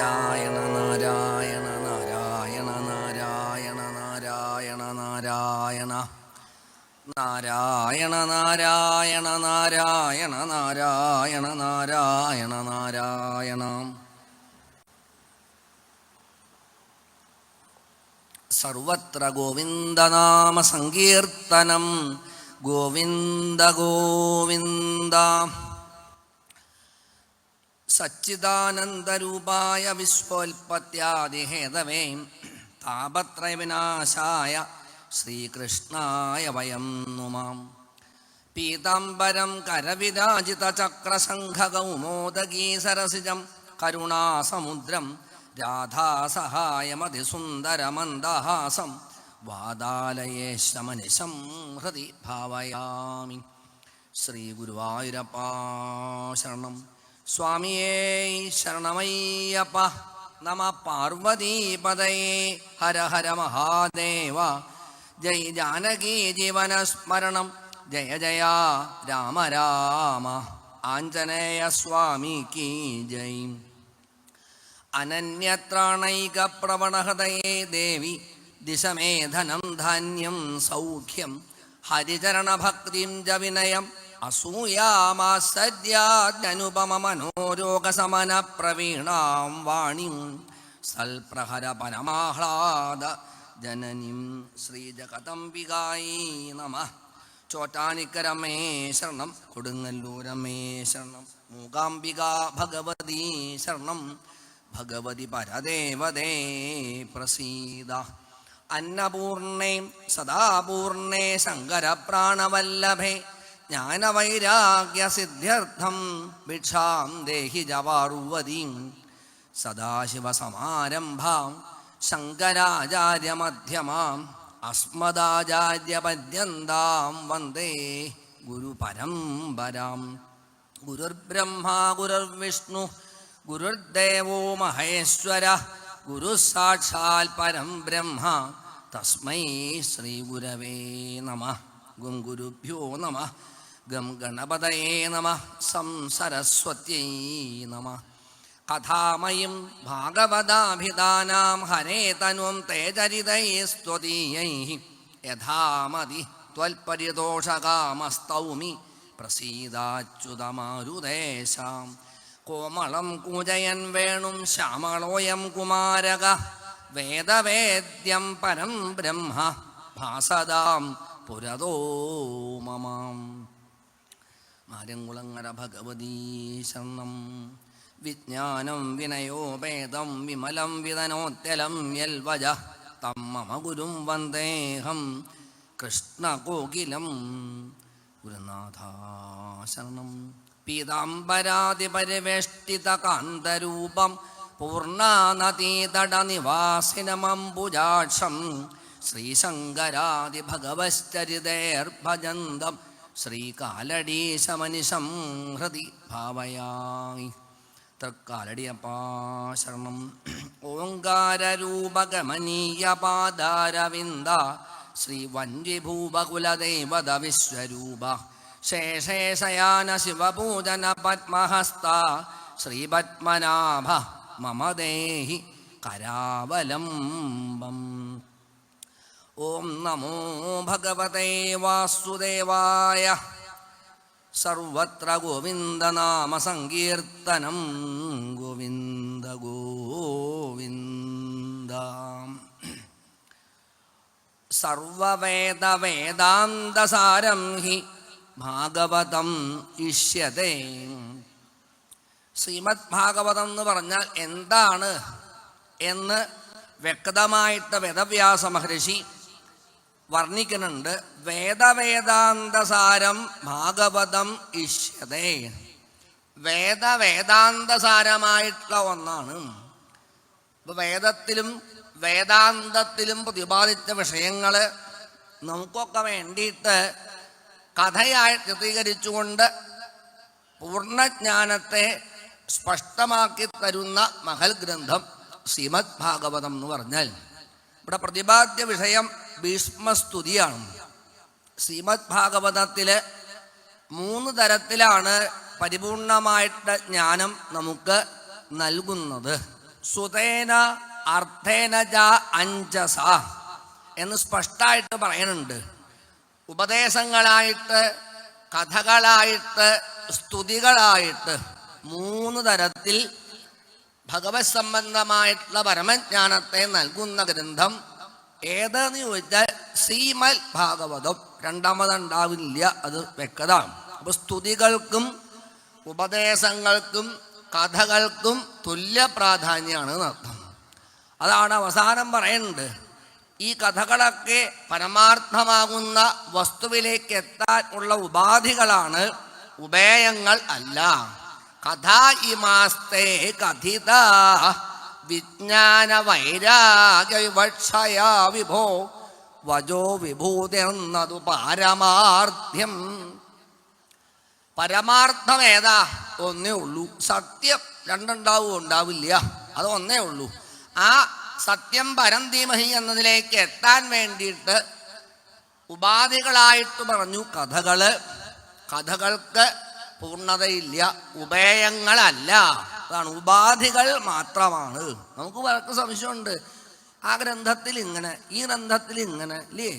നാരായണ നാരായണ നാരായണ നാരായണ നാരായണ നാരായണ നാരായണ നാരായണ നാരായണ നാരായണ നാരായണ നാരായണ. സർവത്ര ഗോവിന്ദനാമ സങ്കീർത്തനം. ഗോവിന്ദ ഗോവിന്ദ. സച്ചിദാനന്ദരൂപായ വിശ്വോൽപത്യാദിഹേതവേ താപത്രയവിനാശായ ശ്രീകൃഷ്ണായ വയം നുമാം. പീതാംബരം കരവിരാജിതചക്രശംഖകൗമോദഗീ സരസിജം കരുണാസമുദ്രം രാധാസഹായമതിസുന്ദരമന്ദഹാസം വാതാലയേശമനിശം ഹൃദി ഭാവയാമി. ശ്രീ ഗുരുവായൂരപ്പാ ശരണം. സ്വാമിയേ ശരണമയ്യപ്പ. നമ പാർവതീപതയേ. ഹര ഹര മഹാദേവ. ജയ് ജാനകീ ജീവനസ്മരണം. ജയ ജയ രാമ രാമ. ആഞ്ജനേയ സ്വാമിക്ക് ജയ്. അനന്യത്രാണൈകപ്രവണഹൃദയേ ദേവി ദിശമേധനം ധാന്യം സൗഖ്യം ഹരിചരണഭക്തിം ച വിനയം അസൂയാമാസദ്യാനുപമനോരോഗസമനപ്രവീണാം വാണിം സൽപ്രഹര പരമാഹ്ലാദ ജനനിം ശ്രീജഗദംബികായൈ നമഃ. ചോറ്റാനിക്കരമേ ശരണം. കൊടുങ്ങല്ലൂരമേ ശരണം. മൂകാംബിക ഭഗവതീ ശരണം. ഭഗവതി പരദേവതേ പ്രസീദ. അന്നപൂർണേ സദാപൂർണേ ശങ്കരപ്രാണവല്ലഭേ ജ്ഞാനവൈരാഗ്യസിദ്ധ്യർത്ഥം ഭിക്ഷാം ദേഹി ജപാർവതീം. സദാശിവസമാരംഭാം ശങ്കരാചാര്യമധ്യമാം അസ്മദാചാര്യപര്യന്താം വന്ദേ ഗുരുപരമ്പരാം. ഗുരുർബ്രഹ്മാ ഗുരുർവിഷ്ണു ഗുരുർദേവോ മഹേശ്വര. ഗുരു സാക്ഷാൽ പരം ബ്രഹ്മ തസ്മൈ ശ്രീ ഗുരവേ നമഃ. ഗും ഗുരുഭ്യോ നമഃ. ഗം ഗണപതയേ നമഃ. സം സരസ്വത്യൈ നമഃ. കഥാമയും ഭാഗവതാഭിധാനാം ഹരേ തനും തേജരിതൈസ്ത്വദീയൈഃ യഥാമതി ത്വൽപരിതോഷകാമസ്തൗമി പ്രസീദാച്യുതമാരുദേശാം. കോമളം കൂജയൻ വേണും ശ്യാമളോയം കുമാരക വേദവേദ്യം പരം ബ്രഹ്മ ഭാസതാം പുരതോ മമാം. മാരംകുളങ്ങര ഭഗവതീ ശരണം. വിജ്ഞാനം വിനയോപേതം വിമലം വിതനോത്തലം യൽവജ തം മമ ഗുരും വന്ദേഹം കൃഷ്ണകോകിലം. ഗുരുനാഥ ശരണം. പീതാംബരാതിപരിവേഷ്ടിതകാന്തരൂപം പൂർണ്ണാനതീതടനിവാസിനമംബുജാക്ഷം ശ്രീശങ്കരാദിഭഗവശ്ചരിതേർഭജന്തം ശ്രീകാലടീശമനിശം ഹൃദി ഭാവയാമി. തൃക്കാലടിയപ്പാ ശരണം. ഓങ്കാരരൂപഗമനീയപാദാരവിന്ദ ശ്രീവന്യഭൂപകുലദേവത വിശ്വരൂപ ശേഷേശയാന ശിവപൂജന പത്മഹസ്ത ശ്രീപത്മനാഭ മമ ദേഹി കരാവലംബം. ഓം നമോ ഭഗവതേ വാസുദേവായ. സർവത്ര ഗോവിന്ദനാമ സങ്കീർത്തനം. ഗോവിന്ദ ഗോവിന്ദ. സർവവേദവേദാന്തസാരം ഹി ഭാഗവതം ഇഷ്യതേ. ശ്രീമദ് ഭാഗവതം എന്ന് പറഞ്ഞാൽ എന്താണ് എന്ന് വ്യക്തമായിട്ട് വേദവ്യാസ മഹർഷി വർണ്ണിക്കുന്നുണ്ട്. വേദവേദാന്തസാരം ഭാഗവതം ഇഷ്യതേ. വേദവേദാന്തസാരമായിട്ടുള്ള ഒന്നാണ്. ഇപ്പം വേദത്തിലും വേദാന്തത്തിലും പ്രതിപാദിച്ച വിഷയങ്ങൾ നമുക്കൊക്കെ വേണ്ടിയിട്ട് കഥയായി ചിത്രീകരിച്ചുകൊണ്ട് പൂർണ്ണജ്ഞാനത്തെ സ്പഷ്ടമാക്കി തരുന്ന മഹൽ ഗ്രന്ഥം ശ്രീമദ് ഭാഗവതം എന്ന് പറഞ്ഞാൽ ഇവിടെ പ്രതിപാദ്യ വിഷയം ഭീഷ്മസ്തുതിയാണ്. ശ്രീമദ് ഭാഗവതത്തില് 3 തരത്തിലാണ് പരിപൂർണമായിട്ട് ജ്ഞാനം നമുക്ക് നൽകുന്നത്. സുതേന അർത്ഥേന ച അഞ്ജസ എന്ന് സ്പഷ്ടമായിട്ട് പറയുന്നുണ്ട്. ഉപദേശങ്ങളായിട്ട്, കഥകളായിട്ട്, സ്തുതികളായിട്ട് 3 തരത്തിൽ ഭഗവത് സംബന്ധമായിട്ടുള്ള പരമജ്ഞാനത്തെ നൽകുന്ന ഗ്രന്ഥം ഏതെന്ന് ചോദിച്ചാൽ ശ്രീമദ് ഭാഗവതം. രണ്ടാമതുണ്ടാവില്ല, അത് വ്യക്തമാണ്. അപ്പോൾ സ്തുതികൾക്കും ഉപദേശങ്ങൾക്കും കഥകൾക്കും തുല്യ പ്രാധാന്യമാണ് എന്നർത്ഥം. അതാണ് അവസാനം പറയുന്നത്. ഈ കഥകളൊക്കെ പരമാർത്ഥമാകുന്ന വസ്തുവിലേക്ക് എത്താൻ ഉള്ള ഉപാധികളാണ്, ഉപായങ്ങൾ അല്ല. കഥാ ഇമാസ്തേ കഥിത വിജ്ഞാന വൈരാഗ്യ വിവക്ഷയാ വിഭോ വജോ വിഭൂതിർന്നതു പാരമാർത്ഥ്യം. പരമാർത്ഥം ഏതാ? ഒന്നേ ഉള്ളൂ. സത്യം ഉണ്ടാവില്ല, അത് ഒന്നേ ഉള്ളൂ. ആ സത്യം പരം ധീമഹി എന്നതിലേക്ക് എത്താൻ വേണ്ടിയിട്ട് ഉപാധികളായിട്ട് പറഞ്ഞു കഥകൾക്ക് പൂർണ്ണതയില്ല, ഉപായങ്ങളല്ല. അതാണ്, ഉപാധികൾ മാത്രമാണ്. നമുക്ക് വളരെ സംശയമുണ്ട്. ആ ഗ്രന്ഥത്തിൽ ഇങ്ങനെ, ഈ ഗ്രന്ഥത്തിൽ ഇങ്ങനെ അല്ലേ,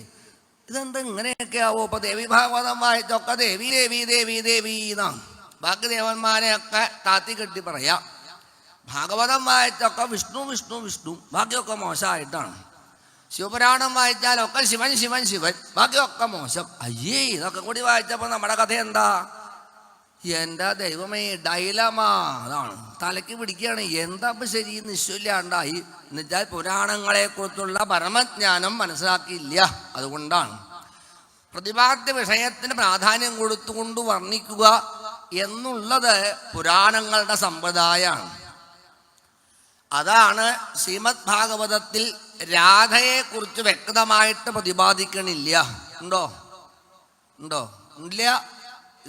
ഇതെന്താ ഇങ്ങനെയൊക്കെ ആവോ? ഇപ്പൊ ദേവി ഭാഗവതം വായിച്ചൊക്കെ ദേവി ദേവി ദേവി ദേവി എന്നാണ്. ബാക്കി ദേവന്മാരെയൊക്കെ താത്തി കെട്ടി പറയാം. ഭാഗവതം വായിച്ചൊക്കെ വിഷ്ണു വിഷ്ണു വിഷ്ണു, ബാക്കിയൊക്കെ മോശമായിട്ടാണ്. ശിവപുരാണം വായിച്ചാലൊക്കെ ശിവൻ ശിവൻ ശിവൻ, ബാക്കിയൊക്കെ മോശം. അയ്യേ, ഇതൊക്കെ കൂടി വായിച്ചപ്പോൾ നമ്മുടെ കഥ എന്താ? എൻ്റെ ദൈവമേ, ഡൈലമാ. അതാണ്, തലയ്ക്ക് പിടിക്കുകയാണ്. എന്താ ഇപ്പം ശരി നിശ്ചയില്ലാണ്ടായി എന്നുവെച്ചാൽ പുരാണങ്ങളെക്കുറിച്ചുള്ള പരമജ്ഞാനം മനസ്സിലാക്കിയില്ല. അതുകൊണ്ടാണ് പ്രതിപാദ്യ വിഷയത്തിന് പ്രാധാന്യം കൊടുത്തുകൊണ്ട് വർണ്ണിക്കുക എന്നുള്ളത് പുരാണങ്ങളുടെ സമ്പ്രദായമാണ്. അതാണ് ശ്രീമദ് ഭാഗവതത്തിൽ രാധയെക്കുറിച്ച് വ്യക്തമായിട്ട് പ്രതിപാദിക്കണില്ല. ഉണ്ടോ?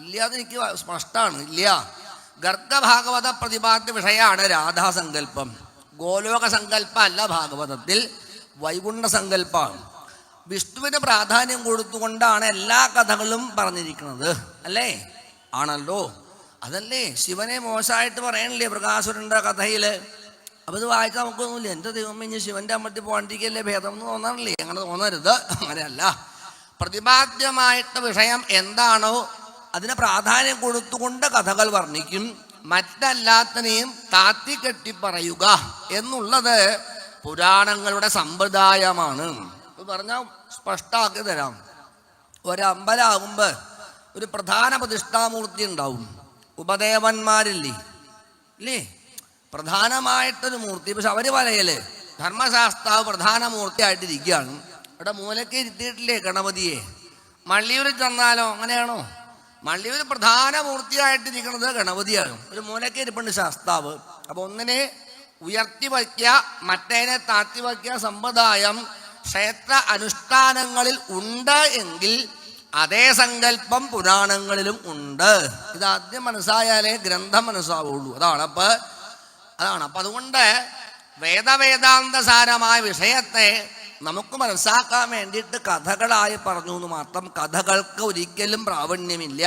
ഇല്ല, അതെനിക്ക് സ്പഷ്ടമാണ്, ഇല്ല. ഗർഗഭാഗവത പ്രതിപാദ്യ വിഷയമാണ് രാധാസങ്കല്പം. ഗോലോക സങ്കല്പം അല്ല ഭാഗവതത്തിൽ, വൈകുണ്ഠ സങ്കല്പമാണ്. വിഷ്ണുവിന് പ്രാധാന്യം കൊടുത്തുകൊണ്ടാണ് എല്ലാ കഥകളും പറഞ്ഞിരിക്കുന്നത്, അല്ലേ? ആണല്ലോ. അതല്ലേ ശിവനെ മോശമായിട്ട് പറയണില്ലേ പ്രകാശുരൻ്റെ കഥയിൽ? അപ്പം ഇത് വായിച്ചാൽ നമുക്കൊന്നുമില്ല, എൻ്റെ ദൈവം ഇനി ശിവൻ്റെ അമ്മത്തിൽ പോകാണ്ടിരിക്കല്ലേ ഭേദം എന്ന് തോന്നാറില്ലേ? അങ്ങനെ തോന്നരുത്, അങ്ങനെയല്ല. പ്രതിപാദ്യമായിട്ട് വിഷയം എന്താണോ അതിന് പ്രാധാന്യം കൊടുത്തുകൊണ്ട് കഥകൾ വർണ്ണിക്കും. മറ്റല്ലാത്തനെയും താത്തിക്കെട്ടി പറയുക എന്നുള്ളത് പുരാണങ്ങളുടെ സമ്പ്രദായമാണ്. ഇത് പറഞ്ഞാൽ സ്പഷ്ടമാക്കി തരാം. ഒരമ്പലമാകുമ്പോൾ ഒരു പ്രധാന പ്രതിഷ്ഠാമൂർത്തി ഉണ്ടാവും. ഉപദേവന്മാരില്ലേ, ഇല്ലേ? പ്രധാനമായിട്ടൊരു മൂർത്തി. പക്ഷെ അവർ പറയല് ധർമ്മശാസ്താവ് പ്രധാന മൂർത്തിയായിട്ടിരിക്കുകയാണ്. ഇവിടെ മൂലയ്ക്ക് ഇരുത്തിയിട്ടില്ലേ ഗണപതിയെ? മള്ളിയൂരിൽ ചെന്നാലോ അങ്ങനെയാണോ? മള്ളിയൂർ പ്രധാന മൂർത്തിയായിട്ടിരിക്കുന്നത് ഗണപതിയാണ്. ഒരു മൂലയ്ക്ക് ഇരിപ്പുണ്ട് ശാസ്താവ്. അപ്പൊ ഒന്നിനെ ഉയർത്തി വയ്ക്കുക, മറ്റേനെ താത്തി വയ്ക്കുക സമ്പ്രദായം ക്ഷേത്ര അനുഷ്ഠാനങ്ങളിൽ ഉണ്ട് എങ്കിൽ അതേ സങ്കല്പം പുരാണങ്ങളിലും ഉണ്ട്. ഇതാദ്യം മനസ്സായാലേ ഗ്രന്ഥം മനസ്സാവുള്ളൂ. അതാണ്. അപ്പം അതുകൊണ്ട് വേദവേദാന്തസാരമായ വിഷയത്തെ നമുക്ക് മനസ്സാക്കാൻ വേണ്ടിയിട്ട് കഥകളായി പറഞ്ഞു എന്ന് മാത്രം. കഥകൾക്ക് ഒരിക്കലും പ്രാവണ്യമില്ല,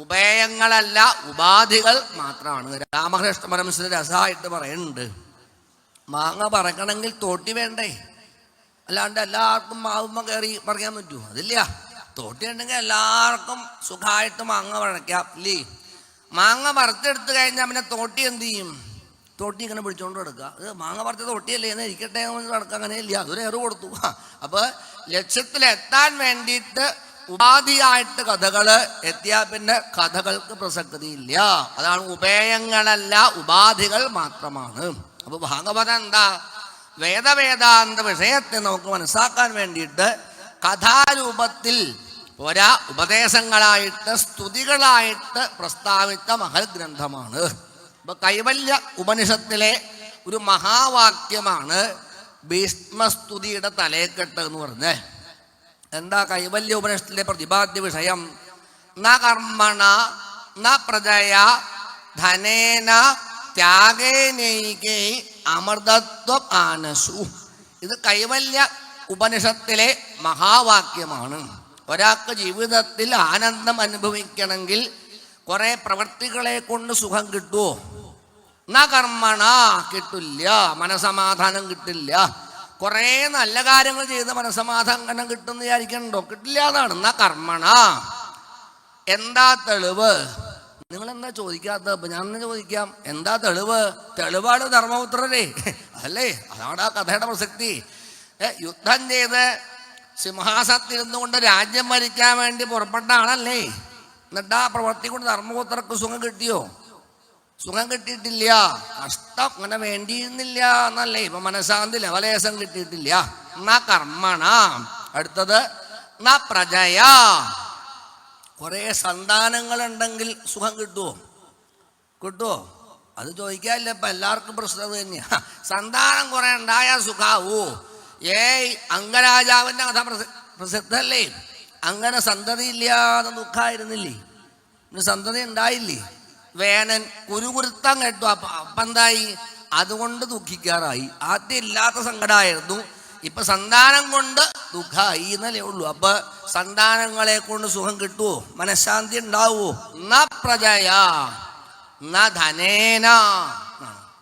ഉപായങ്ങളല്ല, ഉപാധികൾ മാത്രമാണ്. രാമകൃഷ്ണ പരമഹംസർ രസമായിട്ട് പറയുന്നുണ്ട്, മാങ്ങ പറക്കണമെങ്കിൽ തോട്ടി വേണ്ടേ? അല്ലാണ്ട് എല്ലാവർക്കും മാവുമ്മ കയറി പറയാൻ പറ്റുമോ? അതില്ല. തോട്ടി ഉണ്ടെങ്കിൽ എല്ലാവർക്കും സുഖമായിട്ട് മാങ്ങ പറിക്കാം, ഇല്ലേ? മാങ്ങ പറിച്ചെടുത്ത് കഴിഞ്ഞാൽ പിന്നെ തോട്ടി എന്ത് ചെയ്യും? തോട്ടി ഇങ്ങനെ പിടിച്ചുകൊണ്ട് കിടക്കുക. അത് മാങ്ങ പറിച്ച തോട്ടിയല്ലേ എന്ന് ഇരിക്കട്ടെ കിടക്കുക, അങ്ങനെ ഇല്ല. അതൊരു എറു കൊടുത്തു. അപ്പോൾ ലക്ഷ്യത്തിലെത്താൻ വേണ്ടിയിട്ട് ഉപാധിയായിട്ട് കഥകൾ എത്തിയാൽ പിന്നെ കഥകൾക്ക് പ്രസക്തിയില്ല. അതാണ്, ഉപായങ്ങളല്ല, ഉപാധികൾ മാത്രമാണ്. അപ്പോൾ ഭാഗവതം എന്താ? വേദവേദാന്ത വിഷയത്തെ നമുക്ക് മനസ്സിലാക്കാൻ വേണ്ടിയിട്ട് കഥാരൂപത്തിൽ പോരാ, ഉപദേശങ്ങളായിട്ട് സ്തുതികളായിട്ട് പ്രസ്താവിച്ച മഹൽ ഗ്രന്ഥമാണ്. ഇപ്പൊ കൈവല്യ ഉപനിഷത്തിലെ ഒരു മഹാവാക്യമാണ് ഭീഷ്മസ്തുതിയുടെ തലേക്കെട്ട് എന്ന് പറഞ്ഞ്. എന്താ കൈവല്യ ഉപനിഷത്തിലെ പ്രതിപാദ്യ വിഷയം? ന കർമ്മണ ന പ്രജയ ധനേന ത്യാഗേനൈകേ അമൃതത്വം ആനസു. ഇത് കൈവല്യ ഉപനിഷത്തിലെ മഹാവാക്യമാണ്. ഒരാൾക്ക് ജീവിതത്തിൽ ആനന്ദം അനുഭവിക്കണമെങ്കിൽ കുറെ പ്രവൃത്തികളെ കൊണ്ട് സുഖം കിട്ടുമോ? ന കർമ്മണ കിട്ടില്ല, മനസമാധാനം കിട്ടില്ല. കുറേ നല്ല കാര്യങ്ങൾ ചെയ്ത് മനസമാധാനം കിട്ടുമെന്ന് വിചാരിക്കണ്ടോ? കിട്ടില്ല എന്നാണ്. ന കർമ്മണ. എന്താ തെളിവ്? നിങ്ങളെന്താ ചോദിക്കാത്ത? അപ്പൊ ഞാൻ ചോദിക്കാം, എന്താ തെളിവ്? തെളിവാണ് ധർമ്മപുത്രരെ, അതല്ലേ? അതാണ് ആ കഥയുടെ പ്രസക്തി. യുദ്ധം ചെയ്ത് സിംഹാസനത്തിരുന്നുകൊണ്ട് രാജ്യം ഭരിക്കാൻ വേണ്ടി പുറപ്പെട്ട ആളല്ലേ? എന്നിട്ട് ആ പ്രവൃത്തി കൊണ്ട് ധർമ്മപുത്രർക്ക് സുഖം കിട്ടിയോ? സുഖം കിട്ടിയിട്ടില്ല. കഷ്ടം അങ്ങനെ വേണ്ടിയിരുന്നില്ല എന്നല്ലേ? ഇപ്പൊ മനഃശാന്തി ലവലേശം കിട്ടിയിട്ടില്ല. ന കർമ്മണ. അടുത്തത് ന പ്രജയാ. കുറെ സന്താനങ്ങളുണ്ടെങ്കിൽ സുഖം കിട്ടുമോ? കിട്ടുമോ? അത് ചോദിക്കാനില്ല. ഇപ്പൊ എല്ലാവർക്കും പ്രശ്നം തന്നെയാ. സന്താനം കുറെ ഉണ്ടായ സുഖാവൂ? അംഗരാജാവിന്റെ കഥ പ്രസിദ്ധല്ലേ? അങ്ങനെ സന്തതി ഇല്ലാതെ ദുഃഖമായിരുന്നില്ലേ? സന്തതി ഉണ്ടായില്ലേ? വേനൻ കുരുകുരുത്തം കേട്ടു. അപ്പം എന്തായി? അതുകൊണ്ട് ദുഃഖിക്കാറായി. ആദ്യം ഇല്ലാത്ത സങ്കടമായിരുന്നു, ഇപ്പൊ സന്താനം കൊണ്ട് ദുഃഖമായി എന്നല്ലേ ഉള്ളൂ. അപ്പൊ സന്താനങ്ങളെ കൊണ്ട് സുഖം കിട്ടുമോ? മനഃശാന്തി ഉണ്ടാവുമോ? ന പ്രജയാ ന ധനേന.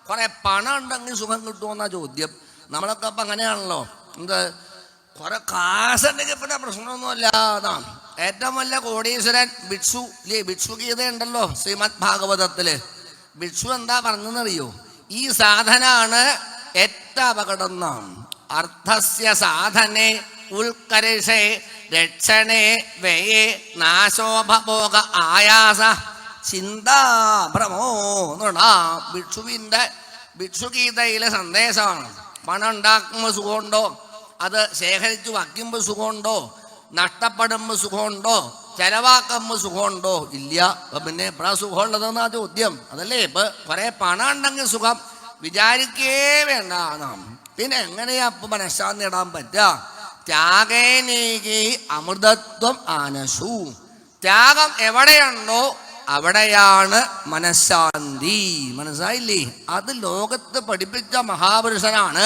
കുറെ പണം ഉണ്ടെങ്കിൽ സുഖം കിട്ടുമോ എന്നാ ചോദ്യം. നമ്മളൊക്കെ അപ്പൊ അങ്ങനെയാണല്ലോ. എന്ത് കുറെ കാശുണ്ടെങ്കിൽ പിന്നെ പ്രശ്നമൊന്നുമല്ല എന്നാണ്. ഏറ്റവും വലിയ കോടീശ്വരൻ ഭിക്ഷു ഇല്ലേ? ഭിക്ഷു ഗീത ഉണ്ടല്ലോ ശ്രീമദ് ഭാഗവതത്തില്. ഭിക്ഷു എന്താ പറഞ്ഞെന്നറിയോ? ഈ സാധനാണ് ഏറ്റവും അപകടം എന്നാണ്. അർത്ഥസ്യ സാധനെ ഉൽക്കർഷേ രക്ഷണേ വ്യയേ നാശോപഭോഗ ആയാസ ചിന്താഭ്രമോ എന്നാ ഭിക്ഷുവിൻ്റെ ഭിക്ഷുഗീതയിലെ സന്ദേശമാണ്. പണം ഉണ്ടാക്കുമ്പോൾ സുഖമുണ്ടോ? അത് ശേഖരിച്ചു വയ്ക്കുമ്പോൾ സുഖമുണ്ടോ? നഷ്ടപ്പെടുമ്പോൾ സുഖമുണ്ടോ? ചെലവാക്കുമ്പോൾ സുഖമുണ്ടോ? ഇല്ല. അപ്പൊ പിന്നെ എപ്പോഴാ സുഖമുള്ളതെന്നാ ചോദ്യം. അതല്ലേ? ഇപ്പൊ കുറെ പണം ഉണ്ടെങ്കിൽ സുഖം വിചാരിക്കേ വേണ്ട നാം. പിന്നെ എങ്ങനെയാ അപ്പൊ മനഃശാന്തി ഇടാൻ പറ്റുക? ത്യാഗേനീകി അമൃതത്വം ആനശു. ത്യാഗം എവിടെയുണ്ടോ അവിടെയാണ് മനഃശാന്തി. മനസ്സിലായില്ലേ? അത് ലോകത്ത് പഠിപ്പിച്ച മഹാപുരുഷനാണ്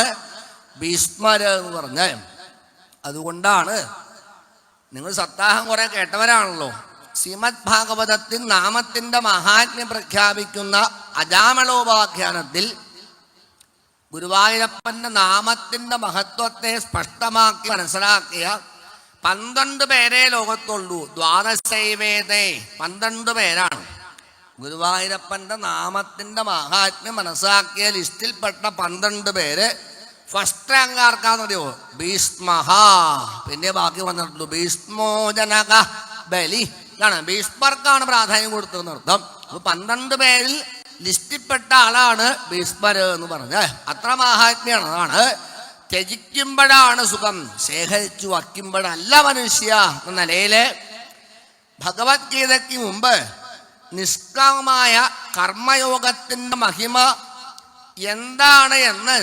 ഭീഷ്മർ എന്ന് പറഞ്ഞ. അതുകൊണ്ടാണ് നിങ്ങൾ സപ്താഹം കുറെ കേട്ടവരാണല്ലോ. ശ്രീമദ് ഭാഗവതത്തിൽ നാമത്തിന്റെ മഹാത്മ്യം പ്രഖ്യാപിക്കുന്ന അജാമളോപാഖ്യാനത്തിൽ ഗുരുവായൂരപ്പന്റെ നാമത്തിന്റെ മഹത്വത്തെ സ്പഷ്ടമാക്കി മനസ്സിലാക്കിയ 12 പേരെ ലോകത്തുള്ളൂ. ദ്വാദശൈവേദേ 12 പേരാണ്. ഗുരുവായൂരപ്പന്റെ നാമത്തിന്റെ മഹാത്മ്യം മനസ്സിലാക്കിയ ലിസ്റ്റിൽപ്പെട്ട 12 പേര് ഫസ്റ്റ് റാങ്ക് ആർക്കാന്നറിയോ? ഭീഷ്മഹ. പിന്നെ ബാക്കി വന്നിട്ടുള്ളൂ ഭീഷ്മോജനക ബലി ആണ്. ഭീഷ്മർക്കാണ് പ്രാധാന്യം കൊടുത്തതെന്ന് അർത്ഥം. അപ്പൊ 12 പേരിൽ ലിസ്റ്റിൽപ്പെട്ട ആളാണ് ഭീഷ്മർ എന്ന് പറഞ്ഞ്. അത്ര മഹാത്മ്യാണ്. അതാണ് ത്യജിക്കുമ്പോഴാണ് സുഖം, ശേഖരിച്ചു വയ്ക്കുമ്പോഴല്ല മനുഷ്യ എന്ന നിലയില് ഭഗവത്ഗീതയ്ക്ക് മുമ്പ് നിഷ്കാമമായ കർമ്മയോഗത്തിന്റെ മഹിമ എന്താണ് എന്ന്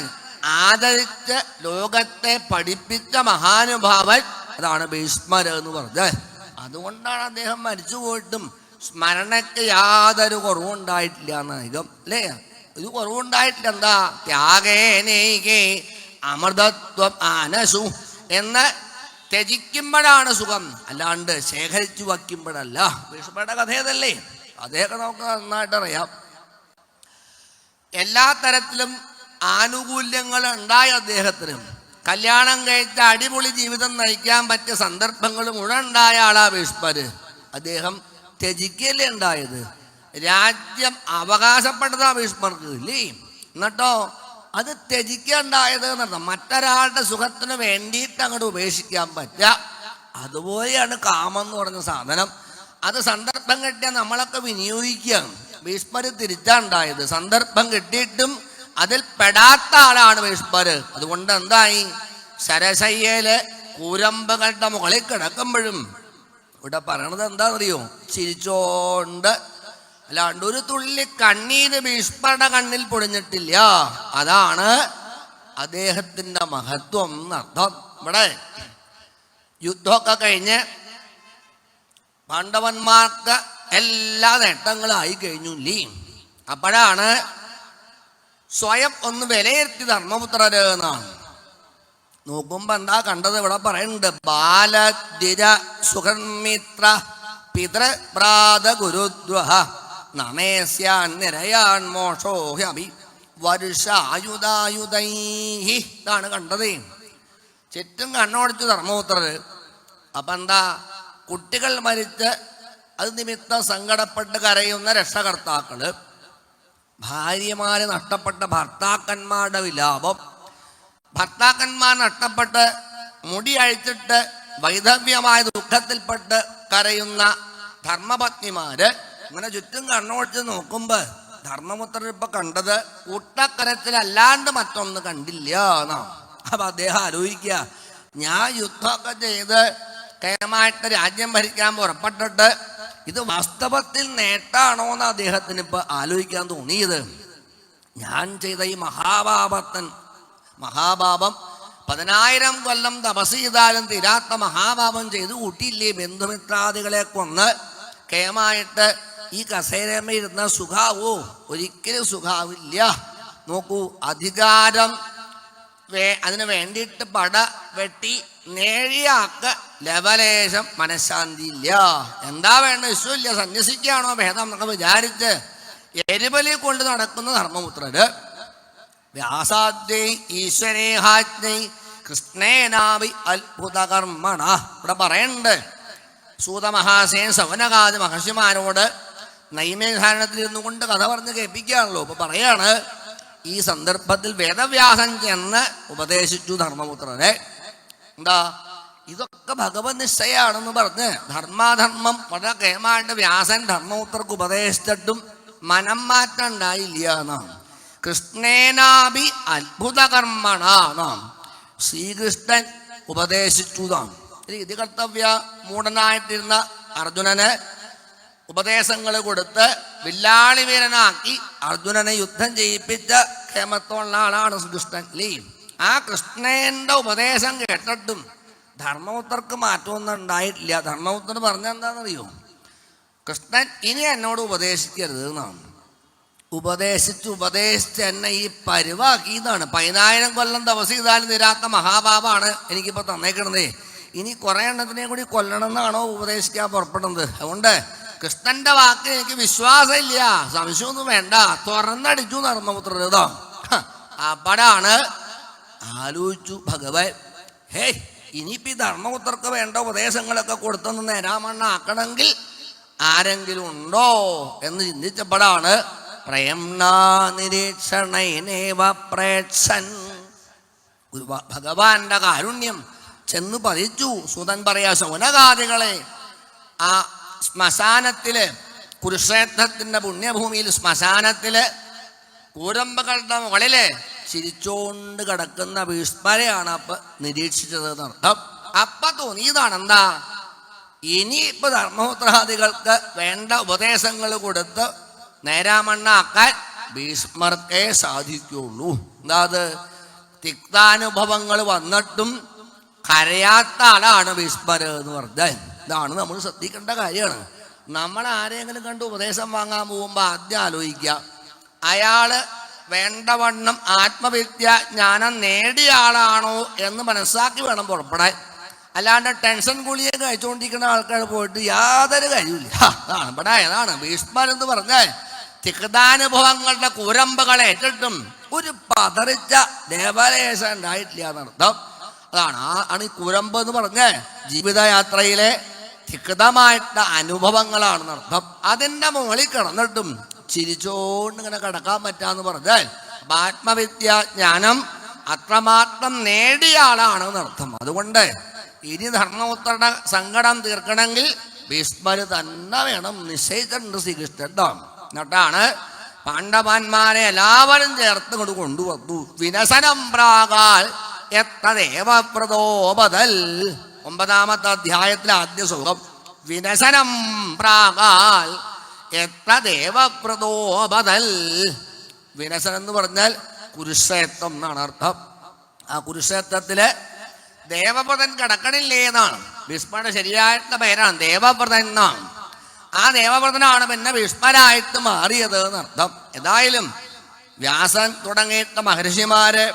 ആദരിച്ച് ലോകത്തെ പഠിപ്പിച്ച മഹാനുഭാവൻ അതാണ് ഭീഷ്മർ എന്ന് പറഞ്ഞത്. അതുകൊണ്ടാണ് അദ്ദേഹം മരിച്ചുപോയിട്ടും സ്മരണയ്ക്ക് യാതൊരു കുറവുണ്ടായിട്ടില്ല എന്നധികം അല്ലേ? ഇത് കുറവുണ്ടായിട്ടില്ല. എന്താ? ത്യാഗേനൈകേ അമൃതത്വം ആനശു എന്ന് ത്യജിക്കുമ്പോഴാണ് സുഖം, അല്ലാണ്ട് ശേഖരിച്ചു വയ്ക്കുമ്പോഴല്ല. ഭീഷ്മരുടെ കഥയതല്ലേ? അദ്ദേഹം നമുക്ക് നന്നായിട്ട് അറിയാം. എല്ലാ തരത്തിലും ആനുകൂല്യങ്ങൾ ഉണ്ടായ അദ്ദേഹത്തിന് കല്യാണം കഴിച്ച അടിപൊളി ജീവിതം നയിക്കാൻ പറ്റിയ സന്ദർഭങ്ങൾ മുഴുവൻ ഉണ്ടായ ആളാ ഭീഷ്മർ. അദ്ദേഹം ത്യജിക്കല്ലേ ഉണ്ടായത്? രാജ്യം അവകാശപ്പെട്ടതാ ഭീഷ്മർക്ക് ഇല്ലേ? എന്നിട്ടോ അത് ത്യജിക്കുണ്ടായത് എന്നർത്ഥം. മറ്റൊരാളുടെ സുഖത്തിന് വേണ്ടിയിട്ട് അങ്ങോട്ട് ഉപേക്ഷിക്കാൻ പറ്റുക. അതുപോലെയാണ് കാമം എന്ന് പറഞ്ഞ സാധനം. അത് സന്ദർഭം കിട്ടിയാൽ നമ്മളൊക്കെ വിനിയോഗിക്കുകയാണ്. ഭീഷ്മർ തിരിച്ചുണ്ടായത്. സന്ദർഭം കിട്ടിയിട്ടും അതിൽ പെടാത്ത ആളാണ് ഭീഷ്മർ. അതുകൊണ്ട് എന്തായി? ശരശയ്യയില് കൂരമ്പകളുടെ മുകളിൽ കിടക്കുമ്പോഴും ഇവിടെ പറയണത് എന്താണെന്നറിയോ? ചിരിച്ചോണ്ട്, അല്ലാണ്ട് ഒരു തുള്ളി കണ്ണീര് ഭീഷ്മരുടെ കണ്ണിൽ പൊടിഞ്ഞിട്ടില്ല. അതാണ് അദ്ദേഹത്തിന്റെ മഹത്വം എന്നർത്ഥം. ഇവിടെ യുദ്ധമൊക്കെ കഴിഞ്ഞ് പാണ്ഡവന്മാർക്ക് എല്ലാ നേട്ടങ്ങളായി കഴിഞ്ഞില്ലേ? അപ്പോഴാണ് സ്വയം ഒന്ന് വിലയിരുത്തി ധർമ്മപുത്രര് എന്നാണ്. നോക്കുമ്പോ എന്താ കണ്ടത്? ഇവിടെ പറയുന്നുണ്ട്, ബാലധിര സുഹൃമിത്ര പിതൃപ്രാത ഗുരുദ്വഹ നമേസ്യാൻ നിരയാൻ മോഷോ ഹ്യഭി വരുഷായുധായുധൈഹി. ഇതാണ് കണ്ടത്. ചുറ്റും കണ്ണോടിച്ചു ധർമ്മപുത്രർ. അപ്പം എന്താ, കുട്ടികൾ മരിച്ച് അത് നിമിത്തം സങ്കടപ്പെട്ട് കരയുന്ന രക്ഷകർത്താക്കള്, ഭാര്യമാര് നഷ്ടപ്പെട്ട ഭർത്താക്കന്മാരുടെ വിലാപം, ഭർത്താക്കന്മാർ നഷ്ടപ്പെട്ട് മുടി അഴിച്ചിട്ട് വൈധവ്യമായ ദുഃഖത്തിൽപ്പെട്ട് കരയുന്ന ധർമ്മപത്നിമാര്. ഇങ്ങനെ ചുറ്റും കണ്ണോടിച്ച് നോക്കുമ്പോ ധർമ്മപുത്രർ ഇപ്പൊ കണ്ടത് കൂട്ടക്കരച്ചിലല്ലാണ്ട് മറ്റൊന്ന് കണ്ടില്ല എന്നാണ്. അപ്പൊ അദ്ദേഹം ആലോചിക്കുക, ഞാൻ യുദ്ധമൊക്കെ ചെയ്ത് കേമായിട്ട് രാജ്യം ഭരിക്കാൻ പുറപ്പെട്ടിട്ട് ഇത് വാസ്തവത്തിൽ നേട്ടാണോ എന്ന് അദ്ദേഹത്തിന് ഇപ്പൊ ആലോചിക്കാൻ തോന്നിയത്. ഞാൻ ചെയ്ത ഈ മഹാപാപം 10,000 കൊല്ലം തപസ് ചെയ്താലും തീരാത്ത മഹാപാപം ചെയ്ത് കൂട്ടിയില്ലേ. ബന്ധുമിത്രാദികളെ കൊന്ന് കേമായിട്ട് ഈ കസേരമ ഇരുന്ന സുഖാവോ? ഒരിക്കലും സുഖാവില്ല. നോക്കൂ, അധികാരം അതിന് വേണ്ടിയിട്ട് പട വെട്ടി നേഴിയാക്ക് ലവലേശം മനഃശാന്തി ഇല്ല. എന്താ വേണ്ട, ഇഷ്ടമില്ല, സന്യസിക്കുകയാണോ ഭേദം എന്നൊക്കെ വിചാരിച്ച് എരിബലി കൊണ്ട് നടക്കുന്ന ധർമ്മപുത്രര് വ്യാസാദ്യൈ ഈശ്വരേഹാജ്ഞൈ കൃഷ്ണേനാവി അത്ഭുതകർമ്മണ. ഇവിടെ പറയുന്നുണ്ട്, സൂതമഹാസേൻ സവനകാദി മഹർഷിമാരോട് നൈമിധാരണത്തിൽ ഇരുന്നു കൊണ്ട് കഥ പറഞ്ഞ് കേൾപ്പിക്കുകയാണല്ലോ. ഇപ്പൊ പറയാണ്, ഈ സന്ദർഭത്തിൽ വേദവ്യാസൻ ചെന്ന് ഉപദേശിച്ചു ധർമ്മപുത്രരെ. എന്താ, ഇതൊക്കെ ഭഗവത് നിശ്ചയാണെന്ന് പറഞ്ഞ് ധർമാധർമ്മം വളരെ കേമായിട്ട് വ്യാസൻ ധർമ്മപുത്രർക്ക് ഉപദേശിച്ചിട്ടും മനം മാറ്റം ഉണ്ടായില്ല എന്നാണ്. കൃഷ്ണേനാഭി അത്ഭുതകർമ്മണ നാം, ശ്രീകൃഷ്ണൻ ഉപദേശിച്ചു നാം. ഇത് കർത്തവ്യ മൂഢനായിട്ടിരുന്ന അർജുനന് ഉപദേശങ്ങൾ കൊടുത്ത് വില്ലാളി വീരനാക്കി അർജുനനെ യുദ്ധം ചെയ്യിപ്പിച്ച ക്ഷേമത്തോള്ള ആളാണ് കൃഷ്ണൻ. അല്ലേ? ആ കൃഷ്ണന്റെ ഉപദേശം കേട്ടിട്ടും ധർമ്മപുത്രർക്ക് മാറ്റമൊന്നും ഉണ്ടായിട്ടില്ല. ധർമ്മപുത്രൻ പറഞ്ഞെന്താണെന്നറിയോ? കൃഷ്ണൻ ഇനി എന്നോട് ഉപദേശിക്കരുത് എന്നാണ്. ഉപദേശിച്ച് എന്നെ ഈ പരുവാക്കിയതാണ്. 10,000 കൊല്ലം തപസ് ചെയ്താലും തീരാത്ത മഹാപാപാണ് എനിക്കിപ്പോൾ തന്നേക്കണതേ. ഇനി കുറെ എണ്ണത്തിനെ കൂടി കൊല്ലണം എന്നാണോ ഉപദേശിക്കാൻ പുറപ്പെടുന്നത്? അതുകൊണ്ട് കൃഷ്ണന്റെ വാക്ക് എനിക്ക് വിശ്വാസമില്ല, സംശയമൊന്നും വേണ്ട, തുറന്നടിച്ചു ധർമ്മപുത്രർ. ഇതാ അപ്പടാണ് ആലോചിച്ചു ഭഗവൻ, ഹേ ഇനിയിപ്പോ ഈ ധർമ്മപുത്രർക്ക് വേണ്ട ഉപദേശങ്ങളൊക്കെ കൊടുത്തൊന്ന് നേരാമണ്ണ ആക്കണമെങ്കിൽ ആരെങ്കിലും ഉണ്ടോ എന്ന് ചിന്തിച്ചപ്പോഴാണ് പ്രേംണാ നിരീക്ഷണൈനേവ പ്രേക്ഷൻ, ഭഗവാന്റെ കാരുണ്യം ചെന്ന് പതിച്ചു. സുതൻ പറയാ, ശൗനകാദികളെ ആ ശ്മശാനത്തില്, കുരുക്ഷേത്രത്തിന്റെ പുണ്യഭൂമിയിൽ ശ്മശാനത്തില് കൂരമ്പകളുടെ മുകളില് ചിരിച്ചോണ്ട് കിടക്കുന്ന ഭീഷ്മരെയാണ് അപ്പൊ നിരീക്ഷിച്ചത് എന്നർത്ഥം. അപ്പൊ തോന്നിയതാണ് എന്താ, ഇനിയിപ്പോ ധർമ്മപുത്രാദികൾക്ക് വേണ്ട ഉപദേശങ്ങൾ കൊടുത്ത് നേരാമണ്ണാക്കാൻ ഭീഷ്മർക്കേ സാധിക്കുള്ളൂ. എന്താ അത്, തിക്താനുഭവങ്ങൾ വന്നിട്ടും കരയാത്ത ആളാണ് ഭീഷ്മർ എന്ന് പറഞ്ഞാൽ. ഇതാണ് നമ്മൾ ശ്രദ്ധിക്കേണ്ട കാര്യമാണ്. നമ്മൾ ആരെങ്കിലും കണ്ട് ഉപദേശം വാങ്ങാൻ പോകുമ്പോൾ ആദ്യം ആലോചിക്കുക, അയാള് വേണ്ടവണ്ണം ആത്മവിദ്യാജ്ഞാനം നേടിയ ആളാണോ എന്ന് മനസ്സാക്കി വേണം പുറപ്പെടാൻ. അല്ലാണ്ട് ടെൻഷൻ ഗുളിയെ കഴിച്ചുകൊണ്ടിരിക്കുന്ന ആൾക്കാർ പോയിട്ട് യാതൊരു കഴിവില്ല. അതാണ് ഇവിടെ അതാണ് ഭീഷ്മർ എന്ന് പറഞ്ഞാൽ. തിക്താനുഭവങ്ങളുടെ കൂരമ്പകൾ ഏറ്റിട്ടും ഒരു പതറിച്ച ദേവലേശം ഉണ്ടായിട്ടില്ല എന്നർത്ഥം. ആണ് ഈ കൂരമ്പ് എന്ന് പറഞ്ഞ ജീവിതയാത്രയിലെ തിക്തമായിട്ടുള്ള അനുഭവങ്ങളാണെന്നർത്ഥം. അതിൻ്റെ മുകളിൽ കിടന്നിട്ടും ചിരിച്ചോണ്ട് ഇങ്ങനെ കിടക്കാൻ പറ്റാന്ന് പറഞ്ഞാൽ ആത്മവിദ്യാജ്ഞാനം അത്രമാത്രം നേടിയ ആളാണെന്നർത്ഥം. അതുകൊണ്ട് ഇനി ധർമ്മപുത്രരുടെ സങ്കടം തീർക്കണമെങ്കിൽ ഭീഷ്മര് തന്നെ വേണം, നിശ്ചയിച്ചിട്ടുണ്ട് ശ്രീകൃഷ്ണൻ. എന്നിട്ടാണ് പാണ്ഡവന്മാരെ എല്ലാവരും ചേർത്ത് കൊണ്ട് കൊണ്ടുവന്നു. വിനശനം പ്രാകാൽ എത്രദേവപ്രതോപതൽ, 9-ാമത്തെ അധ്യായത്തിലെ ആദ്യ ശ്ലോകം. വിനശനം പ്രാകാൽ എത്ര ദേവപ്രതോപതൽ. വിനശനം എന്ന് പറഞ്ഞാൽ കുരുക്ഷേത്രം എന്നാണ് അർത്ഥം. ആ കുരുക്ഷേത്രത്തില് ദേവപ്രതൻ കിടക്കണില്ലേ എന്നാണ്. ഭീഷ്മരുടെ ശരിയായിട്ടുള്ള പേരാണ് ദേവപ്രതൻ എന്നാണ്. ആ ദേവപ്രതനാണ് പിന്നെ ഭീഷ്മരായിട്ട് മാറിയത് എന്നർത്ഥം. ഏതായാലും വ്യാസൻ തുടങ്ങിയിട്ട് മഹർഷിമാര്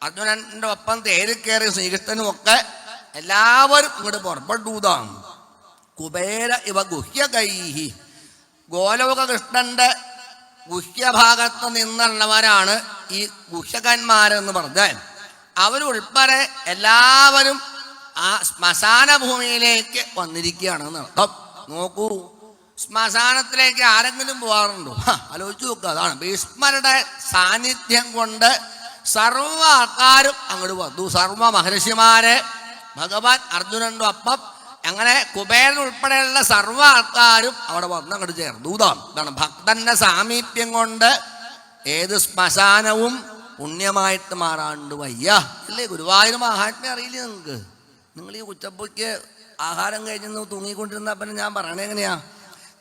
അർജുനന്റെ ഒപ്പം തേരിക്കേറിയ ശ്രീകൃഷ്ണനും ഒക്കെ എല്ലാവരും ഇങ്ങോട്ട് പുറപ്പെട്ടുതാണ്. കുബേര ഇവ ഗുഹ്യകൈഹി, ഗോലോകകൃഷ്ണന്റെ ഗുഹ്യഭാഗത്ത് നിന്നുള്ളവരാണ് ഈ ഗുഹ്യകന്മാരെന്ന് പറഞ്ഞാൽ. അവരുൾപ്പെടെ എല്ലാവരും ആ ശ്മശാന ഭൂമിയിലേക്ക് വന്നിരിക്കുകയാണെന്ന് അർത്ഥം. നോക്കൂ, ശ്മശാനത്തിലേക്ക് ആരെങ്കിലും പോകാറുണ്ടോ? ആലോചിച്ച് നോക്കുക. അതാണ് ഭീഷ്മരുടെ സാന്നിധ്യം കൊണ്ട് സർവ്വ ആൾക്കാരും അങ്ങോട്ട് വന്നു. സർവ്വ മഹർഷിമാരെ ഭഗവാൻ അർജുനന്റെ ഒപ്പം അങ്ങനെ കുബേരൻ ഉൾപ്പെടെയുള്ള സർവ്വ ആൾക്കാരും അവിടെ വന്ന് അങ്ങോട്ട് ചേർന്നു. ഇതാണ് ഭക്തന്റെ സാമീപ്യം കൊണ്ട് ഏത് ശ്മശാനവും പുണ്യമായിട്ട് മാറാണ്ട് വയ്യ. അല്ലേ? ഗുരുവായൂർ മഹാത്മ്യം അറിയില്ലേ നിങ്ങൾക്ക്? നിങ്ങൾ ഈ ഉച്ചപ്പൊയ്ക്ക് ആഹാരം കഴിഞ്ഞ് തൂങ്ങിക്കൊണ്ടിരുന്ന പിന്നെ ഞാൻ പറയണേ എങ്ങനെയാ?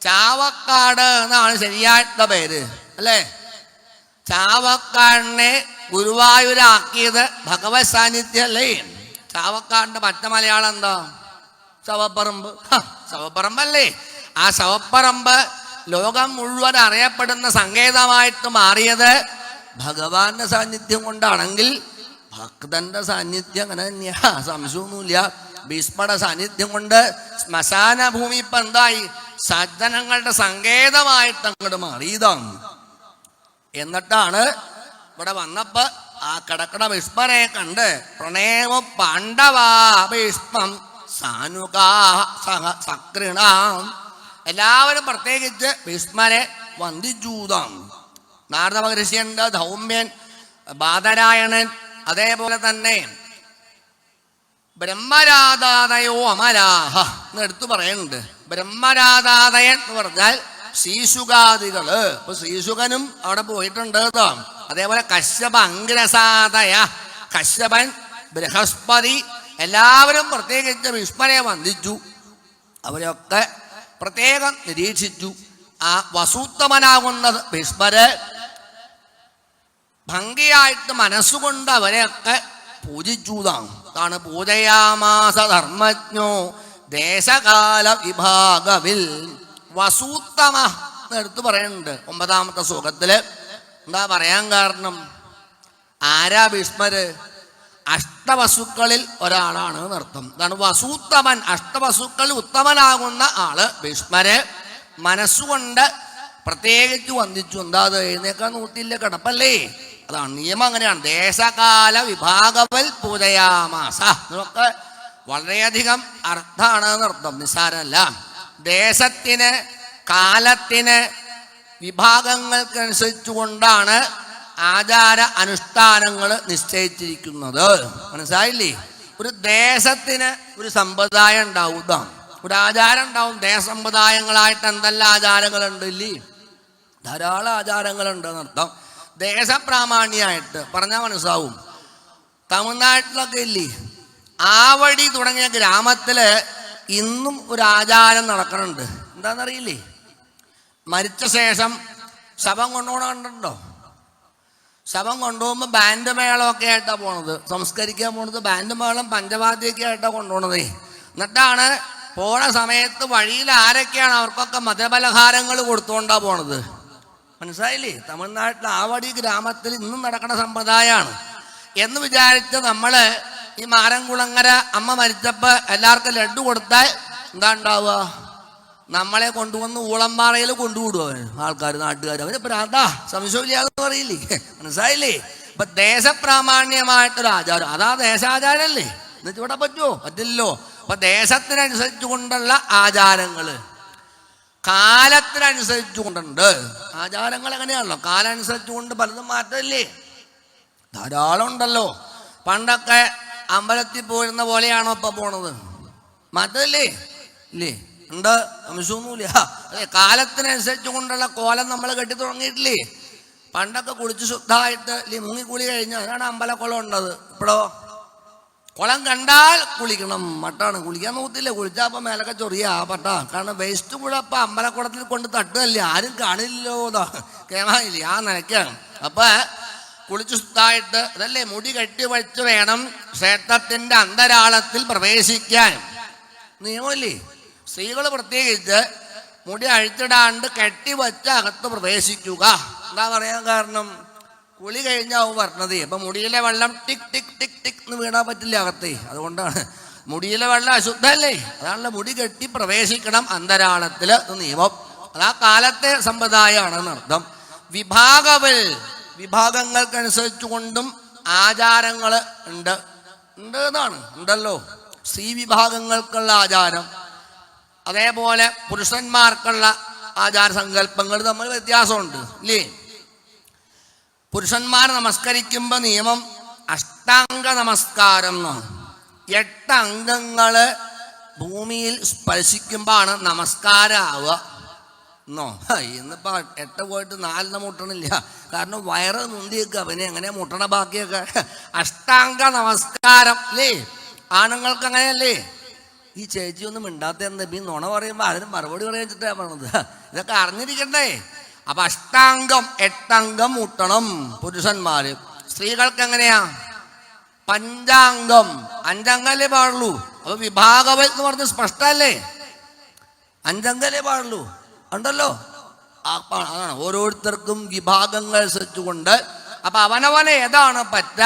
ചാവക്കാട് എന്നാണ് ശരിയായിട്ടുള്ള പേര്, അല്ലേ? ചാവക്കാടിനെ ഗുരുവായൂരാക്കിയത് ഭഗവത് സാന്നിധ്യം അല്ലേ? ചാവക്കാടിന്റെ പച്ച മലയാളം എന്താ? ശവപ്പറമ്പ്. ശവപ്പറമ്പല്ലേ? ആ ശവപ്പറമ്പ് ലോകം മുഴുവൻ അറിയപ്പെടുന്ന സങ്കേതമായിട്ട് മാറിയത് ഭഗവാന്റെ സാന്നിധ്യം കൊണ്ടാണെങ്കിൽ ഭക്തന്റെ സാന്നിധ്യം അങ്ങനെ തന്നെയാ, സംശയമൊന്നുമില്ല. ഭീഷ്മയുടെ സാന്നിധ്യം കൊണ്ട് ശ്മശാന ഭൂമി ഇപ്പൊ എന്തായി? സജ്ജനങ്ങളുടെ സങ്കേതമായിട്ട് അങ്ങോട്ട് മാറിയതാണ്. എന്നിട്ടാണ് ഇവിടെ വന്നപ്പോ ആ കിടക്കണ ഭീഷ്മരെ കണ്ട് പ്രണേമ പാണ്ഡവാ ഭീഷ്മം സാനുകാ സകൃണാം എല്ലാവരും പ്രത്യേകിച്ച് ഭീഷ്മരെ വന്ദിച്ചൂതാം. നാരദ മഹർഷിയുണ്ട്, ധൗമ്യൻ, ബാദരായണൻ, അതേപോലെ തന്നെ ബ്രഹ്മരാധാതയോ അമലാഹ എന്ന് എടുത്തു പറയുന്നുണ്ട്. ബ്രഹ്മരാധാതയൻ എന്ന് പറഞ്ഞാൽ ശ്രീശുകാദികള്. ഇപ്പൊ ശ്രീശുകനും അവിടെ പോയിട്ടുണ്ട് കേട്ടോ. അതേപോലെ കശ്യപ അംഗ്രസാദയ, കശ്യപൻ, ബൃഹസ്പതി എല്ലാവരും പ്രത്യേകിച്ച് ഭീഷ്മരെ വന്ദിച്ചു. അവരൊക്കെ പ്രത്യേകം നിരീക്ഷിച്ചു. ആ വസൂത്തമനാകുന്ന ഭീഷ്മര് ഭംഗിയായിട്ട് മനസ്സുകൊണ്ട് അവരെയൊക്കെ പൂജിച്ചൂതാണ്. അതാണ് പൂജയാമാസ ധർമ്മജ്ഞോ ദേശകാല വിഭാഗവിൽ വസൂത്തമ എടുത്തു പറയുന്നുണ്ട് 9ാമത്തെ ശ്ലോകത്തില്. എന്താ പറയാൻ കാരണം? ആരാ ഭീഷ്മര്? അഷ്ടവസുക്കളിൽ ഒരാളാണ് എന്നർത്ഥം. അതാണ് വസൂത്തമൻ. അഷ്ടവസുക്കളിൽ ഉത്തമനാകുന്ന ആള് ഭീഷ്മര് മനസ്സുകൊണ്ട് പ്രത്യേകിച്ച് വന്ദിച്ചു. എന്താ അത്? എഴുന്നേക്കാൻ നോട്ടില്ല, കിടപ്പല്ലേ? അതാണ് നിയമം, അങ്ങനെയാണ്. ദേശകാല വിഭാഗവൽ പൂജയാമാസ ഇതൊക്കെ വളരെയധികം അർത്ഥമാണ് എന്നർത്ഥം, നിസ്സാരമല്ല. ദേശത്തിന് കാലത്തിന് വിഭാഗങ്ങൾക്കനുസരിച്ചുകൊണ്ടാണ് ആചാര അനുഷ്ഠാനങ്ങൾ നിശ്ചയിച്ചിരിക്കുന്നത്. മനസ്സിലായില്ലേ? ഒരു ദേശത്തിന് ഒരു സമ്പ്രദായം ഉണ്ടാവും, ഒരു ആചാരം ഉണ്ടാവും. ദേശസമ്പ്രദായങ്ങളായിട്ട് എന്തെല്ലാം ആചാരങ്ങളുണ്ട് ഇല്ലേ? ധാരാളം ആചാരങ്ങളുണ്ട് എന്നർത്ഥം. ദേശപ്രാമാണ്യമായിട്ട് പറഞ്ഞാൽ മനസ്സാവും. തമിഴ്നാട്ടിലൊക്കെ ഇല്ലേ, ആവടി തുടങ്ങിയ ഗ്രാമത്തില് ഇന്നും ഒരു ആചാരം നടക്കണുണ്ട്. എന്താണെന്നറിയില്ലേ? മരിച്ച ശേഷം ശവം കൊണ്ടുപോകണ കണ്ടിട്ടുണ്ടോ? ശവം കൊണ്ടുപോകുമ്പോൾ ബാൻഡ് മേളമൊക്കെ ആയിട്ടാണ് പോണത്. സംസ്കരിക്കാൻ പോണത് ബാൻഡ് മേളം പഞ്ചവാദ്യമൊക്കെ ആയിട്ടാണ് കൊണ്ടുപോകണത്. എന്നിട്ടാണ് പോണ സമയത്ത് വഴിയിൽ ആരൊക്കെയാണ് അവർക്കൊക്കെ മധുരപലഹാരങ്ങൾ കൊടുത്തുകൊണ്ടാണ് പോണത്. മനസ്സിലായില്ലേ? തമിഴ്നാട്ടിൽ ആവടി ഗ്രാമത്തിൽ ഇന്നും നടക്കുന്ന സമ്പ്രദായമാണ്. എന്ന് വിചാരിച്ച് നമ്മള് ഈ മാരംകുളങ്ങര അമ്മ മരിച്ചപ്പോൾ എല്ലാവർക്കും ലഡ്ഡു കൊടുത്താൽ എന്താ ഉണ്ടാവുക? നമ്മളെ കൊണ്ടുവന്ന് ഊളംപാറയിൽ കൊണ്ടുവിടും ആൾക്കാർ, നാട്ടുകാർ. അവര് പ്രാന്താ, സംശയമില്ലാതെ പറയില്ലേ? മനസ്സിലായില്ലേ? ഇപ്പൊ ദേശപ്രാമാണ്യമായിട്ടൊരു ആചാരം, അതാ ദേശാചാരല്ലേ? എന്നിട്ട് ഇവിടെ പറ്റുമോ? പറ്റില്ലല്ലോ. അപ്പൊ ദേശത്തിനനുസരിച്ചു കൊണ്ടുള്ള ആചാരങ്ങള്, കാലത്തിനനുസരിച്ചു കൊണ്ടുണ്ട് ആചാരങ്ങൾ. എങ്ങനെയാണല്ലോ കാലം അനുസരിച്ചു കൊണ്ട് പലതും മാറ്റമില്ലേ? ധാരാളം ഉണ്ടല്ലോ. പണ്ടൊക്കെ അമ്പലത്തിൽ പോയിരുന്ന പോലെയാണോ ഇപ്പൊ പോണത്? മാറ്റമില്ലേ? ഇല്ലേ? ഉണ്ട്, സംശയമൊന്നുമില്ല. അതെ, കാലത്തിനനുസരിച്ച് കൊണ്ടുള്ള കോലം നമ്മൾ കെട്ടി തുടങ്ങിയിട്ടില്ലേ? പണ്ടൊക്കെ കുളിച്ച് ശുദ്ധമായിട്ട് ഇല്ലേ മുങ്ങിക്കുളി കഴിഞ്ഞാൽ അതിനാണ് അമ്പലക്കുളം ഉണ്ടത്. ഇപ്പോഴോ കുളം കണ്ടാൽ കുളിക്കണം, മട്ടാണ്. കുളിക്കാൻ നോക്കത്തില്ല, കുളിച്ചാൽ അപ്പം മേലൊക്കെ ചൊറിയാ പട്ടാ. കാരണം വേസ്റ്റ് മുഴുവൻ അമ്പലക്കുളത്തിൽ കൊണ്ട് തട്ടുകല്ലേ, ആരും കാണില്ലല്ലോ. കേമായില്ലേ? ആ നിലയ്ക്കാണ്. അപ്പൊ കുളിച്ച് ശുദ്ധമായിട്ട് അതല്ലേ മുടി കെട്ടി വച്ച് വേണം ക്ഷേത്രത്തിന്റെ അന്തരാളത്തിൽ പ്രവേശിക്കാൻ. നിയമമില്ലേ? സ്ത്രീകൾ പ്രത്യേകിച്ച് മുടി അഴിച്ചിടാണ്ട് കെട്ടിവച്ച് അകത്ത് പ്രവേശിക്കുക. എന്താ പറയാൻ കാരണം? കുളി കഴിഞ്ഞാവും പറഞ്ഞത്. അപ്പൊ മുടിയിലെ വെള്ളം ടിക് ടിക് ടിക് ടിക് എന്ന് വീണാൻ പറ്റില്ല അകത്ത്. അതുകൊണ്ടാണ് മുടിയിലെ വെള്ളം അശുദ്ധല്ലേ. അതാണല്ലോ മുടി കെട്ടി പ്രവേശിക്കണം അന്തരാളത്തില് നിയമം. അത് ആ കാലത്തെ സമ്പ്രദായമാണെന്ന് അർത്ഥം. വിഭാഗങ്ങൾക്കനുസരിച്ചു കൊണ്ടും ആചാരങ്ങൾ ഉണ്ട് എന്നാണ്. ഉണ്ടല്ലോ സ്ത്രീ വിഭാഗങ്ങൾക്കുള്ള ആചാരം, അതേപോലെ പുരുഷന്മാർക്കുള്ള ആചാര സങ്കല്പങ്ങൾ തമ്മിൽ വ്യത്യാസമുണ്ട് ഇല്ലേ? പുരുഷന്മാർ നമസ്കരിക്കുമ്പോൾ നിയമം അഷ്ടാംഗ നമസ്കാരം എന്നാണ്. 8 അംഗങ്ങൾ ഭൂമിയിൽ സ്പർശിക്കുമ്പോഴാണ് നമസ്കാരം ആവുക എന്നോ. ഇന്നിപ്പോൾ 8 പോയിട്ട് 4 മുട്ടണില്ല, കാരണം വയറ് മുന്തിയൊക്കെ അവനെ എങ്ങനെ മുട്ടണ ബാക്കിയൊക്കെ. അഷ്ടാംഗ നമസ്കാരം അല്ലേ? ആണുങ്ങൾക്ക് അങ്ങനെയല്ലേ? ഈ ചേച്ചി ഒന്നും മിണ്ടാത്ത എന്താ ഈ നുണ പറയുമ്പോൾ അതിന് മറുപടി പറയാൻ വെച്ചിട്ടാണ് പറഞ്ഞത്. ഇതൊക്കെ അറിഞ്ഞിരിക്കണ്ടേ? അപ്പൊ അഷ്ടാംഗം 8 അംഗം മുട്ടണം പുരുഷന്മാര്. സ്ത്രീകൾക്ക് എങ്ങനെയാ? പഞ്ചാംഗം 5 അംഗല്ലേ പാടുള്ളൂ. അപ്പൊ വിഭാഗവൽ എന്ന് പറഞ്ഞ് സ്പഷ്ടല്ലേ? 5 അംഗല്ലേ പാടുള്ളൂ. ഉണ്ടല്ലോ, അതാണ് ഓരോരുത്തർക്കും വിഭാഗങ്ങൾ അനുസരിച്ചുകൊണ്ട്. അപ്പൊ അവനവനെ ഏതാണ് പറ്റ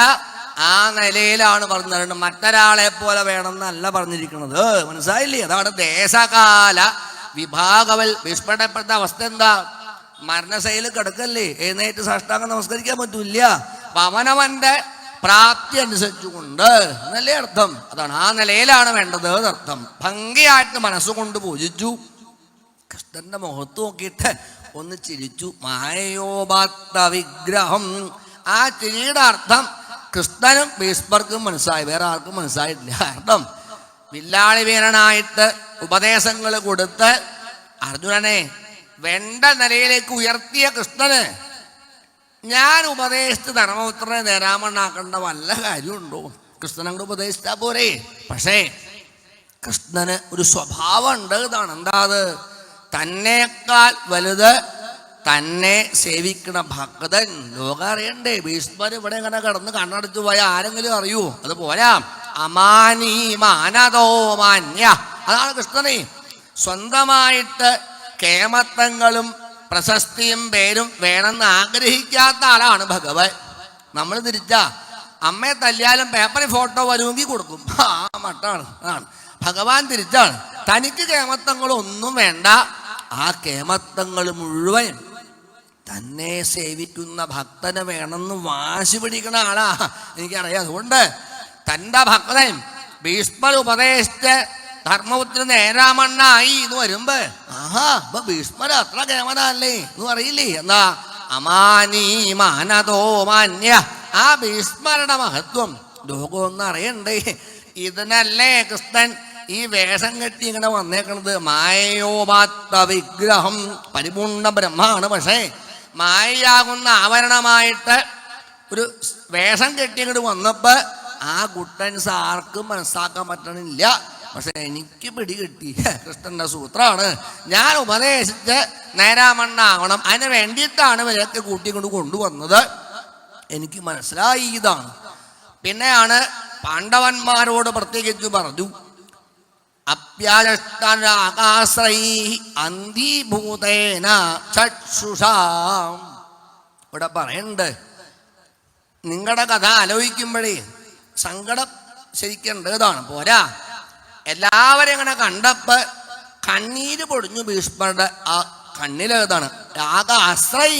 ആ നിലയിലാണ് പറഞ്ഞിട്ടുണ്ട്. മറ്റൊരാളെ പോലെ വേണമെന്നല്ല പറഞ്ഞിരിക്കുന്നത്. മനസ്സിലായില്ലേ? അതാണ് ദേശകാല വിഭാഗവൽ. വിസ്ഫടപ്പെട്ട അവസ്ഥ എന്താ? മരണശൈലി കിടക്കല്ലേ, എഴുന്നേറ്റ് സാഷ്ടാംഗം നമസ്കരിക്കാൻ പറ്റൂല്ല. അപ്പൊ അവനവന്റെ പ്രാപ്തി അനുസരിച്ചുകൊണ്ട് എന്നല്ലേ അർത്ഥം. അതാണ് ആ നിലയിലാണ് വേണ്ടത് എന്നർത്ഥം. ഭംഗിയായിട്ട് മനസ്സുകൊണ്ട് പൂജിച്ചു. കൃഷ്ണന്റെ മുഖത്ത് നോക്കിയിട്ട് ഒന്ന് ചിരിച്ചു. മായയോപാത്ത വിഗ്രഹം. ആ ചിരിയുടെ അർത്ഥം കൃഷ്ണനും ഭീഷ്മർക്കും മനസ്സായി, വേറെ ആർക്കും മനസ്സായിട്ടില്ല. അർത്ഥം വില്ലാളി വീരനായിട്ട് ഉപദേശങ്ങൾ കൊടുത്ത് അർജുനനെ വേണ്ട നിലയിലേക്ക് ഉയർത്തിയ കൃഷ്ണന് ഞാൻ ഉപദേശിച്ച് ധർമ്മപുത്രനെ നേരാമണ്ണാക്കേണ്ട വല്ല കാര്യമുണ്ടോ? കൃഷ്ണൻ അങ്ങോട്ട് ഉപദേശിച്ചാൽ പോരെ. പക്ഷേ കൃഷ്ണന് ഒരു സ്വഭാവം ഉണ്ട്. ഇതാണ് എന്താ അത്? തന്നേക്കാൾ വലുത് തന്നെ സേവിക്കണ ഭക്തൻ. ലോകം അറിയണ്ടേ? ഭീഷ്മർ ഇവിടെ ഇങ്ങനെ കിടന്ന് കണ്ണടച്ചു പോയ ആരെങ്കിലും അറിയൂ? അതുപോലെ അമാനീ മാനതോ മാന്യ. അതാണ് കൃഷ്ണനെ. സ്വന്തമായിട്ട് കേമത്തങ്ങളും പ്രശസ്തിയും പേരും വേണമെന്ന് ആഗ്രഹിക്കാത്ത ആളാണ് ഭഗവൻ. നമ്മൾ തിരിച്ചാ അമ്മയെ തല്ലിയാലും പേപ്പറിൽ ഫോട്ടോ വരുമെങ്കിൽ കൊടുക്കും. ആ മട്ടാണ്. അതാണ് ഭഗവാൻ. തിരിച്ചാണ്. തനിക്ക് കേമത്തങ്ങളൊന്നും വേണ്ട. ആ കേമത്തങ്ങൾ മുഴുവൻ തന്നെ സേവിക്കുന്ന ഭക്തന് വേണമെന്ന് വാശി പിടിക്കുന്ന ആളാ. എനിക്കറിയാം. അതുകൊണ്ട് തൻ്റെ ഭക്തൻ ഭീഷ്മർ ഉപദേശിച്ച് ധർമ്മപുത്രൻ നേരാമണ്ണായി എന്ന് വരുമ്പോ ആഹാ ഇപ്പൊ ഭീഷ്മർ അത്ര കേമനല്ലേ എന്ന് പറയില്ലേ? എന്നാ അമാനീ മാനതോ മാന്യ. ആ ഭീഷ്മരുടെ മഹത്വം ലോകമൊന്നും അറിയണ്ടേ? ഇതിനല്ലേ കൃഷ്ണൻ ഈ വേഷം കെട്ടി ഇങ്ങനെ വന്നേക്കണത്. മായയോപാത്ത വിഗ്രഹം. പരിപൂർണ ബ്രഹ്മാണ്. പക്ഷേ മായയാകുന്ന ആവരണമായിട്ട് ഒരു വേഷം കെട്ടി ഇങ്ങോട്ട് വന്നപ്പോ ആ കുട്ടൻസ് ആർക്കും മനസ്സാക്കാൻ പറ്റണില്ല. പക്ഷെ എനിക്ക് പിടികിട്ടി. കൃഷ്ണന്റെ സൂത്രമാണ്. ഞാൻ ഉപദേശിച്ച് നേരാമണ്ണാവണം, അതിന് വേണ്ടിയിട്ടാണ് ഇവരൊക്കെ കൂട്ടിക്കൊണ്ട് കൊണ്ടുവന്നത്. എനിക്ക് മനസ്സിലായി. ഇതാണ്. പിന്നെയാണ് പാണ്ഡവന്മാരോട് പ്രത്യേകിച്ച് പറഞ്ഞു. അപ്യാജഷ്ടാകാശ്രൈ അന്ധീഭൂതേന ചക്ഷുഷാ. ഇവിടെ പറയണ്ട്, നിങ്ങളുടെ കഥ ആലോചിക്കുമ്പോഴേ സങ്കടം ശരിക്കേണ്ടതാണ്. പോരാ, എല്ലാവരും ഇങ്ങനെ കണ്ടപ്പോ കണ്ണീര് പൊടിഞ്ഞു ഭീഷ്മരുടെ ആ കണ്ണിലേതാണ്. ആകാശ്രൈ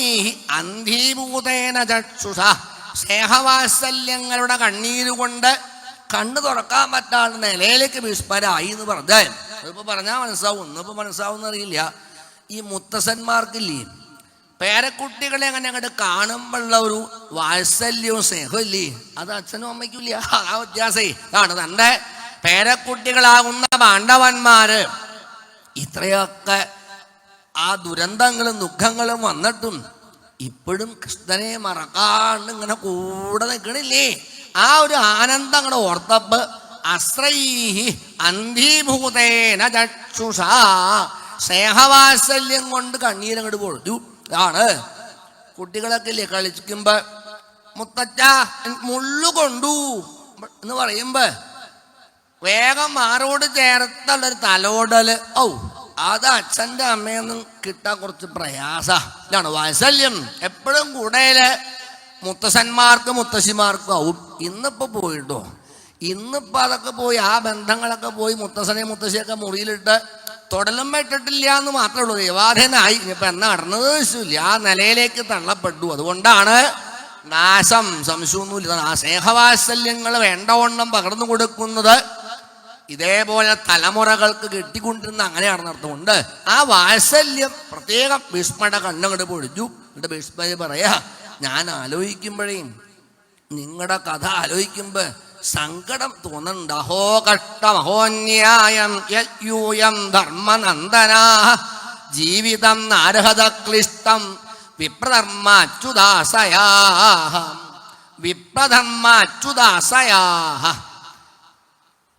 അന്ധീഭൂതേന ചക്ഷുഷ. സ്നേഹവാത്സല്യങ്ങളുടെ കണ്ണീര് കൊണ്ട് കണ്ണ് തുറക്കാൻ പറ്റാത്ത നിലയിലേക്ക് ഭീഷ്മരായി എന്ന് പറഞ്ഞാൽ അതിപ്പോ പറഞ്ഞാൽ മനസ്സാവും. ഒന്നിപ്പോ മനസ്സാവും അറിയില്ല. ഈ മുത്തശ്ശന്മാർക്കില്ലേ, പേരക്കുട്ടികളെ അങ്ങനെ അങ്ങോട്ട് കാണുമ്പോഴുള്ള ഒരു വാത്സല്യവും സ്നേഹവും ഇല്ലേ, അത് അച്ഛനും അമ്മയ്ക്കും ഇല്ല. ആ വ്യത്യാസേ ആണ്. തൻ്റെ പേരക്കുട്ടികളാകുന്ന പാണ്ഡവന്മാര് ഇത്രയൊക്കെ ആ ദുരന്തങ്ങളും ദുഃഖങ്ങളും വന്നിട്ടും ഇപ്പോഴും കൃഷ്ണനെ മറക്കാണ്ട് ഇങ്ങനെ കൂടെ നിൽക്കണില്ലേ? ആ ഒരു ആനന്ദം അങ്ങോട്ട് ഓർത്തപ്പ് അശ്രൈഹി അന്ധീഭൂതേന ചക്ഷുഷാ. സ്നേഹവാത്സല്യം കൊണ്ട് കണ്ണീരങ്ങോട്ട് പൊഴിച്ചു. ഇതാണ് കുട്ടികളൊക്കെ ഇല്ലേ കളിക്കുമ്പോ മുത്തച്ഛ മുള്ളുകൊണ്ടു എന്ന് പറയുമ്പോ വേഗം മാറോട് ചേർത്തുള്ളൊരു തലോടല്. ഔ, അത് അച്ഛൻ്റെ അമ്മയൊന്നും കിട്ടാൻ കുറച്ച് പ്രയാസ. ഇതാണ് വാത്സല്യം. എപ്പോഴും കൂടെയില് മുത്തശ്ശന്മാർക്കും മുത്തശ്ശിമാർക്കും ആവും. ഇന്നിപ്പോ പോയിട്ടോ, ഇന്നിപ്പോ അതൊക്കെ പോയി, ആ ബന്ധങ്ങളൊക്കെ പോയി. മുത്തശ്ശനെ മുത്തശ്ശിയൊക്കെ മുറിയിലിട്ട് തൊടലും വെട്ടിട്ടില്ല എന്ന് മാത്രമേ ഉള്ളൂ. ദൈവാധീനായി. ഇനിയിപ്പോൾ എന്നാ നടന്നത് ഇല്ല, ആ നിലയിലേക്ക് തള്ളപ്പെട്ടു. അതുകൊണ്ടാണ് നാശം, സംശയമൊന്നുമില്ല. ആ സ്നേഹവാത്സല്യങ്ങൾ വേണ്ടവണ്ണം പകർന്നു കൊടുക്കുന്നത് ഇതേപോലെ തലമുറകൾക്ക് കിട്ടിക്കൊണ്ടിരുന്ന അങ്ങനെയാണ് അർത്ഥമുണ്ട്. ആ വാത്സല്യം പ്രത്യേകം ഭീഷ്മയുടെ കണ്ണുകൊണ്ട് പൊഴിച്ചു. എന്നിട്ട് ഭീഷ്മ പറയാ, ഞാൻ ആലോചിക്കുമ്പോഴേ, നിങ്ങളുടെ കഥ ആലോചിക്കുമ്പോ സങ്കടം തോന്നുന്നുണ്ട്. അഹോ കഷ്ടമഹോന്യായം യൂയം ധർമ്മനന്ദനാ ജീവിതം നാരഹത ക്ലിഷ്ടം വിപ്രധർമ്മച്യുതാസയാ വിപ്രധർമ്മച്യുതാസയാ.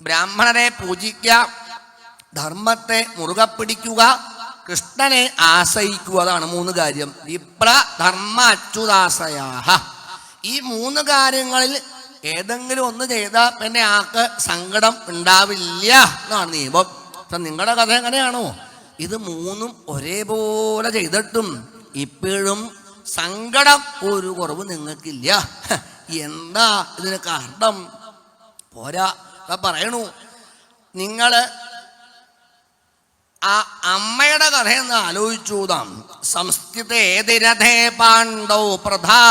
ബ്രാഹ്മണരെ പൂജിക്കുക, ധർമ്മത്തെ മുറുകെ പിടിക്കുക, കൃഷ്ണനെ ആശ്രയിക്കുക. അതാണ് 3 കാര്യം. വിപ്ര ധർമ്മ അച്യുതാസയാ. ഈ 3 കാര്യങ്ങളിൽ ഏതെങ്കിലും ഒന്ന് ചെയ്താൽ പിന്നെ ആൾക്ക് സങ്കടം ഉണ്ടാവില്ല എന്നാണ് നിയമം. പക്ഷെ നിങ്ങളുടെ കഥ എങ്ങനെയാണോ, ഇത് 3ഉം ഒരേപോലെ ചെയ്തിട്ടും ഇപ്പോഴും സങ്കടം ഒരു കുറവ് നിങ്ങൾക്കില്ല. എന്താ ഇതിന് കാരണം? പോരാ, പറയണു, നിങ്ങള് ആ അമ്മയുടെ കഥയെന്ന് ആലോചിച്ചൂതാം. സംസ്കൃതേതിരഥേ പാണ്ഡൗ പ്രധാ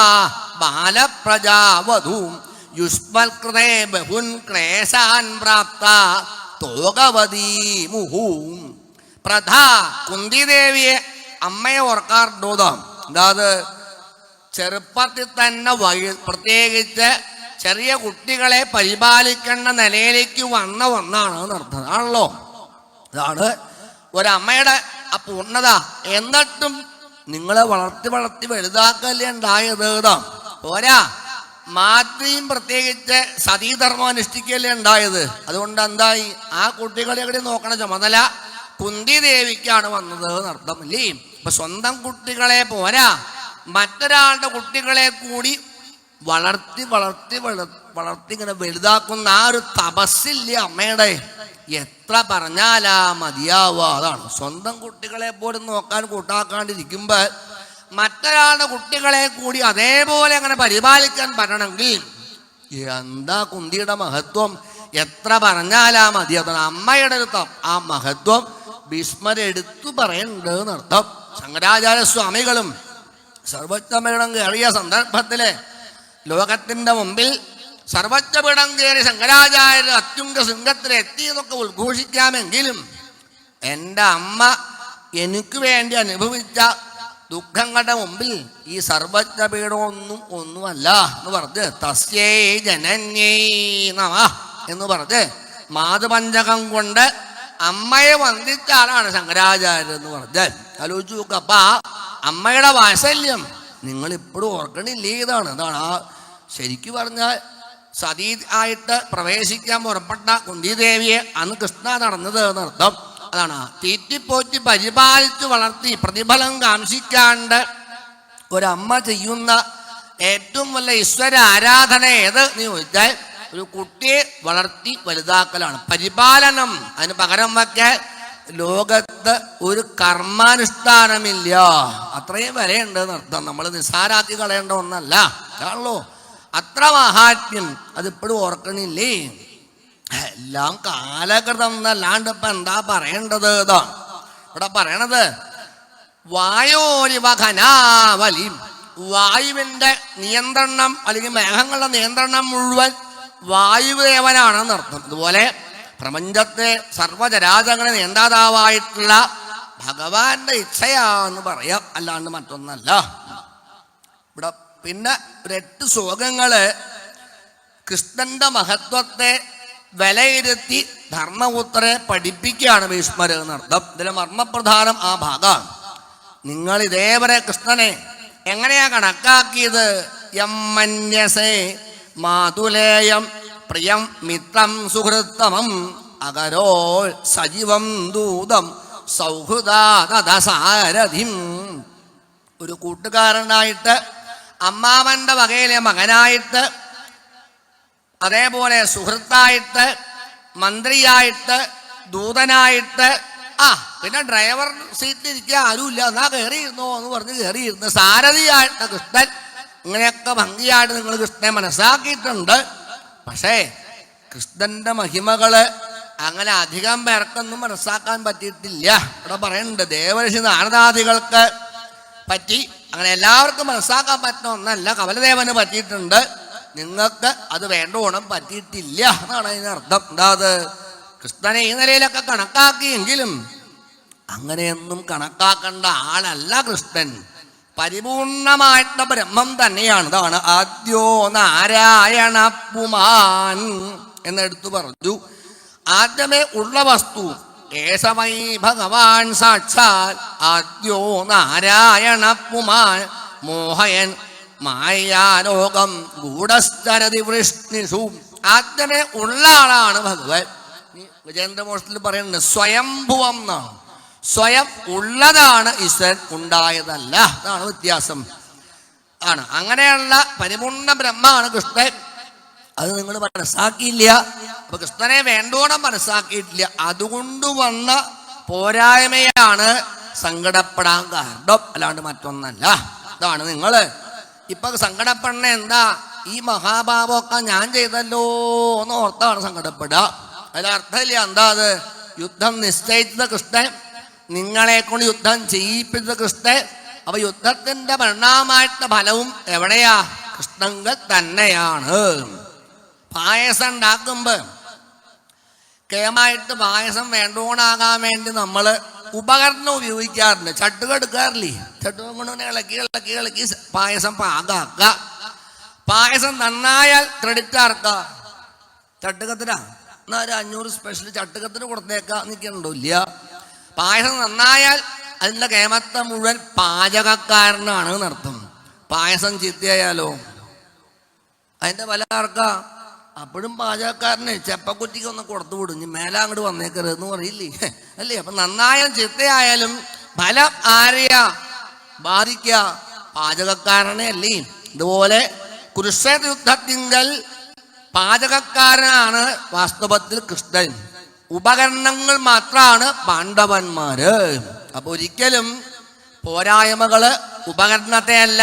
ബാലപ്രജാവധൂ യുഷ്മൽകൃതേ ബഹുൻ ക്ലേശാൻ പ്രാപ്ത തോകവതീ മുഹൂ. പ്രധാ കുന്തിദേവിയെ അമ്മയെ ഓർക്കാറുണ്ടോതാം. അതായത് ചെറുപ്പത്തിൽ തന്നെ പ്രത്യേകിച്ച് ചെറിയ കുട്ടികളെ പരിപാലിക്കേണ്ട നിലയിലേക്ക് വന്ന ഒന്നാണ് എന്നർത്ഥം ആണല്ലോ. അതാണ് ഒരമ്മയുടെ ആ പൂർണ്ണത. എന്നിട്ടും നിങ്ങളെ വളർത്തി വളർത്തി വലുതാക്കല്ലേ ഉണ്ടായത്. പോരാ, മാതൃയും പ്രത്യേകിച്ച് സതീധർമ്മം അനുഷ്ഠിക്കല്ലേ ഉണ്ടായത്. അതുകൊണ്ട് എന്തായി, ആ കുട്ടികളെ എവിടെ നോക്കണ ചുമതല കുന്തി ദേവിക്കാണ് വന്നത് എന്നർത്ഥമില്ലേ. ഇപ്പൊ സ്വന്തം കുട്ടികളെ പോരാ, മറ്റൊരാളുടെ കുട്ടികളെ കൂടി വളർത്തി വളർത്തി വളർത്തി ഇങ്ങനെ വലുതാക്കുന്ന ആ ഒരു തപസ്സില്ലേ അമ്മയുടെ, എത്ര പറഞ്ഞാലാ മതിയാവുക. അതാണ് സ്വന്തം കുട്ടികളെ പോലും നോക്കാൻ കൂട്ടാക്കാണ്ടിരിക്കുമ്പോ മറ്റൊരാളുടെ കുട്ടികളെ കൂടി അതേപോലെ അങ്ങനെ പരിപാലിക്കാൻ പറ്റണമെങ്കിൽ എന്താ കുന്തിയുടെ മഹത്വം, എത്ര പറഞ്ഞാലാ മതി. അതാണ് അമ്മയുടെ ഒരു ആ മഹത്വം ഭീഷ്മരെടുത്തു പറയുന്നുണ്ട് എന്നർത്ഥം. ശങ്കരാചാര്യ സ്വാമികളും സർവജ്ഞപീഠം കയറിയ സന്ദർഭത്തില് ലോകത്തിന്റെ മുമ്പിൽ സർവജ്ഞപീഠം കയറി ശങ്കരാചാര്യർ അത്യുംഗ ശൃംഗത്തിൽ എത്തി എന്നൊക്കെ ഉദ്ഘോഷിക്കാമെങ്കിലും എൻ്റെ അമ്മ എനിക്ക് വേണ്ടി അനുഭവിച്ച ദുഃഖങ്ങളുടെ മുമ്പിൽ ഈ സർവജ്ഞപീഠമൊന്നും ഒന്നുമല്ല എന്ന് പറഞ്ഞ് തസ്യേ ജനന്യേ നമഃ എന്ന് പറഞ്ഞ് മാതൃപഞ്ചകം കൊണ്ട് അമ്മയെ വന്ദിച്ച ആളാണ് ശങ്കരാചാര്യർ എന്ന് പറഞ്ഞ് ആലോചിച്ചു നോക്കുക. അപ്പൊ ആ അമ്മയുടെ വാത്സല്യം നിങ്ങൾ ഇപ്പോഴും ഓർക്കണില്ലേ? അതാണ് ആ ശരിക്കു പറഞ്ഞാൽ സതീ ആയിട്ട് പ്രവേശിക്കാൻ പുറപ്പെട്ട കുന്തിദേവിയെ അന്ന് കൃഷ്ണ നടന്നത് എന്നർത്ഥം. അതാണ് തീറ്റിപ്പോറ്റി പരിപാലിച്ചു വളർത്തി പ്രതിഫലം കാംക്ഷിക്കാണ്ട് ഒരമ്മ ചെയ്യുന്ന ഏറ്റവും വലിയ ഈശ്വര ആരാധന ഏത് എന്ന് ചോദിച്ചാൽ ഒരു കുട്ടിയെ വളർത്തി വലുതാക്കലാണ്, പരിപാലനം. അതിന് പകരം വയ്ക്കാൻ ലോകത്ത് ഒരു കർമാനുഷ്ഠാനമില്ല. അത്രയും വിലയുണ്ട് എന്നർത്ഥം. നമ്മൾ നിസ്സാരാക്കി കളയേണ്ട ഒന്നല്ല. ആണല്ലോ അത്ര മഹാത്മ്യം. അതിപ്പോഴും ഓർക്കണില്ലേ? എല്ലാം കാലകൃതം എന്നല്ലാണ്ട് ഇപ്പൊ എന്താ പറയേണ്ടത്? ഇതാ ഇവിടെ പറയണത് വായോരിവഘനാവലി, വായുവിന്റെ നിയന്ത്രണം അല്ലെങ്കിൽ മേഘങ്ങളുടെ നിയന്ത്രണം മുഴുവൻ വായുദേവനാണെന്നർത്ഥം. അതുപോലെ പ്രപഞ്ചത്തെ സർവചരാചരങ്ങളെ നിയന്ത്രാതാവായിട്ടുള്ള ഭഗവാന്റെ ഇച്ഛയാന്ന് പറയാം, അല്ലാണ്ട് മറ്റൊന്നല്ല. ഇവിടെ പിന്നെ 8 ശ്ലോകങ്ങള് കൃഷ്ണന്റെ മഹത്വത്തെ വിലയിരുത്തി ധർമ്മപുത്രരെ പഠിപ്പിക്കുകയാണ് ഭീഷ്മർ എന്നർത്ഥം. ഇതിലെ മർമ്മപ്രധാനം ആ ഭാഗമാണ്. നിങ്ങൾ ഇതേവരെ കൃഷ്ണനെ എങ്ങനെയാ കണക്കാക്കിയത്? യം മന്യസേ മാതുലേയം പ്രിയം മിത്രം സുഹൃത്തമം അകരോൾ സജീവം ദൂതം സൗഹൃദാനദസാരഥിം. ഒരു കൂട്ടുകാരനായിട്ട്, അമ്മാവന്റെ വകയിലെ മകനായിട്ട്, അതേപോലെ സുഹൃത്തായിട്ട്, മന്ത്രിയായിട്ട്, ദൂതനായിട്ട്, പിന്നെ ഡ്രൈവർ സീറ്റിൽ ഇരിക്കുക ആരുമില്ല, എന്നാ കയറിയിരുന്നോ എന്ന് പറഞ്ഞ് കയറിയിരുന്ന് സാരഥിയായിട്ട് കൃഷ്ണൻ. ഇങ്ങനെയൊക്കെ ഭംഗിയായിട്ട് നിങ്ങൾ കൃഷ്ണനെ മനസ്സാക്കിയിട്ടുണ്ട്. പക്ഷേ കൃഷ്ണന്റെ മഹിമകള് അങ്ങനെ അധികം പേർക്കൊന്നും മനസ്സാക്കാൻ പറ്റിയിട്ടില്ല. ഇവിടെ പറയുന്നുണ്ട് ദേവർഷി നാരദാദികൾക്ക് പറ്റി, അങ്ങനെ എല്ലാവർക്കും മനസ്സാക്കാൻ പറ്റുന്ന ഒന്നല്ല. കമലദേവന് പറ്റിയിട്ടുണ്ട്, നിങ്ങൾക്ക് അത് വേണ്ടോണം പറ്റിയിട്ടില്ല എന്നാണ് അതിനർത്ഥം. എന്താ അത്? കൃഷ്ണനെ ഈ നിലയിലൊക്കെ കണക്കാക്കിയെങ്കിലും അങ്ങനെയൊന്നും കണക്കാക്കേണ്ട ആളല്ല കൃഷ്ണൻ. പരിപൂർണമായിട്ടുള്ള ബ്രഹ്മം തന്നെയാണ്. ഇതാണ് ആദ്യോ നാരായണ പുമാൻ എന്നെടുത്തു പറഞ്ഞു. ആദ്യമേ ഉള്ള വസ്തു ഏഷമൈ ഭഗവാൻ സാക്ഷാൽ ആദ്യോ നാരായണ പുമാൻ മോഹയൻ മായാലോകം ഗൂഢസ്ഥരതി വൃഷ്ണിഷു. ആദ്യമേ ഉള്ള ആളാണ് ഭഗവൻ. വിജേന്ദ്രമോക്ഷത്തിൽ പറയുന്നത് സ്വയംഭുവം എന്നാണ്. സ്വയം ഉള്ളതാണ് ഈശ്വരൻ, ഉണ്ടായതല്ല. അതാണ് വ്യത്യാസം. ആണ് അങ്ങനെയുള്ള പരിപൂർണ ബ്രഹ്മമാണ് കൃഷ്ണൻ. അത് നിങ്ങൾ മനസ്സാക്കിയില്ല. അപ്പൊ കൃഷ്ണനെ വേണ്ടോണം മനസ്സാക്കിയിട്ടില്ല. അതുകൊണ്ട് വന്ന പോരായ്മയാണ് സങ്കടപ്പെടാൻ കാരണം, അല്ലാണ്ട് മറ്റൊന്നല്ല. ഇതാണ് നിങ്ങൾ ഇപ്പൊ സങ്കടപ്പെടണ എന്താ? ഈ മഹാഭാവമൊക്കെ ഞാൻ ചെയ്തല്ലോ എന്ന് ഓർത്താണ് സങ്കടപ്പെടുക. അതിലർത്ഥമില്ല. എന്താ അത്? യുദ്ധം നിശ്ചയിച്ചത് കൃഷ്ണൻ, നിങ്ങളെ കൊണ്ട് യുദ്ധം ചെയ്യിപ്പിച്ചത് കൃഷ്ണൻ. അപ്പൊ യുദ്ധത്തിന്റെ പരിണാമമായിട്ടുള്ള ഫലവും എവിടെയാ? കൃഷ്ണങ്കൽ തന്നെയാണ്. പായസം ഉണ്ടാക്കുമ്പോ കേമായിട്ട് പായസം വേണ്ടോണാകാൻ വേണ്ടി നമ്മൾ ഉപകരണം ഉപയോഗിക്കാറുണ്ട്. ചട്ടുക എടുക്കാറില്ലേ? ചട്ടുക കൊണ്ട് ഇളക്കി ഇളക്കി ഇളക്കി പായസം പാകാക്ക. പായസം നന്നായാൽ ക്രെഡിറ്റ് ആർക്ക? ചട്ടുകത്തിനാ. എന്നാ ഒരു 500 സ്പെഷ്യൽ ചട്ടുകത്തിന് കൊടുത്തേക്കാ നിൽക്കണ്ടോ? ഇല്ല. പായസം നന്നായാൽ അതിൻ്റെ കേമത്തെ മുഴുവൻ പാചകക്കാരനാണ് എന്നർത്ഥം. പായസം ചീത്തയായാലോ അതിൻ്റെ പല ആർക്കാ? അപ്പോഴും പാചകക്കാരന് ചെപ്പക്കുറ്റിക്ക് ഒന്ന് കൊടുത്തു വിടും, ഇനി മേലെ അങ്ങോട്ട് വന്നേക്കരുത് എന്ന് പറയില്ലേ? അല്ലേ? അപ്പം നന്നായാലും ചീത്തയായാലും ഫലം ആരെയാ ബാധിക്കുക? പാചകക്കാരനെ അല്ലേ? ഇതുപോലെ കുരുക്ഷേത്ര യുദ്ധത്തിങ്കൽ പാചകക്കാരനാണ് വാസ്തവത്തിൽ കൃഷ്ണൻ. ഉപകരണങ്ങൾ മാത്രമാണ് പാണ്ഡവന്മാര്. അപ്പൊ ഒരിക്കലും പോരായ്മകള് ഉപകരണത്തെയല്ല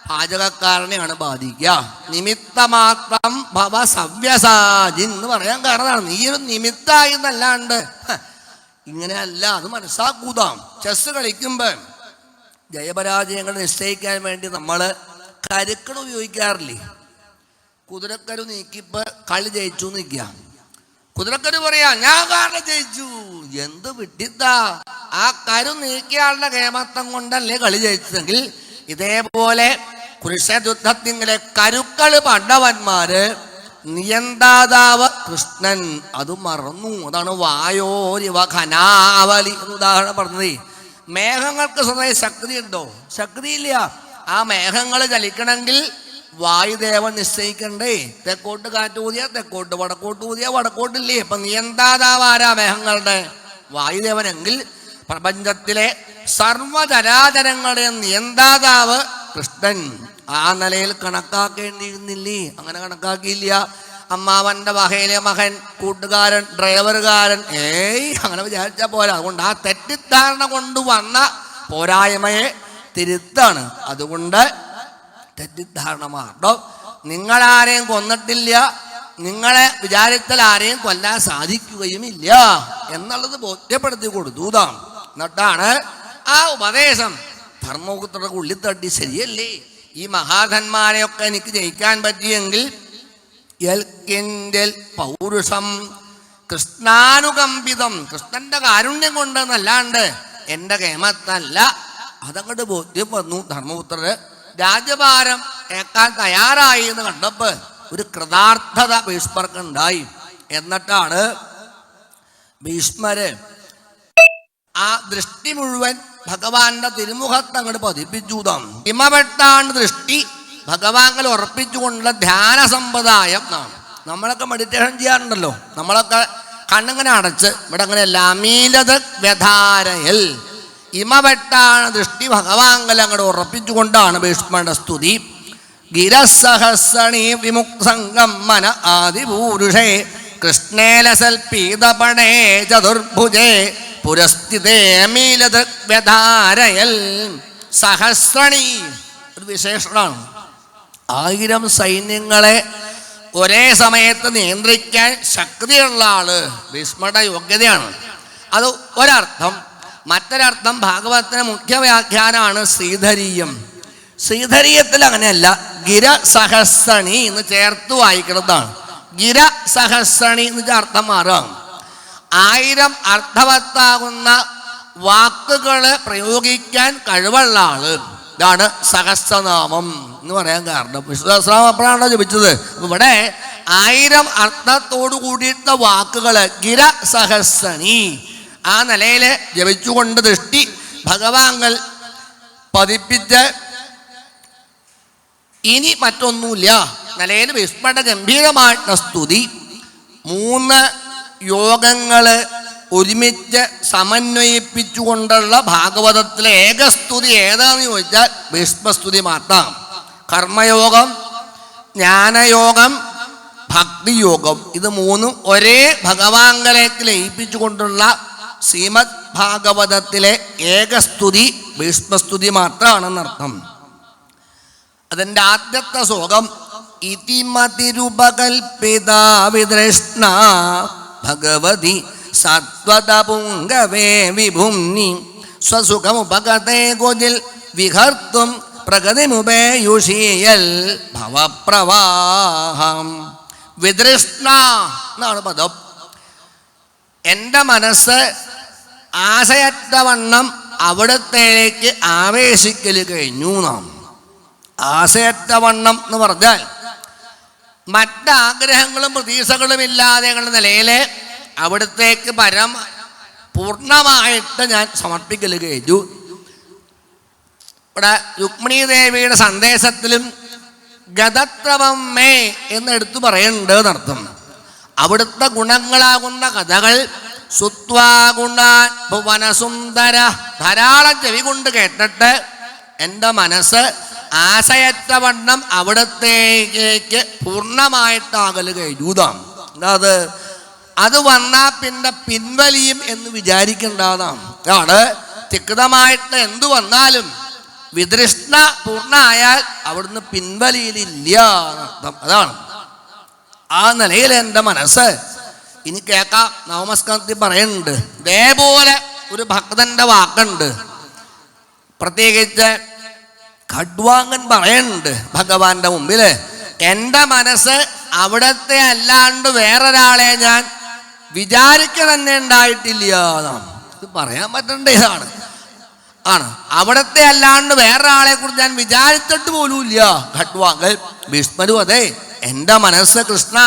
പാചകക്കാരനെയാണ് ബാധിക്കുക. നിമിത്തമാത്രം ഭവ സവ്യസാചി എന്ന് പറയാൻ കാരണമാണ് നീ ഒരു നിമിത്തായി എന്നല്ലാണ്ട് ഇങ്ങനെയല്ല. അത് മനസ്സാക്കൂതാം. ചെസ് കളിക്കുമ്പോൾ ജയപരാജയങ്ങൾ നിശ്ചയിക്കാൻ വേണ്ടി നമ്മൾ കരുക്കൾ ഉപയോഗിക്കാറില്ലേ? കുതിരക്കരു നീക്കിപ്പോ കളി ജയിച്ചു നിൽക്കുക. കുതിരക്കരു പറയാ ഞാൻ കാരണം ജയിച്ചു. എന്ത് വിട്ടിത്താ? ആ കരു നീക്കിയാളുടെ കേമത്തം കൊണ്ടല്ലേ കളി ജയിച്ചതെങ്കിൽ ഇതേപോലെ കുരുക്ഷേത്ര യുദ്ധത്തിലെ കരുക്കള് പാണ്ഡവന്മാര്, നിയന്താതാവ് കൃഷ്ണൻ അത് മറന്നു. അതാണ് വായോരിവ ഖനാവലി എന്ന് ഉദാഹരണം പറഞ്ഞത്. മേഘങ്ങൾക്ക് സ്വന്തമായി ശക്തി ഉണ്ടോ? ശക്തിയില്ല. ആ മേഘങ്ങൾ ചലിക്കണമെങ്കിൽ വായുദേവൻ നിശ്ചയിക്കണ്ടേ? തെക്കോട്ട് കാറ്റ് ഊതിയ തെക്കോട്ട്, വടക്കോട്ട് ഊതിയ വടക്കോട്ടില്ലേ? അപ്പൊ നിയന്താതാവ് ആരാ മേഘങ്ങളുടെ? വായുദേവനെങ്കിൽ പ്രപഞ്ചത്തിലെ സർവചരാചരങ്ങളുടെ നിയന്താതാവ് കൃഷ്ണൻ. ആ നിലയിൽ കണക്കാക്കേണ്ടിയിരുന്നില്ലേ? അങ്ങനെ കണക്കാക്കിയില്ല. അമ്മാവന്റെ വകയിലെ മകൻ, കൂട്ടുകാരൻ, ഡ്രൈവറുകാരൻ, അങ്ങനെ വിചാരിച്ചാൽ പോരാ. അതുകൊണ്ട് ആ തെറ്റിദ്ധാരണ കൊണ്ടുവന്ന പോരായ്മയെ തിരുത്താണ്. അതുകൊണ്ട് തെറ്റിദ്ധാരണ മാറണം. നിങ്ങളാരെയും കൊന്നിട്ടില്ല, നിങ്ങളെ വിചാരിച്ചാൽ ആരെയും കൊല്ലാൻ സാധിക്കുകയുമില്ല എന്നുള്ളത് ബോധ്യപ്പെടുത്തി കൊടുത്തു. എന്നിട്ടാണ് ആ ഉപദേശം ധർമ്മപുത്രയുടെ ഉള്ളിൽ തട്ടി. ശരിയല്ലേ? ഈ മഹാധന്മാരെയൊക്കെ എനിക്ക് ജയിക്കാൻ പറ്റിയെങ്കിൽ പൗരുഷം കൃഷ്ണാനുകമ്പിതം, കൃഷ്ണന്റെ കാരുണ്യം കൊണ്ടെന്നല്ലാണ്ട് എന്റെ കേമത്തല്ല. അതങ്ങോട്ട് ബോധ്യം വന്നു. ധർമ്മപുത്രര് രാജ്യഭാരം ഏക്കാൻ തയ്യാറായി എന്ന് കണ്ടപ്പോ ഒരു കൃതാർത്ഥത ഭീഷ്മർക്കുണ്ടായി. എന്നിട്ടാണ് ഭീഷ്മര് ആ ദൃഷ്ടി മുഴുവൻ ഭഗവാന്റെ തിരുമുഖത്ത് അങ്ങോട്ട് പതിപ്പിച്ചു. ഹിമവെട്ടാണ് ദൃഷ്ടി ഭഗവാൻ ഉറപ്പിച്ചുകൊണ്ടുള്ള ധ്യാന സമ്പ്രദായം എന്നാണ്. നമ്മളൊക്കെ മെഡിറ്റേഷൻ ചെയ്യാറുണ്ടല്ലോ. നമ്മളൊക്കെ കണ്ണിങ്ങനെ അടച്ച് ഇവിടെ അങ്ങനെയല്ല, അമീലത വ്യധാരയൽ ഇമവെട്ടാണ് ദൃഷ്ടി ഭഗവാൻ അങ്ങോട്ട് ഉറപ്പിച്ചുകൊണ്ടാണ് ഭീഷ്മരുടെ സ്തുതി. ഗിരസഹസ്രണി വിമുക്തംഗം മന ആദിപൂരുഷേ കൃഷ്ണേലസൽപീതപണേ ചതുർഭുജേ പുരസ്ഥിതേ അമീലത വ്യധാരയൽ. സഹസ്രണി ഒരു വിശേഷണമാണ്. 1000 സൈന്യങ്ങളെ ഒരേ സമയത്ത് നിയന്ത്രിക്കാൻ ശക്തിയുള്ള ആള് ഭീഷ്മരുടെ യോഗ്യതയാണ്. അത് ഒരർത്ഥം. മറ്റൊരർത്ഥം ഭാഗവതത്തിന് മുഖ്യ വ്യാഖ്യാനമാണ് ശ്രീധരീയം. ശ്രീധരീയത്തിൽ അങ്ങനെയല്ല, ഗിരസഹസ്രണി എന്ന് ചേർത്ത് വായിക്കുന്നതാണ്. ഗിരസഹസ്രണി എന്ന് വെച്ചാൽ അർത്ഥം മാറാം. 1000 അർത്ഥവത്താകുന്ന വാക്കുകൾ പ്രയോഗിക്കാൻ കഴിവുള്ള ആള്. ഇതാണ് സഹസ്രനാമം എന്ന് പറയാൻ കാരണം. വിശ്വസഹസ്രനാമം അപ്പോഴാണോ ജപിച്ചത്. ഇവിടെ 1000 അർത്ഥത്തോടു കൂടിയിട്ടുള്ള വാക്കുകൾ ഗിരസഹസ്രണി ആ നിലയിൽ ജപിച്ചുകൊണ്ട് ദൃഷ്ടി ഭഗവാങ്ങൾ പതിപ്പിച്ച് ഇനി മറ്റൊന്നുമില്ല നിലയിൽ ഭീഷ്മരുടെ ഗംഭീരമായിട്ടുള്ള സ്തുതി. 3 യോഗങ്ങൾ ഒരുമിച്ച് സമന്വയിപ്പിച്ചുകൊണ്ടുള്ള ഭാഗവതത്തിലെ ഏകസ്തുതി ഏതാന്ന് ചോദിച്ചാൽ ഭീഷ്മസ്തുതി മാത്രം. കർമ്മയോഗം, ജ്ഞാനയോഗം, ഭക്തിയോഗം, ഇത് 3 ഒരേ ഭഗവാങ്കലേക്ക് ലയിപ്പിച്ചുകൊണ്ടുള്ള ശ്രീമദ് ഭാഗവതത്തിലെ ഏകസ്തുതി ഭീഷ്മസ്തുതി മാത്രമാണെന്നർത്ഥം. അതിൻ്റെ ആദ്യത്തെ ശ്ലോകം ഇതിമതിരുപകൽപിതാ വിതൃഷ്ണ ഭഗവതി സത്വത പുംഗവേ വിഭുംനി സ്വസുഖമുപഗതേ ഗോജിൽ വിഹർത്തും പ്രഗതിമുപേയുഷീയൽ ഭവപ്രവാഹം. വിതൃഷ്ണ എന്നാണ് പദം. എൻ്റെ മനസ്സ് ആശയറ്റവണ്ണം അവിടത്തേക്ക് ആവേശിക്കൽ കഴിഞ്ഞു നാം. ആശയറ്റവണ്ണം എന്ന് പറഞ്ഞാൽ മറ്റാഗ്രഹങ്ങളും പ്രതീക്ഷകളും ഇല്ലാതെ നിലയിൽ അവിടത്തേക്ക് പൂർണ്ണമായിട്ട് ഞാൻ സമർപ്പിക്കൽ കഴിഞ്ഞു. ഇവിടെ രുക്മിണീ ദേവിയുടെ സന്ദേശത്തിലും ഗതത്രവം മേ എന്നെടുത്തു പറയുന്നുണ്ട് എന്നർത്ഥം. അവിടുത്തെ ഗുണങ്ങളാകുന്ന കഥകൾ സുത്വാഗുണാൻ ഭുവനസുന്ദര ധാരാളം ചെവി കൊണ്ട് കേട്ടിട്ട് എൻ്റെ മനസ്സ് ആശയറ്റവണ്ണം അവിടത്തേക്ക് പൂർണ്ണമായിട്ടാകൽ കഴിഞ്ഞൂതാം. എന്താത് അത് വന്നാൽ പിന്നെ പിൻവലിയും എന്ന് വിചാരിക്കേണ്ടതാണ്. അതാണ് തിക്തമായിട്ട് എന്തു വന്നാലും വിതൃഷ്ണ പൂർണ്ണമായാൽ അവിടുന്ന് പിൻവലിയിലില്ല എന്നർത്ഥം. അതാണ് ആ നിലയിൽ എൻ്റെ മനസ്സ് ഇനി കേൾക്കാം. നവമസ്കന്ധത്തിൽ പറയുന്നുണ്ട്. ഇതേപോലെ ഒരു ഭക്തന്റെ വാക്കുണ്ട്. പ്രത്യേകിച്ച് ഖഡ്വാങ്കൻ പറയുന്നുണ്ട് ഭഗവാന്റെ മുമ്പില്, എൻ്റെ മനസ്സ് അവിടത്തെ അല്ലാണ്ട് വേറൊരാളെ ഞാൻ വിചാരിക്ക തന്നെ ഉണ്ടായിട്ടില്ല എന്നാണ്. ഇത് പറയാൻ പറ്റേണ്ട ഇതാണ് ആണ്. അവിടത്തെ അല്ലാണ്ട് വേറൊരാളെ കുറിച്ച് ഞാൻ വിചാരിച്ചിട്ട് പോലും ഇല്ല. ഖഡ്വാങ്കൻ ഭീഷ്മരും അതെ, എൻ്റെ മനസ്സ് കൃഷ്ണ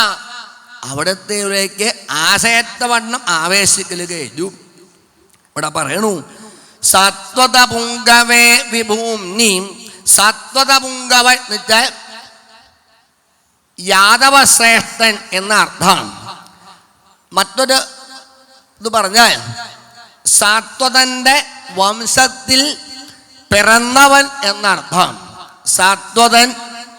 അവിടത്തേക്ക് ആശയത്തവണ്ണം ആവേശിക്കൽ കഴിഞ്ഞു. ഇവിടെ പറയണു സത്വത പുങ്കവേ വിഭൂംനി. സത്വത പുങ്കവ എന്ന് വെച്ചാൽ യാദവശ്രേഷ്ഠൻ എന്ന അർത്ഥമാണ്. മറ്റൊരു ഇത് പറഞ്ഞാൽ സാത്വതന്റെ വംശത്തിൽ പിറന്നവൻ എന്നർത്ഥം. സാത്വതൻ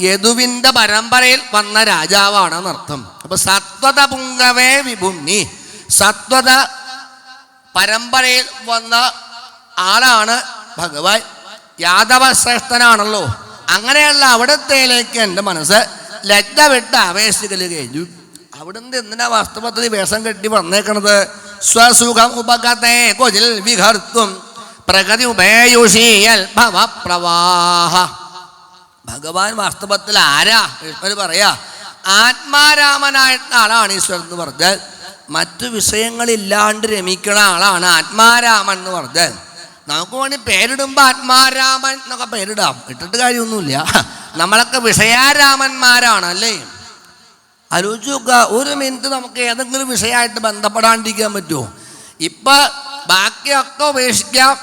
യദുവിന്റെ പരമ്പരയിൽ വന്ന രാജാവാണെന്നർത്ഥം. അപ്പൊ സത്വത പുങ്കവേ വിഭുംനി, സത്വത പരമ്പരയിൽ വന്ന ആളാണ് ഭഗവാൻ. യാദവശ്രേഷ്ഠനാണല്ലോ. അങ്ങനെയുള്ള അവിടത്തേലേക്ക് എൻ്റെ മനസ്സ് ലജ്ജ വിട്ട് ആവേശിക്കൽ കഴിഞ്ഞു. അവിടുന്ന് എന്തിനാ വാസ്തവത്തിൽ വേഷം കെട്ടി വന്നേക്കണത്? സ്വസുഖം ഉപഗതേ കൊജിൽ വിഹർത്തും പ്രഗതി ഉപേയുഷീയൽ ഭവപ്രവാഹ. ഭഗവാൻ വാസ്തവത്തിൽ ആരാ? ഈശ്വരൻ പറയാ ആത്മാരാമനായിട്ടുള്ള ആളാണ് ഈശ്വരൻ എന്ന് പറഞ്ഞാൽ. മറ്റു വിഷയങ്ങളില്ലാണ്ട് രമിക്കണ ആളാണ് ആത്മാരാമൻ എന്ന് പറഞ്ഞാൽ. നമുക്ക് വേണ്ടി പേരിടുമ്പോൾ ആത്മാരാമൻ എന്നൊക്കെ പേരിടാം, ഇട്ടിട്ട് കാര്യമൊന്നുമില്ല. നമ്മളൊക്കെ വിഷയാരാമന്മാരാണ് അല്ലേ? ആലോചിച്ച് നോക്കുക, ഒരു മിനിറ്റ് നമുക്ക് ഏതെങ്കിലും വിഷയമായിട്ട് ബന്ധപ്പെടാണ്ടിരിക്കാൻ പറ്റുമോ? ഇപ്പൊ ബാക്കിയൊക്കെ ഉപേക്ഷിക്കാം.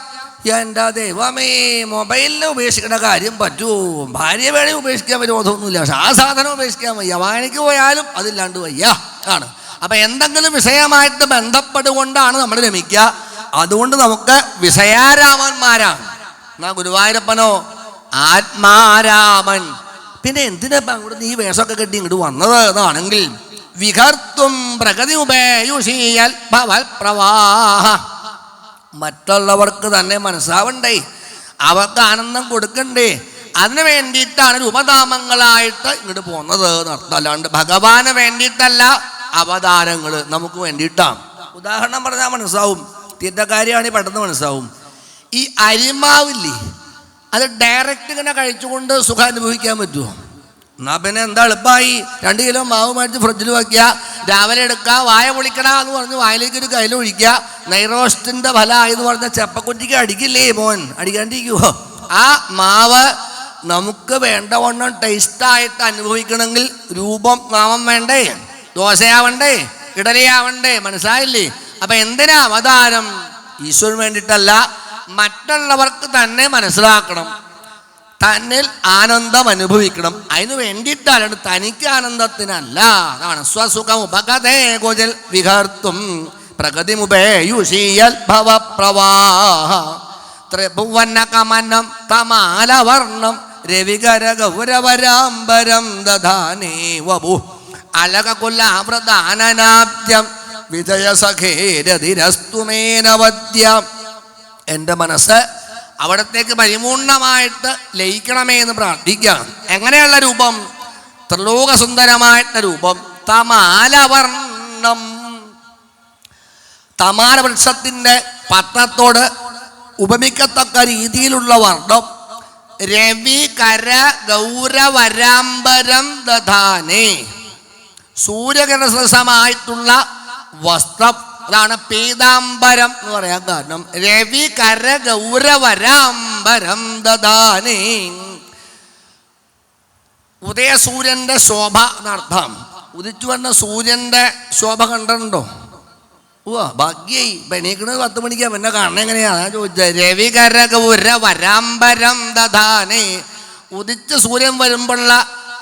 എൻ്റെ ദൈവമേ, മൊബൈലിനെ ഉപേക്ഷിക്കേണ്ട കാര്യം പറ്റുമോ? ഭാര്യ വേണേ ഉപേക്ഷിക്കാൻ വിരോധമൊന്നുമില്ല, പക്ഷെ ആ സാധനം ഉപേക്ഷിക്കാൻ വയ്യ. വായനയ്ക്ക് പോയാലും അതില്ലാണ്ട് വയ്യ ആണ്. അപ്പൊ എന്തെങ്കിലും വിഷയമായിട്ട് ബന്ധപ്പെടുകൊണ്ടാണ് നമ്മൾ രമിക്കുക. അതുകൊണ്ട് നമുക്ക് വിഷയാരാമന്മാരാണ്. എന്നാ ഗുരുവായൂരപ്പനോ ആത്മാരാമൻ. പിന്നെ എന്തിനാ അങ്ങോട്ട് ഈ വേഷമൊക്കെ കെട്ടി ഇങ്ങോട്ട് വന്നത് എന്നാണെങ്കിൽ വിഹർത്തും പ്രഗതി ഉപേയുഷീയൽ ഭവപ്രവാഹ. മറ്റുള്ളവർക്ക് തന്നെ മനസ്സാവണ്ടേ, അവർക്ക് ആനന്ദം കൊടുക്കണ്ടേ, അതിനു വേണ്ടിയിട്ടാണ് രൂപനാമങ്ങളായിട്ട് ഇങ്ങോട്ട് പോകുന്നത് എന്നർത്ഥം. അല്ലാണ്ട് ഭഗവാന് വേണ്ടിയിട്ടല്ല അവതാരങ്ങൾ, നമുക്ക് വേണ്ടിയിട്ടാണ്. ഉദാഹരണം പറഞ്ഞാൽ മനസ്സാവും, തീറ്റക്കാരിയാണെങ്കിൽ പെട്ടെന്ന് മനസ്സാവും. ഈ അരിമാവില്ലേ, അത് ഡയറക്റ്റ് ഇങ്ങനെ കഴിച്ചുകൊണ്ട് സുഖം അനുഭവിക്കാൻ പറ്റുമോ? എന്നാൽ പിന്നെ എന്താ എളുപ്പമായി, 2 കിലോ മാവ് മേടിച്ച് ഫ്രിഡ്ജിൽ വയ്ക്കുക, രാവിലെ എടുക്കുക, വായ പൊളിക്കണ എന്ന് പറഞ്ഞ് വായിലേക്ക് ഒരു കയ്യിൽ ഒഴിക്കുക. നെയ്റോസ്റ്റിൻ്റെ ഫലമായെന്ന് പറഞ്ഞാൽ ചെപ്പക്കുറ്റിക്ക് അടിക്കില്ലേ മോൻ, അടിക്കാണ്ടിരിക്കുമോ? ആ മാവ് നമുക്ക് വേണ്ടവണ്ണം ടേസ്റ്റായിട്ട് അനുഭവിക്കണമെങ്കിൽ രൂപം നാമം വേണ്ടേ, ദോശയാവണ്ടേ, ഇഡലിയാവണ്ടേ, മനസ്സിലായില്ലേ? അപ്പം എന്തിനാ അവതാരം? ഈശ്വരന് വേണ്ടിയിട്ടല്ല, മറ്റുള്ളവർക്ക് തന്നെ മനസ്സിലാക്കണം, തന്നിൽ ആനന്ദം അനുഭവിക്കണം, അതിനു വേണ്ടിയിട്ടാണ്, തനിക്ക് ആനന്ദത്തിനല്ല. അതാണ് സ്വസുഖം ഉപഗതേ ഗോജൽ വിഹർത്തും പ്രകൃതിമുപേയുഷീയൽ ഭവപ്രവാഹ ത്രിഭുവനകമനം തമാലവർണം രവികര ഗൗരവരാംബരം ദധാനേ വപു അലകുലാവൃതാനനാദ്യം വിജയസഖേരതിരസ്തുമേനവദ്യം. എൻ്റെ മനസ്സ് അവിടത്തേക്ക് പരിപൂർണമായിട്ട് ലയിക്കണമേ എന്ന് പ്രാർത്ഥിക്കാം. എങ്ങനെയുള്ള രൂപം? ത്രിലോകസുന്ദരമായിട്ടുള്ള രൂപം. തമാലവർണം, തമാല വൃക്ഷത്തിൻ്റെ പത്രത്തോട് ഉപമിക്കത്തക്ക രീതിയിലുള്ള വർണ്ണം. രവി കര ഗൗരവരാംബരം ദധാനേ, സൂര്യകിരണസമായിട്ടുള്ള വസ്ത്രം, അതാണ് പീതാംബരം എന്ന് പറയാൻ കാരണം. രവി കര ഗൗരവരാംബരം ദധാനേ, ഉദയസൂര്യന്റെ ശോഭ എന്നർത്ഥം. ഉദിച്ചു വന്ന സൂര്യന്റെ ശോഭ കണ്ടിട്ടുണ്ടോ? ഭാഗ്യായി, എണീക്കണത് 10 മണിക്കാ, പിന്നെ കാണണം എങ്ങനെയാണ് ചോദിച്ചത്. രവികര ഗൗരവരാംബരം ദധാനേ, ഉദിച്ച സൂര്യൻ വരുമ്പോഴുള്ള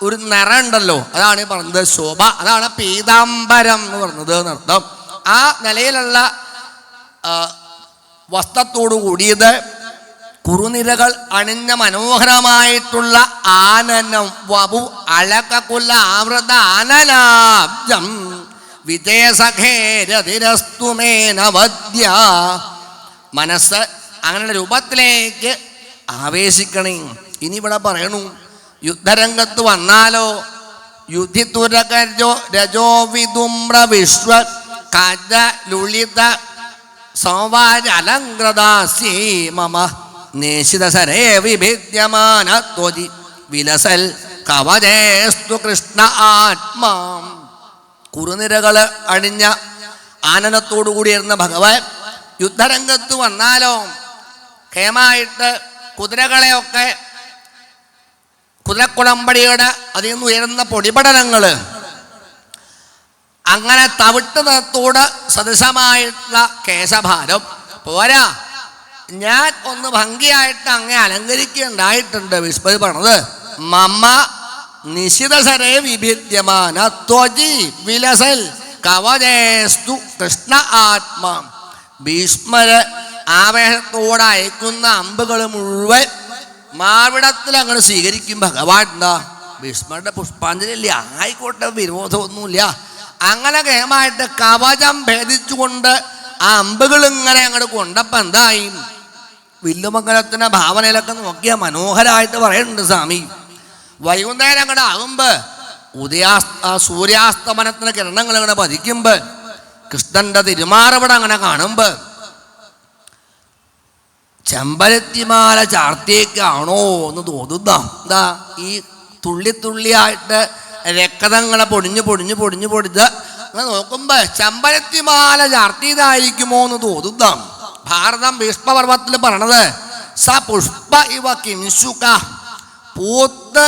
ഒരു നിറം ഉണ്ടല്ലോ, അതാണ് ഈ പറഞ്ഞത് ശോഭ, അതാണ് പീതാംബരം എന്ന് പറഞ്ഞത് എന്നർത്ഥം. ആ നിലയിലുള്ള വസ്ത്രത്തോടു കൂടിയത് കുറുനിരകൾ അണിഞ്ഞ മനോഹരമായിട്ടുള്ള ആനനം വപു അളകകുല ആവൃത ആനലാബ്ജം വിജയസഖേരതിരസ്തുമേനവദ്യ. മനസ്സ് അങ്ങനെയുള്ള രൂപത്തിലേക്ക് ആവേശിക്കണേ. ഇനി ഇവിടെ പറയണു, യുദ്ധരംഗത്ത് വന്നാലോ യുദ്ധിതുരകരോ രജോ വിദുമ്ര വിശ്വ കജ ലുളിത സൗവാരലങ്കൃതാസ്യേ മമ നേശിതസരേ വിഭിദ്യമാന ത്വജി വിലസൽ കവചേസ്തു കൃഷ്ണ ആത്മാ. കുറുനിരകൾ അണിഞ്ഞ ആനന്ദത്തോടു കൂടിയിരുന്ന ഭഗവാൻ യുദ്ധരംഗത്ത് വന്നാലോ ക്ഷേമമായിട്ട് കുതിരകളെയൊക്കെ, കുതിരക്കുളമ്പടിയുടെ അതിൽ നിന്ന് ഉയരുന്ന പൊടിപടലങ്ങൾ, അങ്ങനെ തവിട്ട് നിറത്തോട് സദൃശമായിട്ടുള്ള കേശഭാരം പോരാ, ഞാൻ ഒന്ന് ഭംഗിയായിട്ട് അങ്ങേ അലങ്കരിക്കുകയുണ്ടായിട്ടുണ്ട്. വിസ്മൃതി പറഞ്ഞത് മമ നിശിതസരേ വിഭിദ്യമാന ത്വജി വിലസൽ കവചേസ്തു കൃഷ്ണ ആത്മാ. ഭീഷ്മര് ആവേശത്തോടെ അയക്കുന്ന അമ്പുകൾ മുഴുവൻ മാവിടത്തിൽ അങ്ങനെ സ്വീകരിക്കും ഭഗവാൻ. എന്താ ഭീഷ്മരുടെ പുഷ്പാഞ്ജലി ഇല്ല, ആയിക്കോട്ടെ, വിരോധമൊന്നുമില്ല. അങ്ങനെ കേമായിട്ട് കവചം ഭേദിച്ചുകൊണ്ട് ആ അമ്പുകൾ ഇങ്ങനെ അങ്ങോട്ട് കൊണ്ടപ്പോൾ എന്തായി? വില്ലുമംഗലത്തിൻ്റെ ഭാവനയിലൊക്കെ നോക്കിയാൽ മനോഹരമായിട്ട് പറയുന്നുണ്ട് സ്വാമി. വൈകുന്നേരം അങ്ങോട്ട് ആകുമ്പോൾ സൂര്യാസ്തമനത്തിന് കിരണങ്ങൾ അങ്ങനെ പതിക്കുമ്പോൾ കൃഷ്ണന്റെ തിരുമാറവിടെ അങ്ങനെ കാണുമ്പോൾ ചെമ്പരത്തിമാല ചാർത്തിയേക്കാണോ എന്ന് തോന്നുന്ന. എന്താ ഈ തുള്ളിത്തുള്ളിയായിട്ട് രക്തങ്ങളെ പൊടിഞ്ഞ് അങ്ങനെ നോക്കുമ്പോൾ ചെമ്പരത്തിമാല ചാർത്തിയതായിരിക്കുമോ എന്ന് തോന്നുന്ന. ഭാരതം ഭീഷ്മപർവത്തിൽ പറയണത് സ പുഷ്പ ഇവ കിംശുക, പൂത്ത്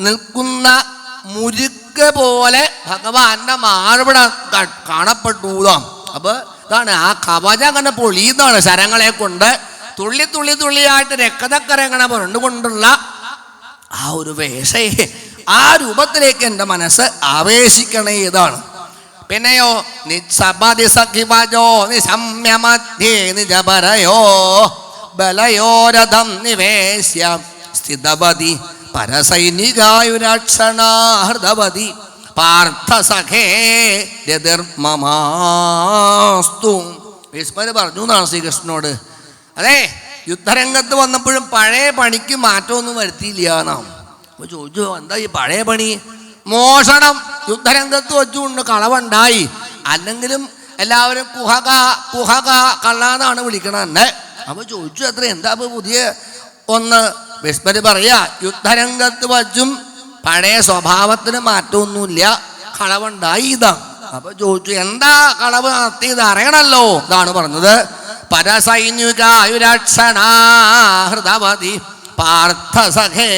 നിൽക്കുന്ന മുരുക്ക് പോലെ ഭഗവാന്റെ മാർവിട കാണപ്പെട്ടു. അപ്പൊ ഇതാണ് ആ കവചം അങ്ങനെ പൊളിയുന്നതാണ് ശരങ്ങളെ കൊണ്ട്. തുള്ളിയായിട്ട് രക്തക്കരങ്ങനെ പുരണ്ടുകൊണ്ടുള്ള ആ ഒരു വേഷയെ, ആ രൂപത്തിലേക്ക് എൻ്റെ മനസ്സ് ആവേശിക്കണേ. ഇതാണ്. പിന്നെയോ നിസപതി സഖിവജോ നിശമ്യമധ്യേ നിജപരയോ ബലയോരഥം നിവേശ്യ സ്ഥിതവതി പരസൈനികായുരക്ഷണാഹൃതവതി പാർത്ഥസഖേ രതിർമമാസ്തു. വിസ്മര് പറഞ്ഞു എന്നാണ് ശ്രീകൃഷ്ണനോട്. അതെ, യുദ്ധരംഗത്ത് വന്നപ്പോഴും പഴയ പണിക്ക് മാറ്റമൊന്നും വരുത്തിയില്ല എന്നാണ്. അപ്പോൾ ചോദിച്ചു, എന്താ ഈ പഴയ പണി? മോഷണം യുദ്ധരംഗത്ത് വെച്ചുകൊണ്ട് കളവുണ്ടായി. അല്ലെങ്കിലും എല്ലാവരും കുഹക കുഹക കള്ളാന്നാണ് വിളിക്കണത് തന്നെ. അപ്പോൾ ചോദിച്ചു, അത്ര എന്താ ഇപ്പോൾ പുതിയ ഒന്ന്? ഭീഷ്മര് പറയാ, യുദ്ധരംഗത്ത് വച്ചും പഴയ സ്വഭാവത്തിന് മാറ്റമൊന്നുമില്ല, കളവുണ്ടായി ഇതാണ്. അപ്പൊ ചോദിച്ചു, എന്താ കളവ് നടത്തിയത് അറിയണല്ലോ. ഇതാണ് പറഞ്ഞത്, പരസൈനികായുരക്ഷണാഹൃതവതി പാർത്ഥസഖേ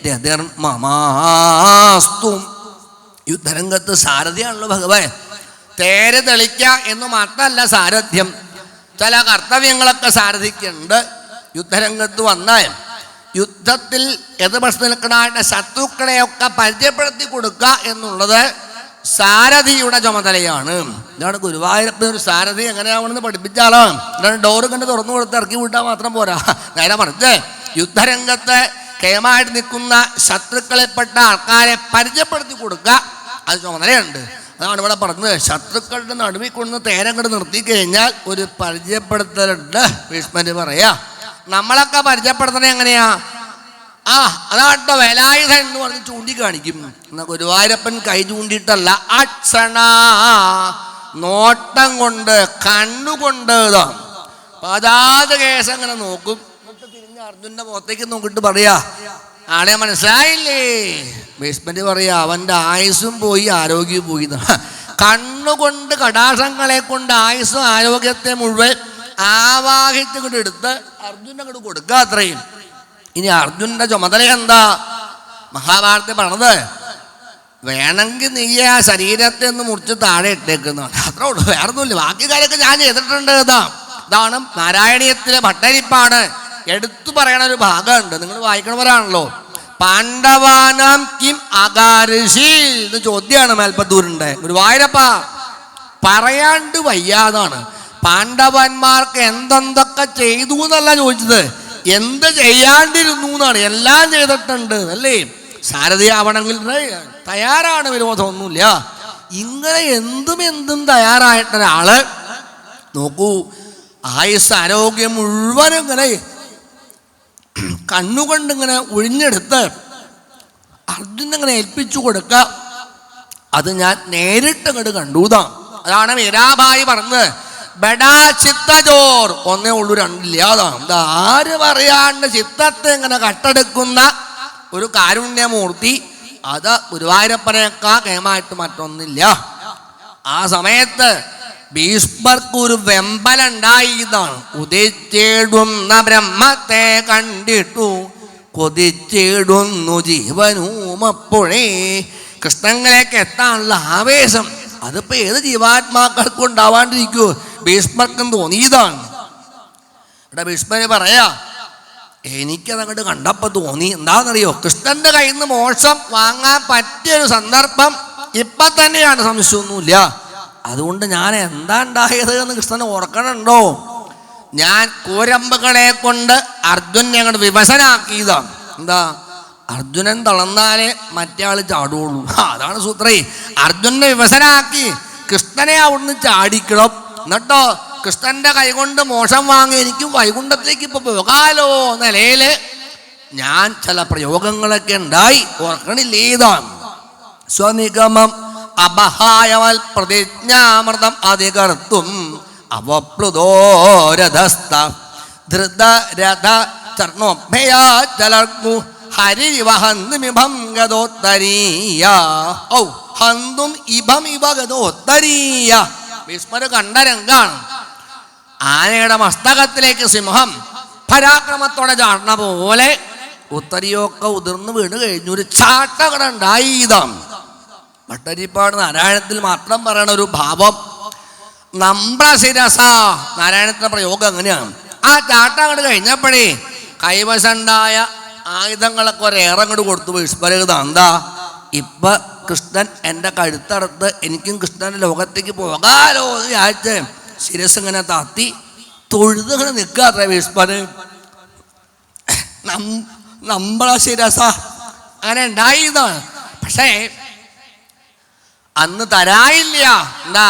രതിർമമാസ്തു. യുദ്ധരംഗത്ത് സാരഥിയാണല്ലോ ഭഗവാൻ. തേര് തെളിക്ക എന്ന് മാത്രമല്ല സാരഥ്യം, ചില കർത്തവ്യങ്ങളൊക്കെ സാരഥിക്കുന്നുണ്ട്. യുദ്ധരംഗത്ത് വന്നാൽ യുദ്ധത്തിൽ എതിർപക്ഷത്ത് നിൽക്കുന്ന ശത്രുക്കളെയൊക്കെ പരിചയപ്പെടുത്തി കൊടുക്കുക എന്നുള്ളത് സാരഥിയുടെ ചുമതലയാണ്. ഇതാണ് ഗുരുവായൂരപ്പൻ ഒരു സാരഥി എങ്ങനെയാവണമെന്ന് പഠിപ്പിച്ചാലോ. ഇതാണ് ഡോറ് കണ്ട് തുറന്നു കൊടുത്ത് ഇറക്കി വിട്ടാൽ മാത്രം പോരാ. നേരെ മറിച്ച് യുദ്ധരംഗത്ത് കേമായിട്ട് നിൽക്കുന്ന ശത്രുക്കളെപ്പെട്ട ആൾക്കാരെ പരിചയപ്പെടുത്തി കൊടുക്കുക, അത് ചുമതലയുണ്ട്. അതാണ് ഇവിടെ പറഞ്ഞത്. ശത്രുക്കളുടെ നടുവിൽ കൊണ്ട് തേരങ്ങോട്ട് നിർത്തി കഴിഞ്ഞാൽ ഒരു പരിചയപ്പെടുത്തലുണ്ട്. ഭീഷ്മര് പറയാ, നമ്മളൊക്കെ പരിചയപ്പെടുത്തണേ എങ്ങനെയാ? അതാട്ടോ വേലായുധൻ എന്ന് പറഞ്ഞ് ചൂണ്ടിക്കാണിക്കും. എന്നാ ഗുരുവായൂരപ്പൻ കൈ ചൂണ്ടിയിട്ടല്ല, അക്ഷണ നോട്ടം കൊണ്ട്, കണ്ണുകൊണ്ട്. അതാത് കേസ് അങ്ങനെ നോക്കും. എന്നിട്ട് തിരിഞ്ഞ് അർജുനന്റെ മുഖത്തേക്ക് നോക്കിയിട്ട് പറയാ, ആളെ മനസ്സിലായില്ലേ? ഭീഷ്മര് പറയാ, അവന്റെ ആയുസ്സും പോയി ആരോഗ്യവും പോയി. കണ്ണുകൊണ്ട് കടാക്ഷങ്ങളെ കൊണ്ട് ആയുസ്സും ആരോഗ്യത്തെ മുഴുവൻ ആവാഹിച്ച് കൊണ്ട് എടുത്ത് അർജുനൻ അങ്ങോട്ട് കൊടുക്കുക, അത്രയും. ഇനി അർജുനന്റെ ചുമതല എന്താ? മഹാഭാരതത്തിൽ പറഞ്ഞത്, വേണമെങ്കിൽ നീ ആ ശരീരത്തെ ഒന്ന് മുറിച്ച് താഴെ ഇട്ടേക്കുന്നതാണ്, അത്രേ ഉള്ളൂ, വേറൊന്നുമില്ല. ബാക്കി കാര്യമൊക്കെ ഞാൻ ചെയ്തിട്ടുണ്ട്. ഇതാണ് നാരായണീയത്തിലെ ഭട്ടരിപ്പാണ് എടുത്തു പറയണ ഒരു ഭാഗമുണ്ട്. നിങ്ങൾ വായിക്കണവരാണല്ലോ. പാണ്ഡവാനാം കിം അകാരിഷി എന്ന് ചോദ്യമാണ് മേൽപ്പത്തൂരിന്റെ. ഗുരുവായൂരപ്പ പറയാണ്ട് വയ്യാതാണ്. പാണ്ഡവന്മാർക്ക് എന്തെന്തൊക്കെ ചെയ്തു എന്നല്ല ചോദിച്ചത്, എന്ത് ചെയ്യാണ്ടിരുന്നു എന്നാണ്. എല്ലാം ചെയ്തിട്ടുണ്ട് അല്ലേ? സാരഥിയാവണമെങ്കിൽ തയ്യാറാണ്, വിരോധമൊന്നുമില്ല. ഇങ്ങനെ എന്തും തയ്യാറായിട്ടൊരാള് നോക്കൂ, ആയുസ് ആരോഗ്യം മുഴുവനും ഇങ്ങനെ കണ്ണുകൊണ്ടിങ്ങനെ ഒഴിഞ്ഞെടുത്ത് അർജുനങ്ങനെ ഏൽപ്പിച്ചു കൊടുക്ക. അത് ഞാൻ നേരിട്ട് അങ്ങോട്ട് കണ്ടുതാ. അതാണ് മീരാഭായി പറഞ്ഞത്, ബെഡാ ചിത്തജോർ, ഒന്നേ ഉള്ളൂ രണ്ടില്ലാതാണ്. ഇത് ആര് പറയാണ്ട് ചിത്തത്തെ ഇങ്ങനെ കട്ടെടുക്കുന്ന ഒരു കാരുണ്യമൂർത്തി, അത് ഗുരുവായൂരപ്പനേക്കാൾ കേമായിട്ട് മറ്റൊന്നില്ല. ആ സമയത്ത് ഭീഷ്മർക്കൊരു വെമ്പലുണ്ടായതാണ്. ഉദിച്ചിടുന്ന ബ്രഹ്മത്തെ കണ്ടിട്ടു കൊതിച്ചിടുന്നു ജീവനും അപ്പോഴേ. കൃഷ്ണങ്ങളിലേക്ക് എത്താനുള്ള ആവേശം അതിപ്പോ ഏത് ജീവാത്മാക്കൾക്കും ഉണ്ടാവാണ്ടിരിക്കൂ, ഭീഷ്മർക്കും തോന്നിയതാണ്. ഇവിടെ ഭീഷ്മര് പറയാ, എനിക്കതങ്ങോട്ട് കണ്ടപ്പോ തോന്നി. എന്താണെന്നറിയോ? കൃഷ്ണന്റെ കയ്യിൽ നിന്ന് മോക്ഷം വാങ്ങാൻ പറ്റിയൊരു സന്ദർഭം ഇപ്പൊ തന്നെയാണ്, സംശയമൊന്നുമില്ല. അതുകൊണ്ട് ഞാൻ എന്താ ഉണ്ടായത് എന്ന് കൃഷ്ണനെ ഓർക്കണുണ്ടോ? ഞാൻ കൂരമ്പുകളെ കൊണ്ട് അർജുനെ അങ്ങോട്ട് വിവശനാക്കിയതാണ്. എന്താ? അർജുനൻ തളർന്നാലേ മറ്റേ ആള് ചാടുള്ളൂ. അതാണ് സൂത്രേ. അർജുനെ വിവശനാക്കി കൃഷ്ണനെ അവിടുന്ന് ചാടിക്കണം. എന്നിട്ടോ കൃഷ്ണന്റെ കൈകൊണ്ട് മോഷം വാങ്ങി എനിക്കും വൈകുണ്ഠത്തിലേക്ക് ഇപ്പൊ പോകാലോ നിലയില് ഞാൻ ചില പ്രയോഗങ്ങളൊക്കെ ഉണ്ടായി, ഓർക്കണില്ലേ? ഇതാണ് സ്വനിഗമം അപഹായവൽ പ്രതിജ്ഞാമൃതം അധികർത്തും അവപ്ലുതോരഥസ്ഥ ധൃതരഥ ചർണോഭയാ ചലർക്കു ഹരിവഹന്തുമിഭം ഗതോത്തരീയ. ഔ ഹന്തും ഇഭം ഇവ ഗതോത്തരീയ. ഭീഷ്മര് കണ്ട രംഗാണ്. ആനയുടെ മസ്തകത്തിലേക്ക് സിംഹം പരാക്രമത്തോടെ ചാടണ പോലെ ഉത്തരിയൊക്കെ ഉതിർന്ന് വീണ് കഴിഞ്ഞൊരു ചാട്ടകട ഉണ്ടായതാണ്. ഭട്ടരിപ്പാട് നാരായണത്തിൽ മാത്രം പറയണ ഒരു ഭാവം, നമ്രശിരസ. നാരായണത്തിന്റെ പ്രയോഗം അങ്ങനെയാണ്. ആ ചാട്ടം അങ്ങോട്ട് കഴിഞ്ഞപ്പോഴേ കൈവശണ്ടായ ആയുധങ്ങളൊക്കെ ഒരേറങ്ങോട്ട് കൊടുത്തു ഭീഷ്മരകത. എന്താ? ഇപ്പൊ കൃഷ്ണൻ എൻ്റെ കഴുത്തറുത്ത് എനിക്കും കൃഷ്ണന്റെ ലോകത്തേക്ക് പോകാലോ എന്ന് വിചാരിച്ച് ശിരസ് ഇങ്ങനെ താത്തി തൊഴുതിങ്ങനെ നിൽക്കാത്ര ഭീഷ്മര്. നമ്രശിരസ അങ്ങനെ ഉണ്ടായതാണ്. പക്ഷേ അന്ന് തരായില്ല. എന്താ?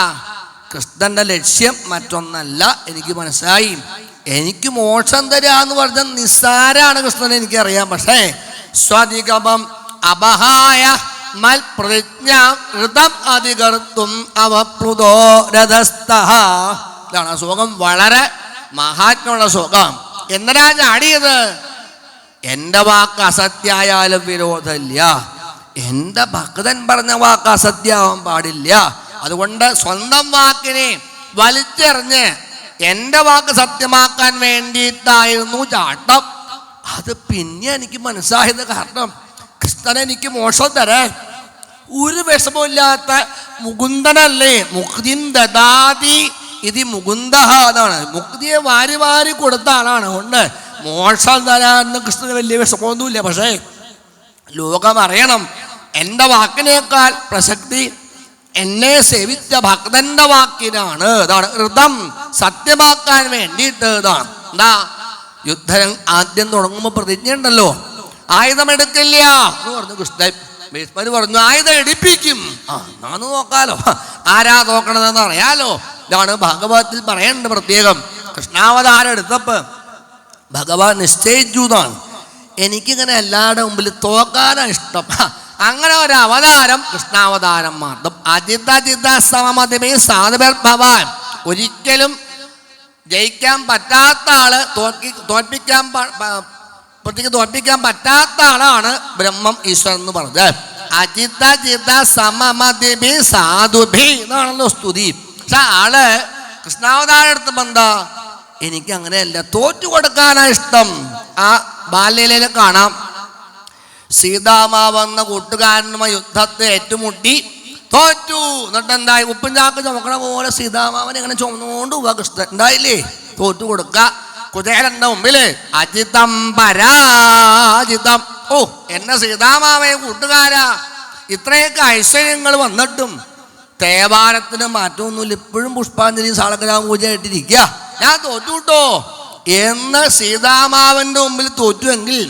കൃഷ്ണന്റെ ലക്ഷ്യം മറ്റൊന്നല്ല, എനിക്ക് മനസ്സിലായി. എനിക്ക് മോക്ഷം തരാന്ന് പറഞ്ഞ നിസ്സാരാണ് കൃഷ്ണൻ, എനിക്കറിയാം. പക്ഷേ സ്വധികമം അപഹായ മൽ പ്രതിജ്ഞ ഋതം അധികർത്തും അവപ്ലുതോ രഥസ്ഥഃ. ഇതാണ് ആ ശ്ലോകം, വളരെ മഹാത്മ്യമുള്ള ശ്ലോകം. എന്നതാ ചാടിയത്? എൻ്റെ വാക്ക് അസത്യായാലും വിരോധമില്ല, എൻ്റെ ഭക്തൻ പറഞ്ഞ വാക്ക് അസത്യാവാൻ പാടില്ല. അതുകൊണ്ട് സ്വന്തം വാക്കിനെ വലിച്ചെറിഞ്ഞ് എൻ്റെ വാക്ക് സത്യമാക്കാൻ വേണ്ടിയിട്ടായിരുന്നു ചാട്ടം. അത് പിന്നെ എനിക്ക് മനസ്സിലായത്. കാരണം കൃഷ്ണൻ എനിക്ക് മോക്ഷം തരാൻ ഒരു വിഷമമില്ലാത്ത മുകുന്ദനല്ലേ. മുക്തിൻ ദദാതി ഇത് മുകുന്ദ എന്നാണ്, മുക്തിയെ വാരി വാരി കൊടുത്ത ആളാണ്. കൊണ്ട് മോക്ഷം തരാന്ന് കൃഷ്ണന് വലിയ വിഷമമൊന്നുമില്ല. പക്ഷേ ലോകം അറിയണം, എൻ്റെ വാക്കിനേക്കാൾ പ്രസക്തി എന്നെ സേവിച്ച ഭക്തന്റെ വാക്കിനാണ്. ഇതാണ് ഋതം, സത്യമാക്കാൻ വേണ്ടിയിട്ട്. ഇതാണ് എന്താ, യുദ്ധം ആദ്യം തുടങ്ങുമ്പോൾ പ്രതിജ്ഞ ഉണ്ടല്ലോ, ആയുധമെടുക്കില്ല എന്ന് പറഞ്ഞു കൃഷ്ണൻ. ഭീഷ്മര് പറഞ്ഞു ആയുധം എടുപ്പിക്കും. നാന്ന് നോക്കാലോ, ആരാ നോക്കണതെന്ന് അറിയാലോ. ഇതാണ് ഭാഗവതത്തിൽ പറയുന്നുണ്ട് പ്രത്യേകം. കൃഷ്ണാവതാരം എടുത്തപ്പോൾ ഭഗവാൻ നിശ്ചയിച്ചു എന്നാണ്, എനിക്കിങ്ങനെ എല്ലാവരുടെ മുമ്പിൽ തോക്കാനാണ് ഇഷ്ടം. അങ്ങനെ ഒരു അവതാരം കൃഷ്ണാവതാരം മാത്രം. അജിത സമമതിമേ സാധുഭവാൻ, ഒരിക്കലും ജയിക്കാൻ പറ്റാത്ത ആള്, തോൽപ്പിക്കാൻ പറ്റാത്ത ആളാണ് ബ്രഹ്മം ഈശ്വരൻ എന്ന് പറഞ്ഞത്. അജിത സമമതിമേ സാധുഭി എന്നാണല്ലോ സ്തുതി. പക്ഷെ ആള് കൃഷ്ണാവതാരം എടുത്തപ്പോൾ എന്താ, എനിക്ക് അങ്ങനെയല്ല, തോറ്റു കൊടുക്കാനാ ഇഷ്ടം. ആ ബാല്യലയിൽ കാണാം, സീതാമാവെന്ന കൂട്ടുകാരനുമായി യുദ്ധത്തെ ഏറ്റുമുട്ടി തോറ്റു. എന്നിട്ട് എന്തായി, ഉപ്പും ചാക്ക് ചുമക്കണ പോലെ സീതാമാവനെ ഇങ്ങനെ ചുമന്നുകൊണ്ട് പോവാ കൃഷ്ണൻ. ഉണ്ടായില്ലേ, തോറ്റു കൊടുക്ക. കുചേലന്റെ മുമ്പില് അജിതം പരാജിതം. ഓ എന്നെ സീതാമാവയെ കൂട്ടുകാരാ, ഇത്രയൊക്കെ ഐശ്വര്യങ്ങൾ വന്നിട്ടും തേവാരത്തിന് മാറ്റമൊന്നുമില്ല, ഇപ്പോഴും പുഷ്പാഞ്ജലിയും സാളഗ്രാമ പൂജയായിട്ടിരിക്കുക, ഞാൻ തോറ്റുട്ടോ എന്ന് സീതാമാവന്റെ മുമ്പിൽ തോറ്റുവെങ്കിൽ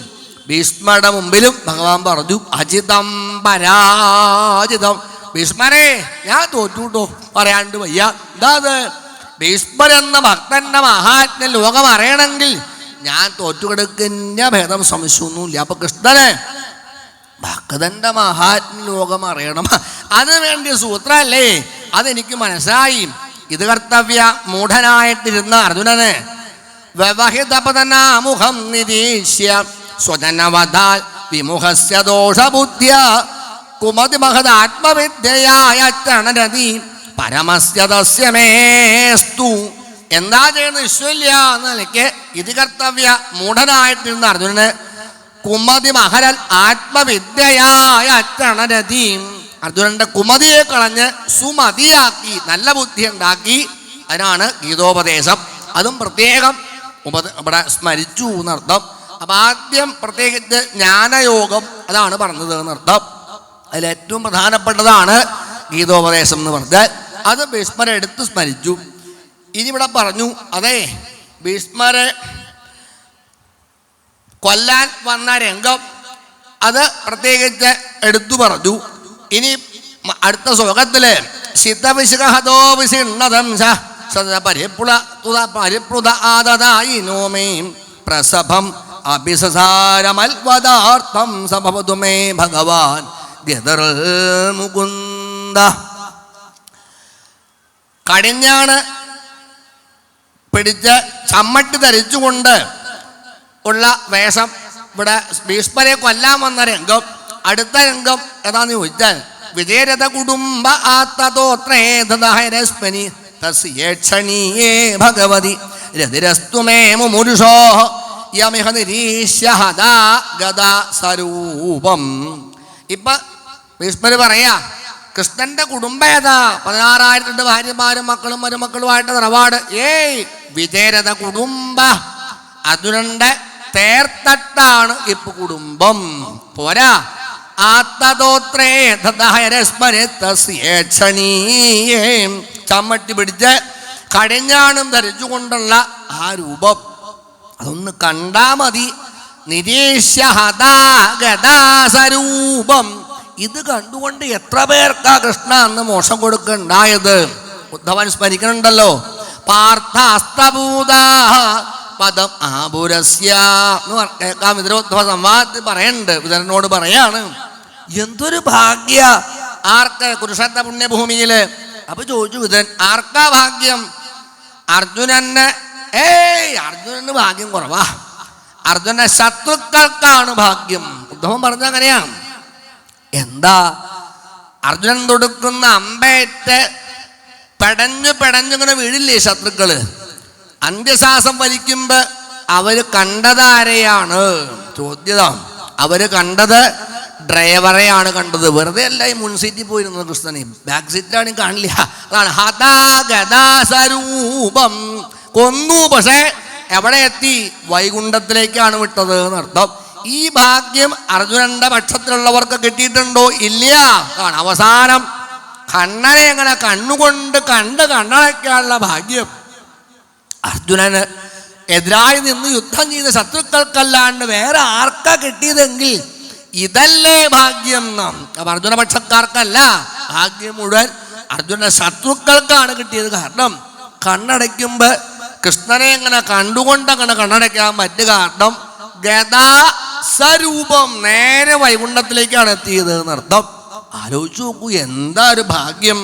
ഭീഷ്മരുടെ മുമ്പിലും ഭഗവാൻ പറഞ്ഞു അജിതം പരാജിതം. ഭീഷ്മരെ ഞാൻ തോറ്റുട്ടോ, പറയാണ്ട് വയ്യ. എന്താ അത്, ഭീഷ്മർ എന്ന ഭക്തന്റെ മഹാത്മ്യം ലോകം അറിയണമെങ്കിൽ ഞാൻ തോറ്റുകിടക്കുന്ന ഭേദം സംശയമൊന്നുമില്ല. അപ്പൊ കൃഷ്ണന് ഭക്തന്റെ മഹാത്മ്യം ലോകം അറിയണം, അതിനു വേണ്ടിയ സൂത്രമല്ലേ, അതെനിക്ക് മനസ്സിലായി. ഇത് കർത്തവ്യ മൂഢനായിട്ടിരുന്ന അർജുനന് വ്യവഹിതപതനാമുഖം നിരീക്ഷ്യ സ്വജനവധാൽ വിമുഖസ്യ ദോഷബുദ്ധ്യ കുമതി മഹദാത്മവിദ്യയായ ചണരതി പരമസ്യ തസ്യമേസ്തു. എന്താ ചെയ്യുന്നത് വിശ്വമില്ല എന്ന നിലയ്ക്ക് ഇത് കർത്തവ്യ മൂഢനായിട്ടിരുന്ന അർജുനന് കുമതി മഹരൽ ആത്മവിദ്യയായ ചണരതി, അർജുനന്റെ കുമതിയെ കളഞ്ഞ് സുമതിയാക്കി നല്ല ബുദ്ധി ഉണ്ടാക്കി. അതിനാണ് ഗീതോപദേശം. അതും പ്രത്യേകം ഇവിടെ സ്മരിച്ചു എന്നർത്ഥം. അപ്പം ആദ്യം പ്രത്യേകിച്ച് ജ്ഞാനയോഗം അതാണ് പറഞ്ഞത് എന്നർത്ഥം. അതിലേറ്റവും പ്രധാനപ്പെട്ടതാണ് ഗീതോപദേശം എന്ന് പറഞ്ഞാൽ. അത് ഭീഷ്മരെ എടുത്ത് സ്മരിച്ചു. ഇനി ഇവിടെ പറഞ്ഞു, അതെ ഭീഷ്മരെ കൊല്ലാൻ വന്ന രംഗം അത് പ്രത്യേകിച്ച് എടുത്തു പറഞ്ഞു. ഇനി അടുത്ത ശ്ലോകത്തില് ശിതവിശിഖതോ വിശിണ്ണദംശ പരിപ്ലുത ആദദായി നോമേ പ്രസഭം അഭിസസാരമൽവദാർത്ഥം സഭവതു മേ ഭഗവാൻ ഗദർ മുകുന്ദ. കടിഞ്ഞാണ് പിടിച്ച് ചമ്മട്ടി ധരിച്ചുകൊണ്ട് ഉള്ള വേഷം. ഇവിടെ ഭീഷ്മരെ കൊല്ലാൻ വന്ന രംഗം. അടുത്ത രംഗം ഏതാന്ന് ചോദിച്ചാൽ വിജയരഥ കുടുംബ ആത്തതോത്രേധരസ്മനി തസ്യേക്ഷണീയേ ഭഗവതി രതിരസ്തു മേ മുമുരുഷോ യമിഹ നിരീശ്യ ഹദാ ഗദാ സ്വരൂപം. ഇപ്പൊ ഭീഷ്മര് പറയാ കൃഷ്ണന്റെ കുടുംബം ഏതാ, 16,000 ഭാര്യമാരും മക്കളും മരുമക്കളുമായിട്ട് നിറവാട്. വിജയരഥ കുടുംബ, അർജുനന്റെ തേർത്തട്ടാണ് ഇപ്പൊ കുടുംബം. പോരാ, ചമ്മട്ടി പിടിച്ച് കടിഞ്ഞാണും ധരിച്ചുകൊണ്ടുള്ള ആ രൂപം അതൊന്ന് കണ്ടാ മതി. നിരീശ്യ ഹദാ ഗദാ സ്വരൂപം. ഇത് കണ്ടുകൊണ്ട് എത്ര പേർക്കാ കൃഷ്ണ അന്ന് മോക്ഷം കൊടുക്കുന്നുണ്ടായത്. ഉദ്ധവൻ സ്മരിക്കണുണ്ടല്ലോ, പാർത്ഥാസ്തഭൂതാ പദം ആപുരസ്യ എന്ന് കേൾക്കാം. വിതുരോദ്ധവ സംവാദത്തിൽ പറയുന്നുണ്ട്. വിതുരനോട് പറയാണ്, എന്തൊരു ഭാഗ്യ ആർക്ക് കുരുക്ഷേത്ര പുണ്യഭൂമിയില്. അപ്പൊ ചോദിച്ചു വിതുരൻ, ആർക്കാ ഭാഗ്യം? അർജുനന്. അർജുനന് ഭാഗ്യം കുറവാ, അർജുനന്റെ ശത്രുക്കൾക്കാണ് ഭാഗ്യം. ഉദ്ധവൻ പറഞ്ഞ അങ്ങനെയാണ്. എന്താ? അർജുനൻ തൊടുക്കുന്ന അമ്പേറ്റ് പെടഞ്ഞിങ്ങനെ വീഴില്ലേ ശത്രുക്കള്? അന്ത്യശ്വാസം വലിക്കുമ്പോ അവര് കണ്ടതാരെയാണ്? ചോദ്യത. അവര് കണ്ടത് ഡ്രൈവറെയാണ് കണ്ടത്. വെറുതെ അല്ല ഈ മുൻ സീറ്റിൽ പോയിരുന്നത് കൃഷ്ണനെ, ബാക്ക് സീറ്റിലാണ് കാണില്ല. അതാണ് ഹതാഗതാസരൂപം. കൊന്നു, പക്ഷേ എവിടെ എത്തി? വൈകുണ്ഠത്തിലേക്കാണ് വിട്ടത് എന്നർത്ഥം. ഈ ഭാഗ്യം അർജുനന്റെ പക്ഷത്തിലുള്ളവർക്ക് കിട്ടിയിട്ടുണ്ടോ? ഇല്ല. അവസാനം കണ്ണനെ എങ്ങനെ കണ്ണുകൊണ്ട് കണ്ണടയ്ക്കാനുള്ള ഭാഗ്യം അർജുനന് എതിരായി നിന്ന് യുദ്ധം ചെയ്ത ശത്രുക്കൾക്കല്ലാണ്ട് വേറെ ആർക്കാ കിട്ടിയതെങ്കിൽ ഇതല്ലേ ഭാഗ്യം? അപ്പൊ അർജുന പക്ഷക്കാർക്കല്ല ഭാഗ്യം, മുഴുവൻ അർജുന ശത്രുക്കൾക്കാണ് കിട്ടിയത്. കാരണം കണ്ണടയ്ക്കുമ്പോ കൃഷ്ണനെ എങ്ങനെ കണ്ടുകൊണ്ടങ്ങനെ കണ്ണടയ്ക്കാൻ പറ്റുക. കാരണം ഗദാ സ്വരൂപം നേരെ വൈകുണ്ഠത്തിലേക്കാണ് എത്തിയത് എന്നർത്ഥം. ആലോചിച്ചു നോക്കൂ, എന്താ ഒരു ഭാഗ്യം.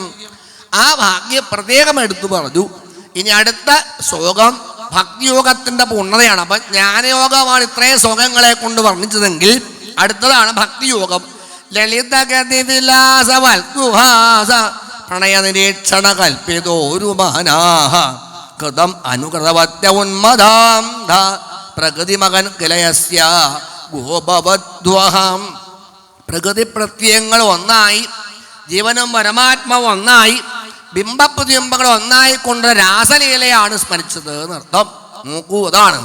ആ ഭാഗ്യം പ്രത്യേകം എടുത്തു പറഞ്ഞു. ഇനി അടുത്ത ശ്ലോകം ഭക്തിയോഗത്തിന്റെ പൂർണ്ണതയാണ്. അപ്പൊ ജ്ഞാനയോഗമാണ് ഇത്രയും ശ്ലോകങ്ങളെ കൊണ്ട് വർണ്ണിച്ചതെങ്കിൽ അടുത്തതാണ് ഭക്തിയോഗം. ലളിതഗതി വിലാസവൽകുഹാസ പ്രണയ നിരീക്ഷണ കൽപ്പിതോരുമാനാഹ കൃതം അനുകൃതവത്യ ഉന്മദാംധ പ്രകൃതി മകൻ കിലയസ്യ ഗോപവദ്വഹം. പ്രകൃതി പ്രത്യയങ്ങൾ ഒന്നായി, ജീവനും പരമാത്മാവും ഒന്നായി, ബിംബപ്രതിബിംബങ്ങൾ ഒന്നായി കൊണ്ട് രാസലീലയാണ് സ്മരിച്ചത് എന്നർത്ഥം. നോക്കൂ, അതാണ്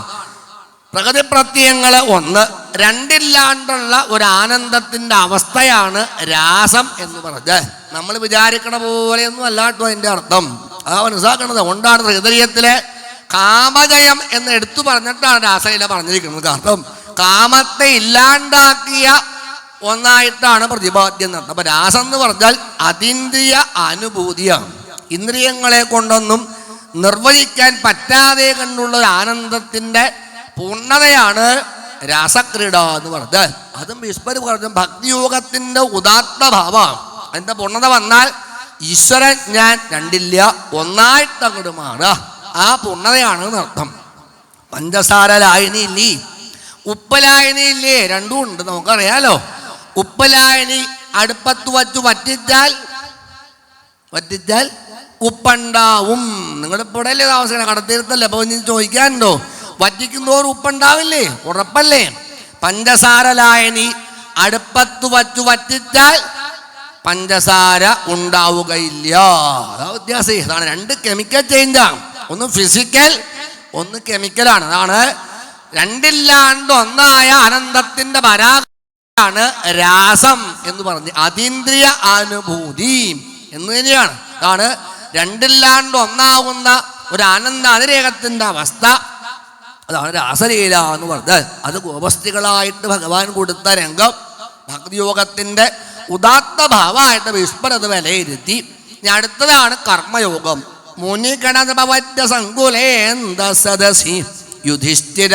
പ്രകൃതി പ്രത്യയങ്ങൾ ഒന്ന്, രണ്ടില്ലാണ്ടുള്ള ഒരു ആനന്ദത്തിന്റെ അവസ്ഥയാണ് രാസം എന്ന് പറഞ്ഞ്. നമ്മൾ വിചാരിക്കണ പോലെയൊന്നും അല്ലാട്ടോ അതിന്റെ അർത്ഥം. ആ മനസ്സിലാക്കണത്. അതുകൊണ്ടാണ് ഹൃദയത്തിലെ കാമജയം എന്ന് എടുത്തു പറഞ്ഞിട്ടാണ് രാസലീല പറഞ്ഞിരിക്കുന്നത്. കാരണം കാമത്തെ ഇല്ലാണ്ടാക്കിയ ഒന്നായിട്ടാണ് പ്രതിപാദ്യം നടത്തുന്നത്. അപ്പൊ രാസം എന്ന് പറഞ്ഞാൽ അതീന്ദ്രിയ അനുഭൂതിയാണ്. ഇന്ദ്രിയങ്ങളെ കൊണ്ടൊന്നും നിർവചിക്കാൻ പറ്റാതെ കണ്ടുള്ള ഒരു ആനന്ദത്തിന്റെ പൂർണ്ണതയാണ് രാസക്രീഡ എന്ന് പറഞ്ഞാൽ. അതും വിസ്മര് പറഞ്ഞു ഭക്തിയോഗത്തിന്റെ ഉദാത്ത ഭാവമാണ്. അതിന്റെ പൂർണ്ണത വന്നാൽ ഈശ്വരൻ ഞാൻ രണ്ടില്ല, ഒന്നായിട്ട് അങ്ങോട്ട് മാറുക. ആ പൂർണ്ണതയാണ് എന്നർത്ഥം. പഞ്ചസാര ലായനി ഇല്ലേ, ഉപ്പ് ലായനി ഇല്ലേ, രണ്ടും ഉണ്ട്, നമുക്കറിയാലോ. ഉപ്പ് ലായനി അടുപ്പത്ത് വച്ചു വറ്റിച്ചാൽ ഉപ്പുണ്ടാവും. നിങ്ങളിപ്പോൾ ഇവിടെയല്ലേ താമസിക്കണം, കടത്തീരത്തല്ലേ. അപ്പൊ ഇനി ചോദിക്കാനുണ്ടോ? വറ്റിക്കുന്നതോറും ഉപ്പുണ്ടാവില്ലേ? ഉറപ്പല്ലേ. പഞ്ചസാര ലായനി അടുപ്പത്ത് വച്ചു വറ്റിച്ചാൽ പഞ്ചസാര ഉണ്ടാവുകയില്ല. അതാ വ്യത്യാസം. അതാണ് രണ്ട് കെമിക്കൽ ചേഞ്ചാണ്. ഒന്ന് ഫിസിക്കൽ, ഒന്ന് കെമിക്കലാണ്. അതാണ് രണ്ടില്ലാണ്ട് ഒന്നായ ആനന്ദത്തിന്റെ പരാഗമാണ് രാസം എന്ന് പറഞ്ഞ്. അതീന്ദ്രിയ അനുഭൂതി എന്ന് തന്നെയാണ്. അതാണ് രണ്ടില്ലാണ്ട് ഒന്നാകുന്ന ഒരു ആനന്ദ അതിരേകത്തിന്റെ അവസ്ഥ. അതാണ് രാസലീല എന്ന് പറഞ്ഞത്. അത് ഗോപസ്ഥികളായിട്ട് ഭഗവാൻ കൊടുത്ത രംഗം. ഭക്തിയോഗത്തിന്റെ ഉദാത്ത ഭാവമായിട്ട് വിസ്മരത് വിലയിരുത്തി. ഇനി അടുത്തതാണ് കർമ്മയോഗം. മുനിഗണപവറ്റ സങ്കുലേന്ദ സദസി യുധിഷ്ഠിര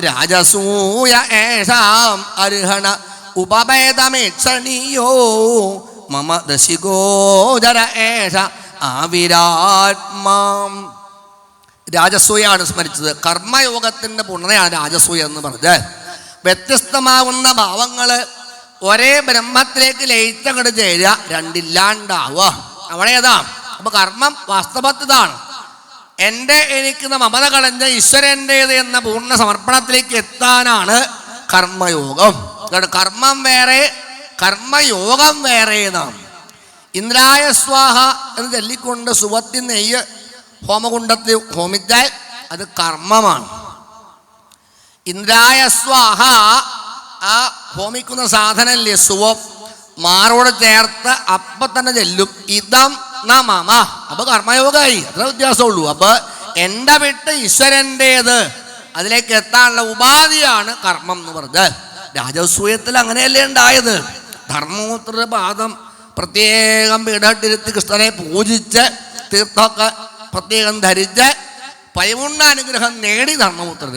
രാജസൂയ ഏഷാം അർഹണ ഉപഭേദമേക്ഷണീയോ മമ ദശിഗോചര ഏഷ ആവിരാത്മാം. രാജസൂയാണ് സ്മരിച്ചത്. കർമ്മയോഗത്തിന്റെ പൂർണ്ണതയാണ് രാജസൂയ എന്ന് പറഞ്ഞത്. വ്യത്യസ്തമാവുന്ന ഭാവങ്ങള് ഒരേ ബ്രഹ്മത്തിലേക്ക് ലയിച്ചങ്ങോട്ട് ചേരുക, രണ്ടില്ലാണ്ടാവുക. അവിടെ ഏതാ? അപ്പൊ കർമ്മം വാസ്തവത്തിതാണ്. എനിക്ക് മമത കളഞ്ഞ ഈശ്വരൻ്റേത് എന്ന പൂർണ്ണ സമർപ്പണത്തിലേക്ക് എത്താനാണ് കർമ്മയോഗം. കർമ്മം വേറെ, കർമ്മയോഗം വേറെ എന്നാണ്. ഇന്ദ്രായ സ്വാഹ എന്ന് ചൊല്ലിക്കൊണ്ട് സുവത്തി നെയ്യ് ഹോമകുണ്ടത്തിൽ ഹോമിച്ചാൽ അത് കർമ്മമാണ്. ഇന്ദ്രായ സ്വാഹ ആ ഹോമിക്കുന്ന സാധനല്ലേ സുവം, മാറോട് ചേർത്ത് അപ്പൊ തന്നെ ചെല്ലും ഇതം ന മമ. അപ്പൊ കർമ്മയോഗമായി. അത്ര വ്യത്യാസമുള്ളൂ. അപ്പൊ എൻ്റെ വിട്ട് ഈശ്വരൻ്റേത് അതിലേക്ക് എത്താനുള്ള ഉപാധിയാണ് കർമ്മം എന്ന് പറഞ്ഞത്. രാജസൂയത്തിൽ അങ്ങനെയല്ലേ ഉണ്ടായത്. ധർമ്മപുത്ര പാദം പ്രത്യേകം പീഠത്തിരുത്തി കൃഷ്ണനെ പൂജിച്ച് തീർത്ഥമൊക്കെ പ്രത്യേകം ധരിച്ച് പരിപൂർണ്ണ അനുഗ്രഹം നേടി ധർമ്മപുത്രർ.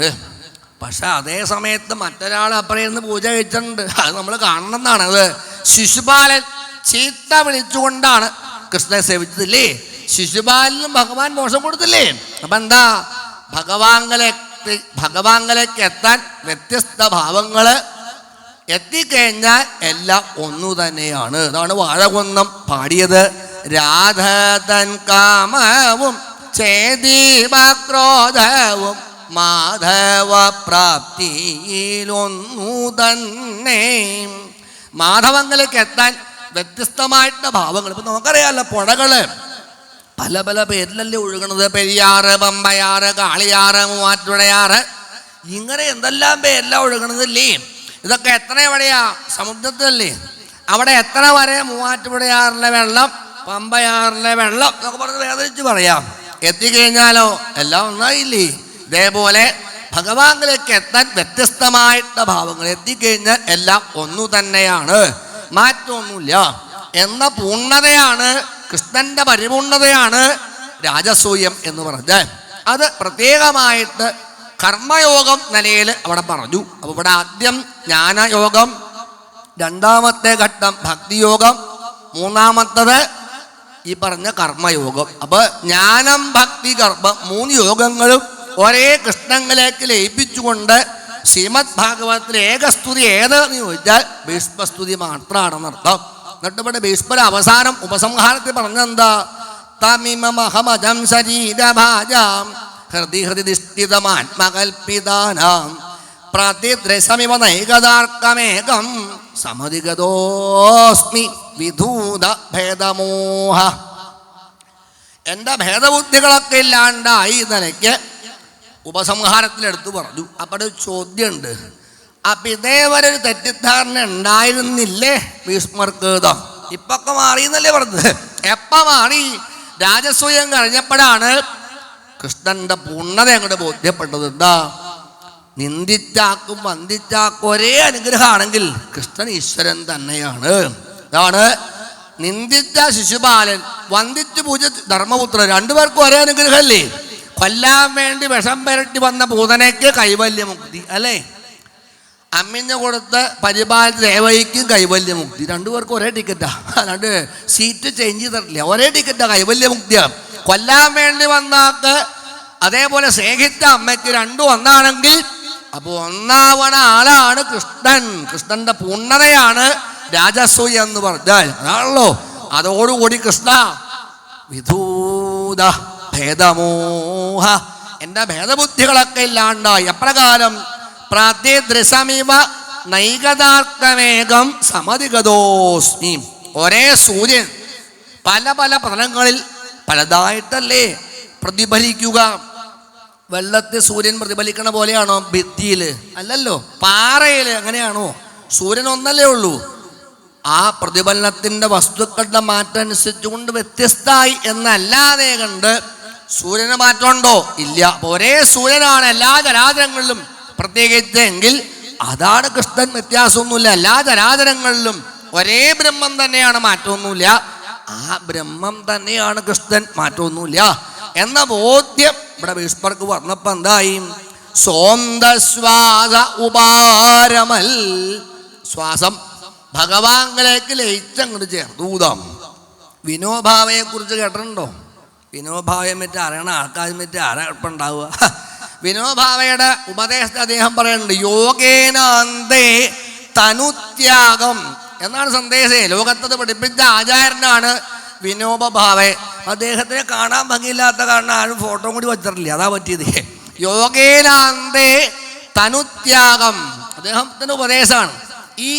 പക്ഷെ അതേ സമയത്ത് മറ്റൊരാൾ അപ്പുറന്ന് പൂജ കഴിച്ചിട്ടുണ്ട്. അത് നമ്മൾ കാണണമെന്നാണ്. അത് ശിശുപാലൻ ചീത്ത വിളിച്ചുകൊണ്ടാണ് കൃഷ്ണനെ സേവിച്ചതില്ലേ? ശിശുപാലനും ഭഗവാൻ മോശം കൊടുത്തില്ലേ? അപ്പൊ എന്താ, ഭഗവാങ്കലേക്ക് എത്താൻ വ്യത്യസ്ത ഭാവങ്ങള് എത്തിക്കഴിഞ്ഞാൽ എല്ലാം ഒന്നു തന്നെയാണ്. അതാണ് വാഴകുന്നം പാടിയത്. രാധതൻ കാമവും ചേതീവക്രോധവും മാധവ പ്രാപ്തിയിലൊന്നു തന്നെ. മാധവങ്ങളിലേക്ക് എത്താൻ വ്യത്യസ്തമായിട്ട് ഭാവങ്ങൾ. ഇപ്പൊ നമുക്കറിയാമല്ലോ, പുഴകള് പല പല പേരിലല്ലേ ഒഴുകണത്. പെരിയാറ്, പമ്പയാറ്, കാളിയാറ്, മൂവാറ്റുപുഴയാറ്, ഇങ്ങനെ എന്തെല്ലാം പേരിലാണ് ഒഴുകണതല്ലേ? ഇതൊക്കെ എത്ര എവിടെയാ? സമുദ്രത്തിലല്ലേ? അവിടെ എത്ര വരെ മൂവാറ്റുപുഴയാറിലെ വെള്ളം, പമ്പയാറിലെ വെള്ളം എന്നൊക്കെ പറഞ്ഞ് വേദനിച്ച് പറയാം. എത്തിക്കഴിഞ്ഞാലോ എല്ലാം ഒന്നായില്ലേ? ഇതേപോലെ ഭഗവാനിലേക്ക് എത്താൻ വ്യത്യസ്തമായിട്ട് ഭാവങ്ങൾ എത്തിക്കഴിഞ്ഞാൽ എല്ലാം ഒന്നു തന്നെയാണ്, മാറ്റമൊന്നുമില്ല എന്ന പൂർണ്ണതയാണ്, കൃഷ്ണന്റെ പരിപൂർണതയാണ് രാജസൂയം എന്ന് പറഞ്ഞാൽ. അത് പ്രത്യേകമായിട്ട് കർമ്മയോഗം നിലയിൽ അവിടെ പറഞ്ഞു. അപ്പൊ ഇവിടെ ആദ്യം ജ്ഞാനയോഗം, രണ്ടാമത്തെ ഘട്ടം ഭക്തിയോഗം, മൂന്നാമത്തത് ഈ പറഞ്ഞ കർമ്മയോഗം. അപ്പൊ ജ്ഞാനം, ഭക്തി, കർമ്മം, 3 യോഗങ്ങളും ഒരേ കൃഷ്ണങ്ങളിലേക്ക് ലയിപ്പിച്ചുകൊണ്ട് ശ്രീമദ് ഭാഗവതത്തിലെ ഏകസ്തുതി ഏതെന്ന് ചോദിച്ചാൽ ഭീഷ്മസ്തുതി മാത്രമാണെന്നർത്ഥം. എന്നിട്ട് ഇവിടെ ഭീഷ്മര അവസാനം ഉപസംഹാരത്തിൽ പറഞ്ഞെന്താ? തമിമഹമജം ശരീരഭാജാം ഹൃദി ഹൃദിഷ്ഠിതമാത്മകൽപിതാനാം പ്രതിദ്രസമിവ നൈകതാർക്കമേകം സമധിഗതോസ്മി വിധൂത ഭേദമോഹ. എൻ്റെ ഭേദബുദ്ധികളൊക്കെ ഇല്ലാണ്ടായി നിലയ്ക്ക് ഉപസംഹാരത്തിലെടുത്തു പറഞ്ഞു. അപ്പോൾ ഒരു ചോദ്യമുണ്ട്. അപ്പം ഇതേവരെ ഒരു തെറ്റിദ്ധാരണ ഉണ്ടായിരുന്നില്ലേ ഭീഷ്മർക്ക്? ഇപ്പൊക്കെ മാറി എന്നല്ലേ പറഞ്ഞത്? എപ്പം മാറി? രാജസൂയം കഴിഞ്ഞപ്പോഴാണ് കൃഷ്ണന്റെ പൂർണ്ണത അങ്ങോട്ട് ബോധ്യപ്പെട്ടത്. എന്താ? നിന്ദിച്ചാക്കും വന്ദിച്ചാക്കും ഒരേ അനുഗ്രഹമാണെങ്കിൽ കൃഷ്ണൻ ഈശ്വരൻ തന്നെയാണ്. ഇതാണ് നിന്ദിച്ച ശിശുപാലൻ, വന്ദിച്ചു പൂജ ധർമ്മപുത്രൻ, രണ്ടുപേർക്കും ഒരേ അനുഗ്രഹമല്ലേ? കൊല്ലാൻ വേണ്ടി വിഷം പുരട്ടി വന്ന പൂതനയ്ക്ക് കൈവല്യമുക്തി അല്ലേ? അമ്മിഞ്ഞ കൊടുത്ത് പരിപാലിച്ച് ദേവയ്ക്കും കൈവല്യമുക്തി. രണ്ടുപേർക്കും ഒരേ ടിക്കറ്റാ, അല്ലാണ്ട് സീറ്റ് ചേഞ്ച് ചെയ്തിട്ടില്ല. ഒരേ ടിക്കറ്റാ, കൈവല്യമുക്തിയാണ്. കൊല്ലാൻ വേണ്ടി വന്നാക്ക് അതേപോലെ സ്നേഹിച്ച അമ്മയ്ക്ക് രണ്ടും ഒന്നാണെങ്കിൽ അപ്പൊ ഒന്നാവണ ആളാണ് കൃഷ്ണൻ. കൃഷ്ണന്റെ പൂർണ്ണതയാണ് രാജസൂയ എന്ന് പറഞ്ഞാൽ. അതാണല്ലോ. അതോടുകൂടി കൃഷ്ണ വിധൂത ഭേദമോഹ, എൻ്റെ ഭേദബുദ്ധികളൊക്കെ ഇല്ലാണ്ടായി. എപ്രകാരം? പ്രാതിദൃശമിവ നൈകതാർക്കമേകം സമധിഗതോസ്മി. ഒരേ സൂര്യൻ പല പല പതനങ്ങളിൽ പലതായിട്ടല്ലേ പ്രതിഫലിക്കുക? വെള്ളത്തിൽ സൂര്യൻ പ്രതിഫലിക്കണ പോലെയാണോ ഭിത്തിയിൽ? അല്ലല്ലോ. പാറയിൽ അങ്ങനെയാണോ? സൂര്യൻ ഒന്നല്ലേ ഉള്ളൂ. ആ പ്രതിഫലനത്തിൻ്റെ വസ്തുക്കളുടെ മാറ്റം അനുസരിച്ചുകൊണ്ട് വ്യത്യസ്തമായി എന്നല്ലാതെ കണ്ട് സൂര്യന് മാറ്റമുണ്ടോ? ഇല്ല. ഒരേ സൂര്യനാണ് എല്ലാ ചരാചരങ്ങളിലും. പ്രത്യേകിച്ച് എങ്കിൽ അതാണ് കൃഷ്ണൻ. വ്യത്യാസമൊന്നുമില്ല. എല്ലാ ചരാചരങ്ങളിലും ഒരേ ബ്രഹ്മം തന്നെയാണ്, മാറ്റമൊന്നുമില്ല. ആ ബ്രഹ്മം തന്നെയാണ് കൃഷ്ണൻ, മാറ്റമൊന്നുമില്ല എന്ന ബോധ്യം ഇവിടെ ഭീഷ്മർക്ക് പറഞ്ഞപ്പോ എന്തായി? സ്വന്തശ്വാസ ഉപാരമൽ. ശ്വാസം ഭഗവാനിലേക്ക് ലയിച്ചങ്ങോട്ട് ചേർത്തൂതാം. വിനോഭാവയെ കുറിച്ച് കേട്ടിട്ടുണ്ടോ? വിനോഭാവയെ മറ്റേ അറിയണ ആൾക്കാർ മറ്റേ ആരപ്പുണ്ടാവുക? വിനോഭാവയുടെ ഉപദേശത്തെ അദ്ദേഹം പറയുന്നുണ്ട്. യോഗേനാന്തേ തനുത്യാഗം എന്നാണ് സന്ദേശം. ലോകത്തത് പഠിപ്പിച്ച ആചാര്യനാണ് വിനോബഭാവെ. അദ്ദേഹത്തിനെ കാണാൻ ഭംഗിയില്ലാത്ത കാരണം ആരും ഫോട്ടോ കൂടി വച്ചിട്ടില്ല, അതാ പറ്റിയത്. യോഗേനാന്തേ തനുത്യാഗം അദ്ദേഹത്തിന്റെ ഉപദേശമാണ്. ഈ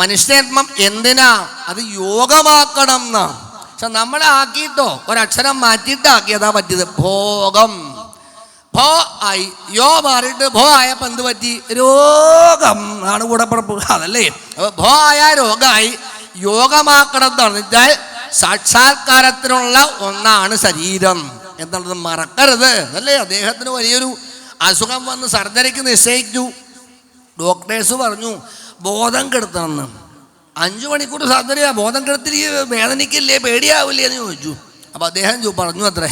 മനുഷ്യാത്മം എന്തിനാ? അത് യോഗമാക്കണം എന്നാ. പക്ഷെ നമ്മളെ ആക്കിയിട്ടോ ഒരക്ഷരം മാറ്റിയിട്ടാക്കിയതാ പറ്റിയത്. ഭോഗം. ഭോ ആയി, യോ മാറിയിട്ട് ഭോ ആയപ്പോ എന്ത് പറ്റി? രോഗം ആണ് കൂടപ്പുറപ്പ്. അതല്ലേ? അപ്പൊ ഭോ ആയ രോഗമായി. യോഗമാക്കണം എന്ന് വെച്ചാൽ സാക്ഷാത്കാരത്തിനുള്ള ഒന്നാണ് ശരീരം എന്നുള്ളത് മറക്കരുത്. അതല്ലേ? അദ്ദേഹത്തിന് വലിയൊരു അസുഖം വന്ന് സർജറിക്ക് നിശ്ചയിച്ചു. ഡോക്ടേഴ്സ് പറഞ്ഞു ബോധം കെടുത്തണമെന്ന്. 5 മണിക്കൂർ സർജറിയാ. ബോധം കെടുത്തിരി വേദനിക്കില്ലേ, പേടിയാവില്ലേ എന്ന് ചോദിച്ചു. അപ്പൊ അദ്ദേഹം പറഞ്ഞു അത്രേ,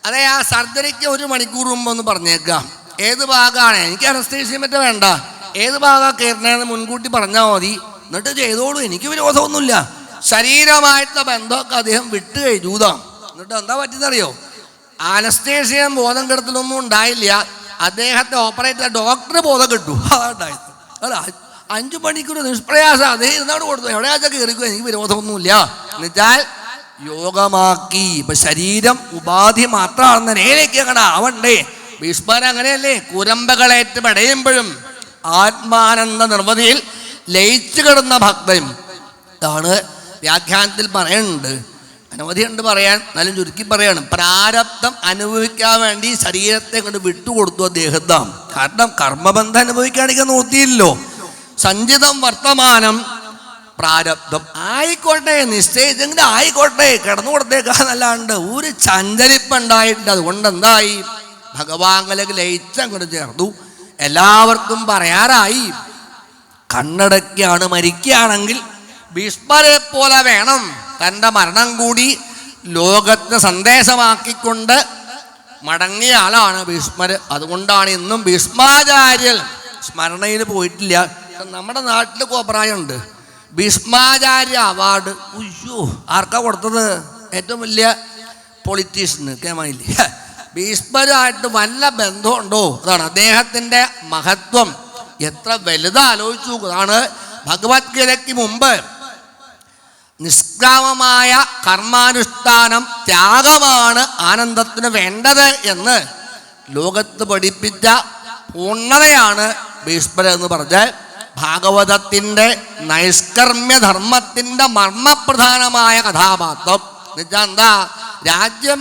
അതെ, ആ സർജറിക്ക് 1 മണിക്കൂർ മുമ്പ് ഒന്ന് പറഞ്ഞേക്കാം. ഏത് ഭാഗമാണ്, എനിക്ക് അനസ്തേഷ്യ മറ്റേ വേണ്ട, ഏത് ഭാഗമാണ് കയറണമെന്ന് മുൻകൂട്ടി പറഞ്ഞാൽ മതി, എന്നിട്ട് ചെയ്തോളൂ, എനിക്ക് വിരോധമൊന്നുമില്ല. ശരീരമായിട്ടുള്ള ബന്ധമൊക്കെ അദ്ദേഹം വിട്ട് കഴിഞ്ഞൂതാം. എന്നിട്ട് എന്താ പറ്റിയെന്നറിയോ, അനസ്തേഷ്യ ബോധം കെടുത്തലൊന്നും ഉണ്ടായില്ല. അദ്ദേഹത്തെ ഓപ്പറേറ്റ് ഡോക്ടർ ബോധം കെട്ടു. അതാണ്ടായത്. അല്ല, 5 മണിക്കൂർ നിഷ്പ്രയാസം അദ്ദേഹം ഇരുന്നാണ് കൊടുത്തു. എവിടെയാച്ചാൽ കയറിക്കോ, എനിക്ക് വിരോധമൊന്നുമില്ല എന്നുവെച്ചാൽ യോഗമാക്കി. ഇപ്പൊ ശരീരം ഉപാധി മാത്രമാണെന്ന നേരേക്ക് അങ്ങനെ ആവണ്ടേ. ഭീഷ്മൻ അങ്ങനെയല്ലേ, കുരമ്പകളേറ്റ് പടയുമ്പോഴും ആത്മാനന്ദ നിർവൃതിയിൽ ലയിച്ചു കിടന്ന ഭക്തൻ. ഇതാണ് വ്യാഖ്യാനത്തിൽ പറയുന്നുണ്ട്. അനവധിയുണ്ട് പറയാൻ, എന്നാലും ചുരുക്കി പറയാണ്. പ്രാരബ്ധം അനുഭവിക്കാൻ വേണ്ടി ശരീരത്തെ കൊണ്ട് വിട്ടുകൊടുത്തു അദ്ദേഹത്താം. കാരണം കർമ്മബന്ധം അനുഭവിക്കുകയാണെങ്കിൽ നോക്കിയില്ലോ. സഞ്ചിതം വർത്തമാനം പ്രാരബ്ധം ആയിക്കോട്ടെ, നിശ്ചയിച്ചെങ്കിലും ആയിക്കോട്ടെ, കിടന്നു കൊടുത്തേക്കാന്നല്ലാണ്ട് ഒരു ചഞ്ചലിപ്പുണ്ടായിട്ടുണ്ട്. അതുകൊണ്ട് എന്തായി, ഭഗവാനിലേക്ക് ലയിച്ചങ്ങോട്ട് ചേർന്നു. എല്ലാവർക്കും പറയാറായി, കണ്ണടയ്ക്കാണ് മരിക്കുകയാണെങ്കിൽ ഭീഷ്മരെ പോലെ വേണം. തൻ്റെ മരണം കൂടി ലോകത്തിന് സന്ദേശമാക്കിക്കൊണ്ട് മടങ്ങിയ ആളാണ് ഭീഷ്മർ. അതുകൊണ്ടാണ് ഇന്നും ഭീഷ്മാചാര്യൽ സ്മരണയിൽ പോയിട്ടില്ല. നമ്മുടെ നാട്ടിൽ കോപ്രായമുണ്ട്, ഭീഷ്മാചാര്യ അവാർഡ്. ഉയ്യോ, ആർക്കാ കൊടുത്തത്? ഏറ്റവും വലിയ പൊളിറ്റീഷ്യന് കേമായില്ലേ. ഭീഷ്മരുമായിട്ട് വല്ല ബന്ധമുണ്ടോ? അതാണ് അദ്ദേഹത്തിൻ്റെ മഹത്വം. എത്ര വലുതാലോചിച്ചു. അതാണ് ഭഗവത്ഗീതയ്ക്ക് മുമ്പ് നിഷ്കാമമായ കർമാനുഷ്ഠാനം, ത്യാഗമാണ് ആനന്ദത്തിന് വേണ്ടത് എന്ന് ലോകത്ത് പഠിപ്പിച്ച പൂർണ്ണതയാണ് ഭീഷ്മർ എന്ന് പറഞ്ഞാൽ. ഭാഗവതത്തിൻ്റെ നൈഷ്കർമ്മ്യധർമ്മത്തിൻ്റെ മർമ്മപ്രധാനമായ കഥാപാത്രം എന്നുവെച്ചാൽ എന്താ, രാജ്യം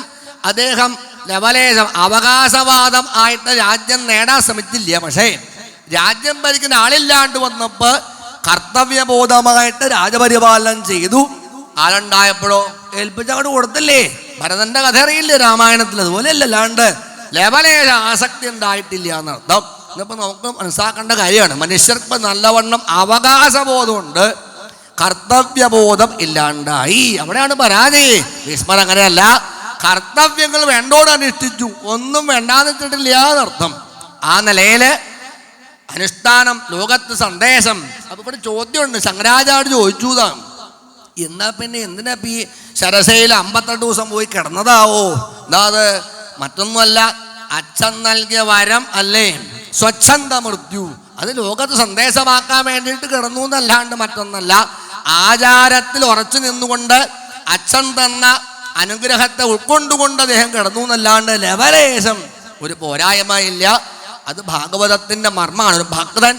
അദ്ദേഹം ലവലേശം അവകാശവാദം ആയിട്ട് രാജ്യം നേടാൻ ശ്രമിച്ചില്ല. പക്ഷേ രാജ്യം ഭരിക്കുന്ന ആളില്ലാണ്ട് വന്നപ്പോൾ കർത്തവ്യബോധമായിട്ട് രാജപരിപാലനം ചെയ്തു. ആളുണ്ടായപ്പോഴോ ഏൽപ്പിച്ചങ്ങോട്ട് കൊടുത്തില്ലേ. ഭരതന്റെ കഥ അറിയില്ലേ രാമായണത്തിൽ, അതുപോലെയല്ല. അല്ലാണ്ട് ലവലേശ ആസക്തി ഉണ്ടായിട്ടില്ല എന്നർത്ഥം. ഇന്നിപ്പോൾ നമുക്ക് മനസ്സിലാക്കേണ്ട കാര്യമാണ്, മനുഷ്യർക്ക് നല്ലവണ്ണം അവകാശബോധമുണ്ട്, കർത്തവ്യബോധം ഇല്ലാണ്ടായി. അവിടെയാണ് പരാജയം. ഭീഷ്മർ അങ്ങനെയല്ല, കർത്തവ്യങ്ങൾ വേണ്ടോട് അനുഷ്ഠിച്ചു, ഒന്നും വേണ്ടാന്ന് വെച്ചിട്ടില്ല എന്നർത്ഥം. ആ നിലയിൽ അനുഷ്ഠാനം, ലോകത്ത് സന്ദേശം. അപ്പൊ ഇവിടെ ചോദ്യമുണ്ട്, ശങ്കരാചാര്യ ചോദിച്ചുതാണ്, എന്നാ പിന്നെ എന്തിനാ ഈ ശരസയിൽ 58 ദിവസം പോയി കിടന്നതാവോ? എന്താ അത്? മറ്റൊന്നുമല്ല, അച്ഛൻ നൽകിയ വരം അല്ലേ സ്വച്ഛന്ത മൃത്യു. അത് ലോകത്ത് സന്ദേശമാക്കാൻ വേണ്ടിയിട്ട് കിടന്നു എന്നല്ലാണ്ട് മറ്റൊന്നല്ല. ആചാരത്തിൽ ഉറച്ചു നിന്നുകൊണ്ട് അച്ഛൻ തന്ന അനുഗ്രഹത്തെ ഉൾക്കൊണ്ടുകൊണ്ട് അദ്ദേഹം കിടന്നു എന്നല്ലാണ്ട് ലവലേശം ഒരു പോരായ്മയില്ല. അത് ഭാഗവതത്തിൻ്റെ മർമ്മമാണ്. ഒരു ഭക്തൻ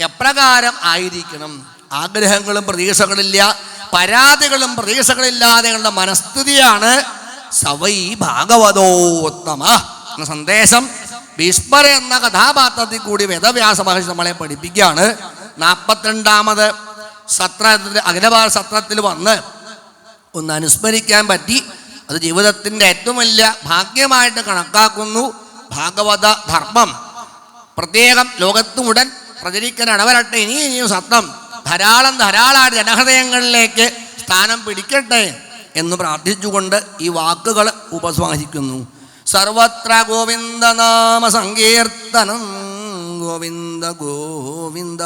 എപ്രകാരം ആയിരിക്കണം, ആഗ്രഹങ്ങളും പ്രതീക്ഷകളില്ല, പരാതികളും പ്രതീക്ഷകളില്ലാതെയുള്ള മനസ്ഥിതിയാണ് സവൈ ഭാഗവതോത്തമ എന്ന സന്ദേശം ഭീഷ്മർ എന്ന കഥാപാത്രത്തിൽ കൂടി വേദവ്യാസ മഹർഷി നമ്മളെ പഠിപ്പിക്കുകയാണ്. 42ാമത് സത്രത്തിൽ, അഖിലഭാരത സത്രത്തിൽ വന്ന് ഒന്ന് അനുസ്മരിക്കാൻ പറ്റി. അത് ജീവിതത്തിൻ്റെ ഏറ്റവും വലിയ ഭാഗ്യമായിട്ട് കണക്കാക്കുന്നു. ഭാഗവത ധർമ്മം പ്രത്യേകം ലോകത്ത് മുഴുവൻ പ്രചരിക്കാൻ ഇടവരട്ടെ. ഇനിയും സത്യം ധാരാളമായിട്ട് ജനഹൃദയങ്ങളിലേക്ക് സ്ഥാനം പിടിക്കട്ടെ എന്ന് പ്രാർത്ഥിച്ചുകൊണ്ട് ഈ വാക്കുകൾ ഉപസംഹരിക്കുന്നു. സർവത്ര ഗോവിന്ദനാമ സങ്കീർത്തനം. ഗോവിന്ദ ഗോവിന്ദ.